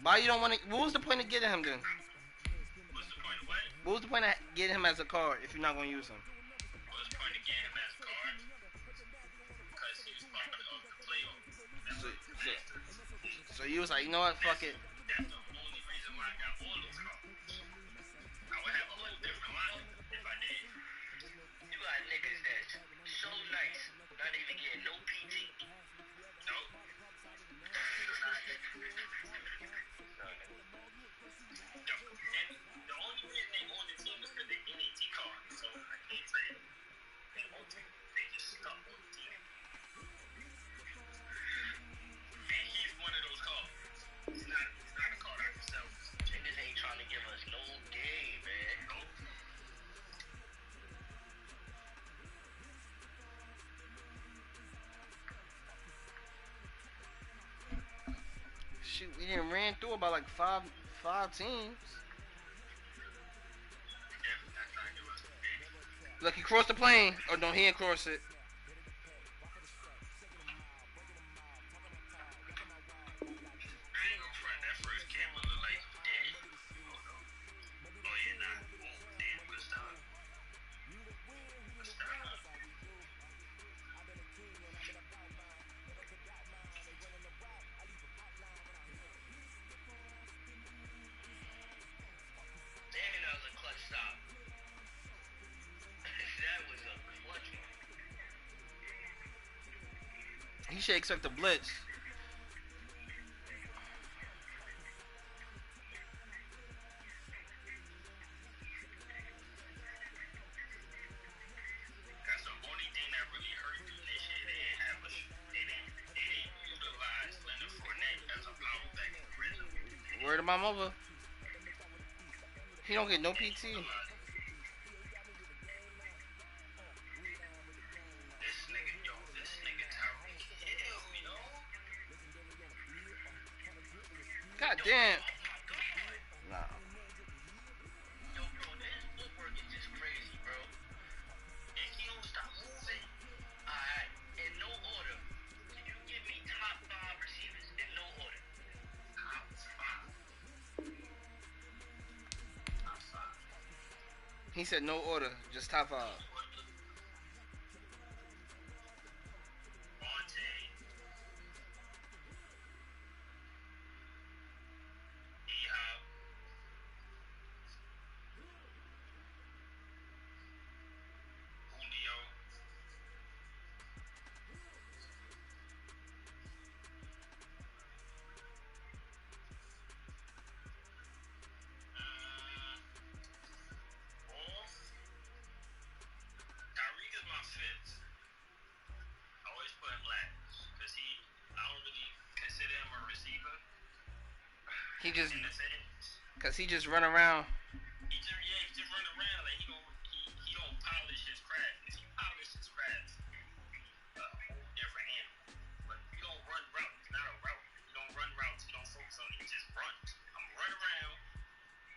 Why you don't want to? What was the point of getting him then? What's the point of what? What was the point of getting him as a card if you're not gonna use him? What's the point of getting him as a card? Because he was part of the playoff. So you was like, you know what? Fuck it. That's the only reason why I got all those cards. I would have a whole different lineup if I did. You got niggas that's so nice, not even getting no PT. Nope. And the only reason they on the team is because they NAT cards, so I can't say they on the team. They just stuck on the team. And he's one of those cards. He's not a card I can sell. Niggas ain't trying to give us no game, man. Nope. Shoot, we didn't ran through about like five teams. Look, he crossed the plane. Oh, no, he didn't cross it. He should expect a blitz. That's the only thing that really hurt them this year. They didn't utilize Leonard Fournette as a power back in the rhythm. Word of my mother. He don't get no PT. This nigga Tyreek Hill, yo. God damn. Nah. Yo, bro, this footwork is just crazy, bro. And he don't stop moving. Alright, in no order. Can you give me top 5 receivers in no order? Top 5. Top 5. He said no order, just top 5. He just run around. He just run around like he don't polish his craft. If he polish his craft, a whole different animal. But you don't run routes. It's not a route. You don't run routes. You don't focus on it. You just run. I'm run around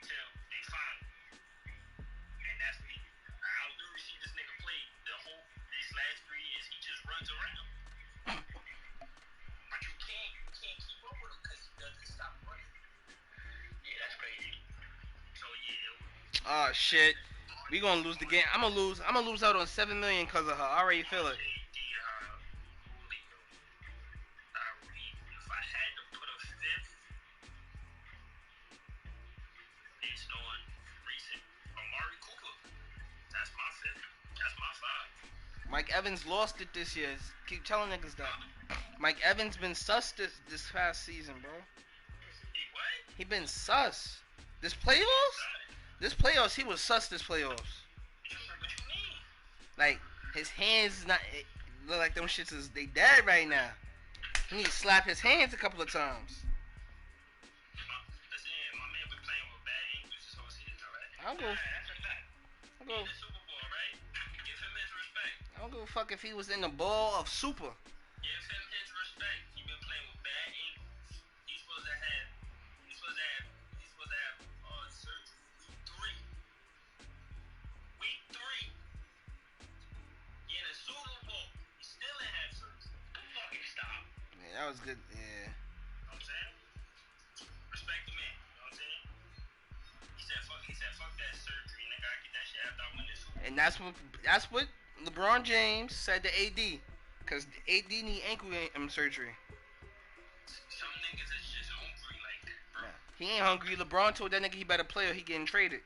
till they find me. And that's what I literally see this nigga play these last 3 years. He just runs around. But you can't keep up with him because he doesn't stop running. Yeah, that's crazy. So yeah. Oh shit. We gonna lose the game. I'm gonna lose out on 7 million because of her. I already feel it. If I had to put a 5th, based on recent Amari Cooper, that's my 5th. That's my 5. Mike Evans lost it this year. Keep telling niggas that. Mike Evans been sus this past season, bro. He been sus. This playoffs, he was sus this playoffs. Like, his hands not, it look like them shits is, they dead right now. He need to slap his hands a couple of times. I'll go. I don't give a fuck if he was in the ball of super. Give him his respect. He been playing with bad ankles. He's supposed to have surgery week 3. He in a Super Bowl. He still ain't have surgery. Who the fuck is that was good. Yeah. You know what I'm saying? Respect the man. You know what I'm saying? He said, fuck that surgery, nigga. I get that shit after I win this Super Bowl. And that's what LeBron James said to AD, cause AD need ankle surgery. Some niggas is just hungry like that, bro. Nah, he ain't hungry. LeBron told that nigga he better play or he getting traded.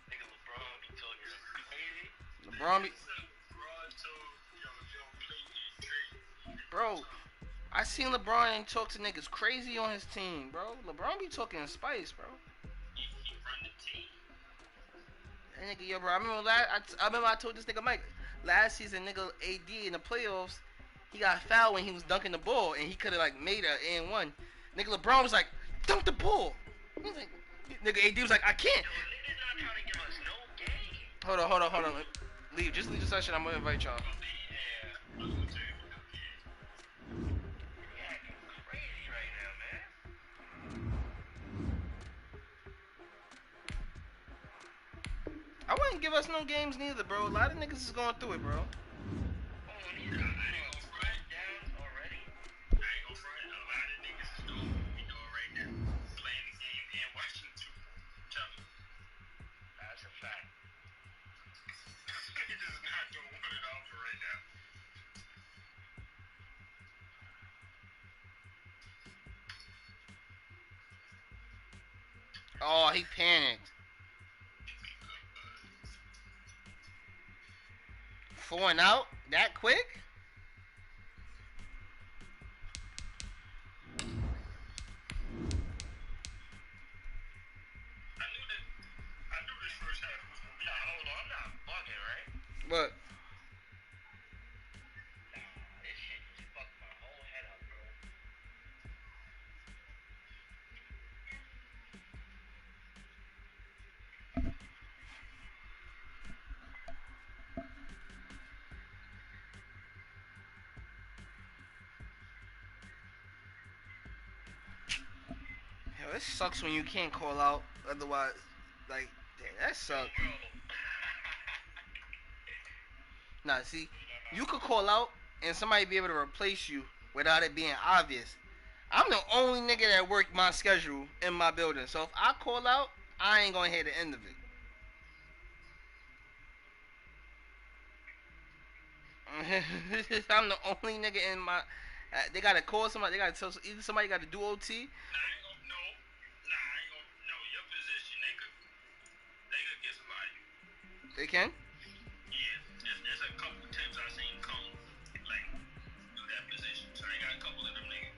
Nigga LeBron be talking crazy. LeBron be, LeBron told yo play get traded. bro. I seen LeBron talk to niggas crazy on his team, bro. LeBron be talking spice, bro. He run the team. That nigga, yo, bro. I remember I told this nigga Mike last season, nigga AD in the playoffs, he got fouled when he was dunking the ball, and he could have like made a and one. Nigga LeBron was like, dunk the ball. He was like, nigga AD was like, I can't. Yo, niggas not trying to give us no game. Hold on. Leave the session. I'm gonna invite y'all. Yeah, I was gonna say, yeah, acting crazy right now, man. I wouldn't give us no games neither, bro. A lot of niggas is going through it, bro. Oh, neither. I ain't gonna front down already. I ain't gonna front. A lot of niggas is doing what we doing right now. Playing the game and watching the Super Bowl. Tell me. That's a fact. Niggas is not doing one of them for right now. Oh, he panicked. 4 and out? That quick? I knew this first half was gonna be. Hold on, I'm not bugging, right? What? Nah, this shit just fucked my whole head up, bro. Yo, it sucks when you can't call out. Otherwise, like, damn, that sucks. Bro. Nah, see, you could call out and somebody be able to replace you without it being obvious. I'm the only nigga that worked my schedule in my building. So if I call out, I ain't gonna hear the end of it. I'm the only nigga in my. They gotta call somebody. They gotta tell either somebody got to do OT. Nah, I ain't gonna. No. Your position, they could get somebody. They can. Yeah, there's a couple tips I seen come like do that position. So they got a couple of them niggas.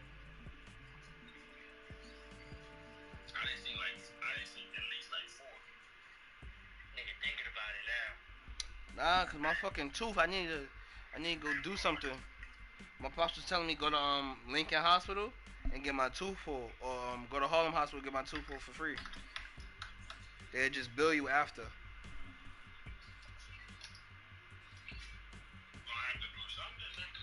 I didn't see at least like 4. Nigga thinking about it now. Nah, cause my fucking tooth. I need to go do something. My pops was telling me go to Lincoln Hospital and get my tooth pulled, or go to Harlem Hospital and get my tooth pulled for free. They just bill you after. Gonna have to do something, nigga.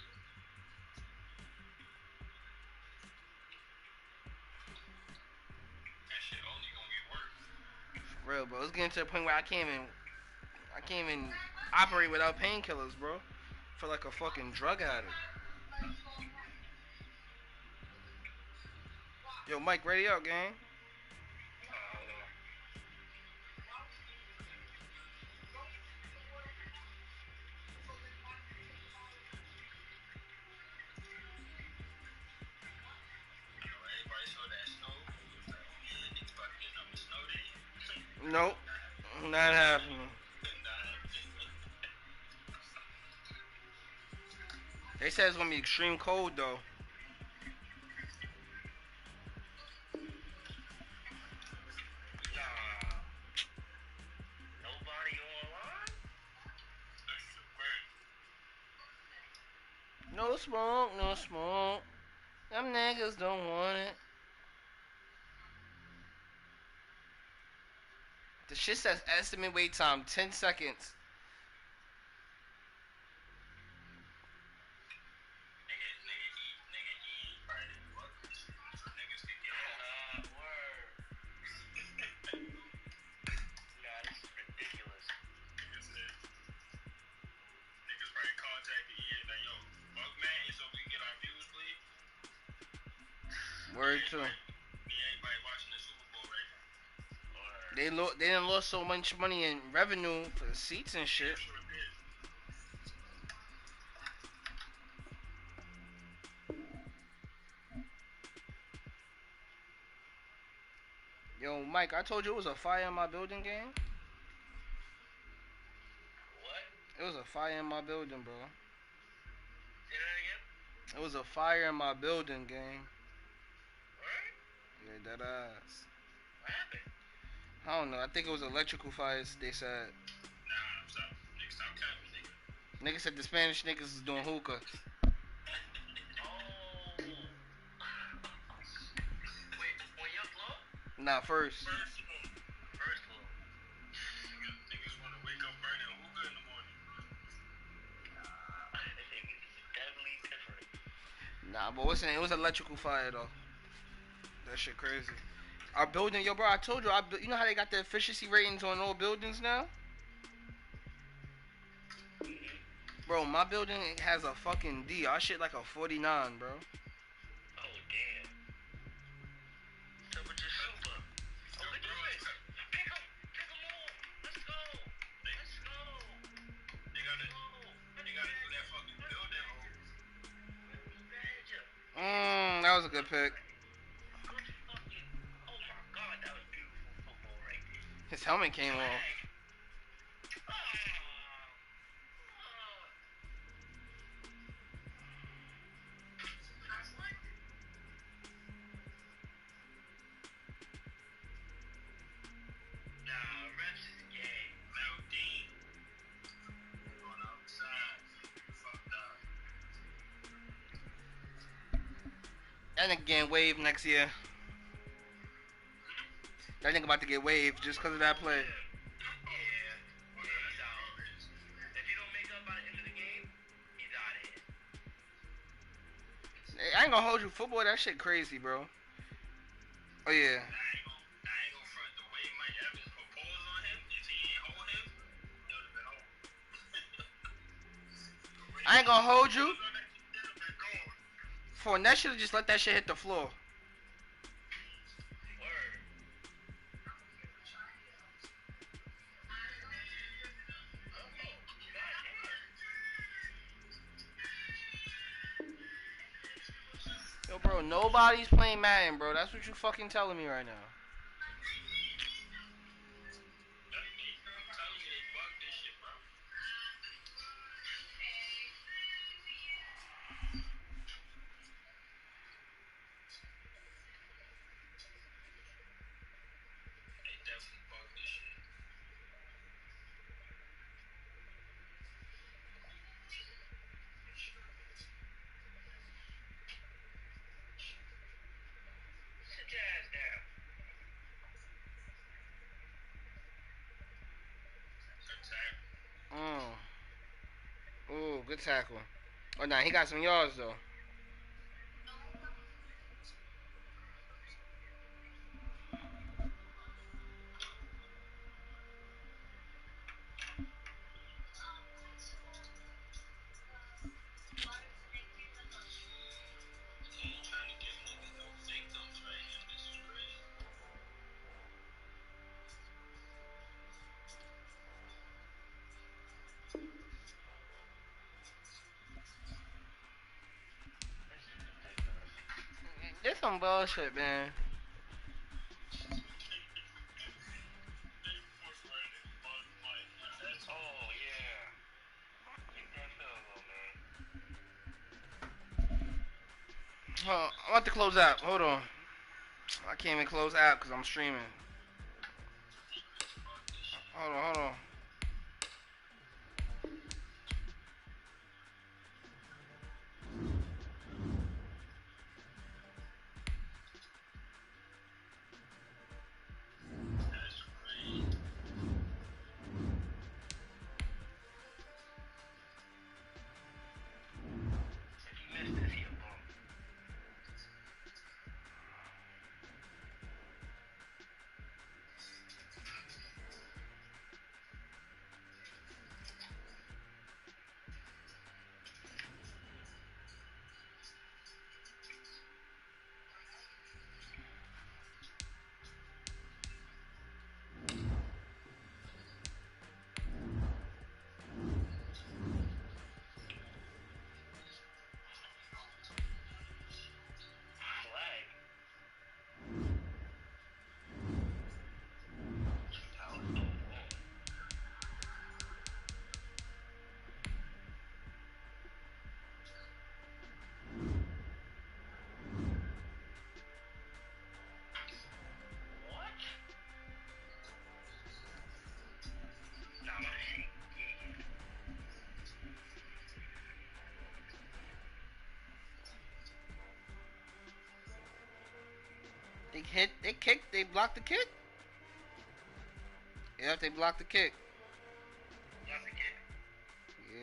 That shit only gonna get worse. For real, bro. It's getting to the point where I can't even operate without painkillers, bro. I feel like a fucking drug addict. Yo, Mike, ready up, gang. Everybody saw that snow. Yeah, niggas about to get up the snow day. Nope, not happening. They said it's gonna be extreme cold though. Nobody online? No smoke, no smoke. Them niggas don't want it. The shit says estimate wait time 10 seconds. Word too. Everybody watching the Super Bowl right now. They didn't lost so much money in revenue for the seats and shit. Yo, Mike, I told you it was a fire in my building game. What? It was a fire in my building, bro. Say that again? It was a fire in my building game. What? Yeah, that ass. What happened? I don't know. I think it was electrical fires, they said. Nah, stop. Nigga, stop capping, nigga. Niggas said the Spanish niggas is doing hookah. Oh. Wait, on your floor? Nah, first. First floor. First floor. Niggas want to wake up burning hookah in the morning. Definitely different. Nah, but what's the name? It was electrical fire, though. That shit crazy. Our building, yo, bro, I told you, you know how they got the efficiency ratings on all buildings now? Bro, my building has a fucking D. Our shit like a 49, bro. Oh, damn. So we're just super. Oh, look at this. Pick 'em all. Let's go. Let's go. They gotta do that fucking building. That was a good pick. Oh my God, that was beautiful football right there. His helmet came off. That nigga getting waived next year. That nigga about to get waived just because of that play. He's out. If you don't make up by the end of the game, he's out of here. I ain't gonna hold you. Football, that shit crazy, bro. Oh, yeah. I ain't gonna front the way Mike Evans proposed on him. If he ain't hold him, it would have been over. I ain't gonna hold you. Fournette should have just let that shit hit the floor. Yo, bro, nobody's playing Madden, bro. That's what you fucking telling me right now. Ooh, good tackle. Oh, nah, he got some yards, though. This some bullshit, man. Oh, yeah. Get that field goal, man. I'm about to close out. Hold on. I can't even close out because I'm streaming. Hold on. They kicked, they blocked the kick. Yep, they blocked the kick. Blocked the kick.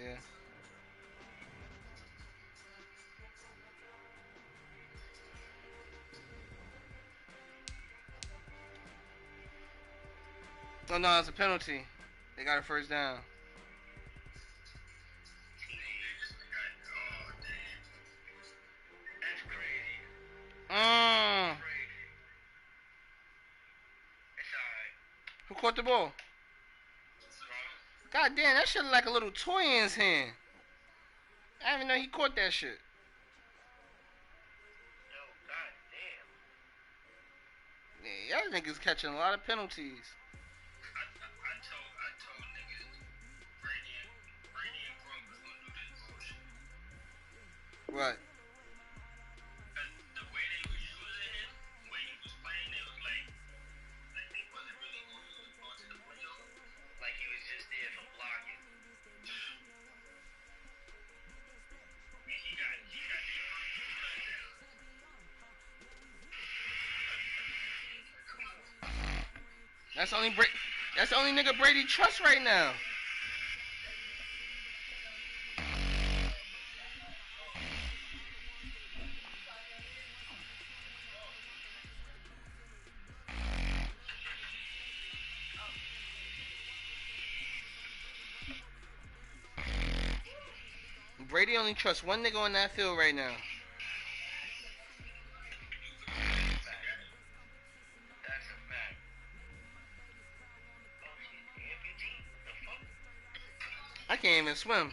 Yeah. Oh no, it's a penalty. They got a first down. Oh, damn. That's crazy. Mmm. Crazy. It's alright. Who caught the ball? God damn, that shit look like a little toy in his hand. I didn't even know he caught that shit. Yo, god damn. Yeah, y'all niggas catching a lot of penalties. I told niggas Brady and Gronk was gonna do this bullshit. What? The way they was using him, the way he was playing, it was like they wasn't really gonna use him onto the playoff. Like he was just there for blocking. And he got the touchdown. That's the only nigga Brady trusts right now. Brady only trusts one nigga on that field right now. That's a fact. I can't even swim. Nobody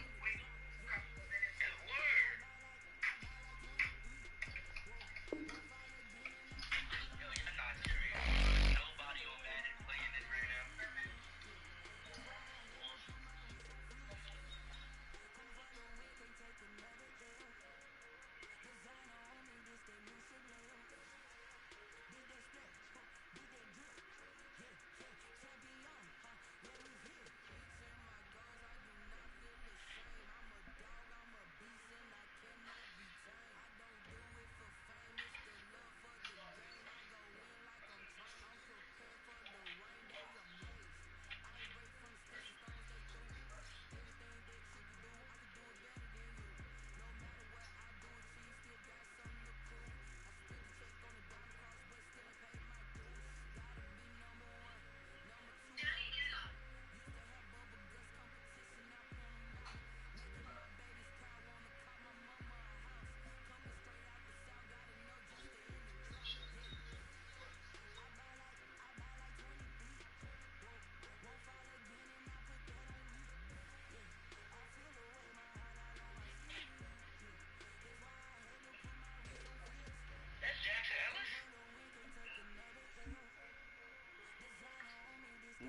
on Madden playing this right now.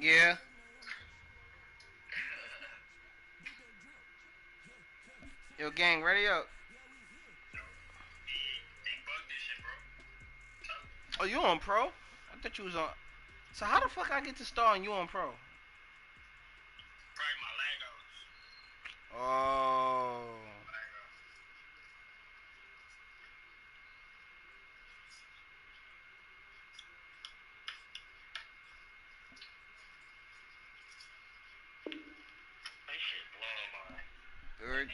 Yeah. Yo, gang, ready up. They bugged this shit, bro. Oh, you on pro? I thought you was on. So how the fuck I get to star and you on pro? Probably my Legos. Oh. That shit blowing my. Third.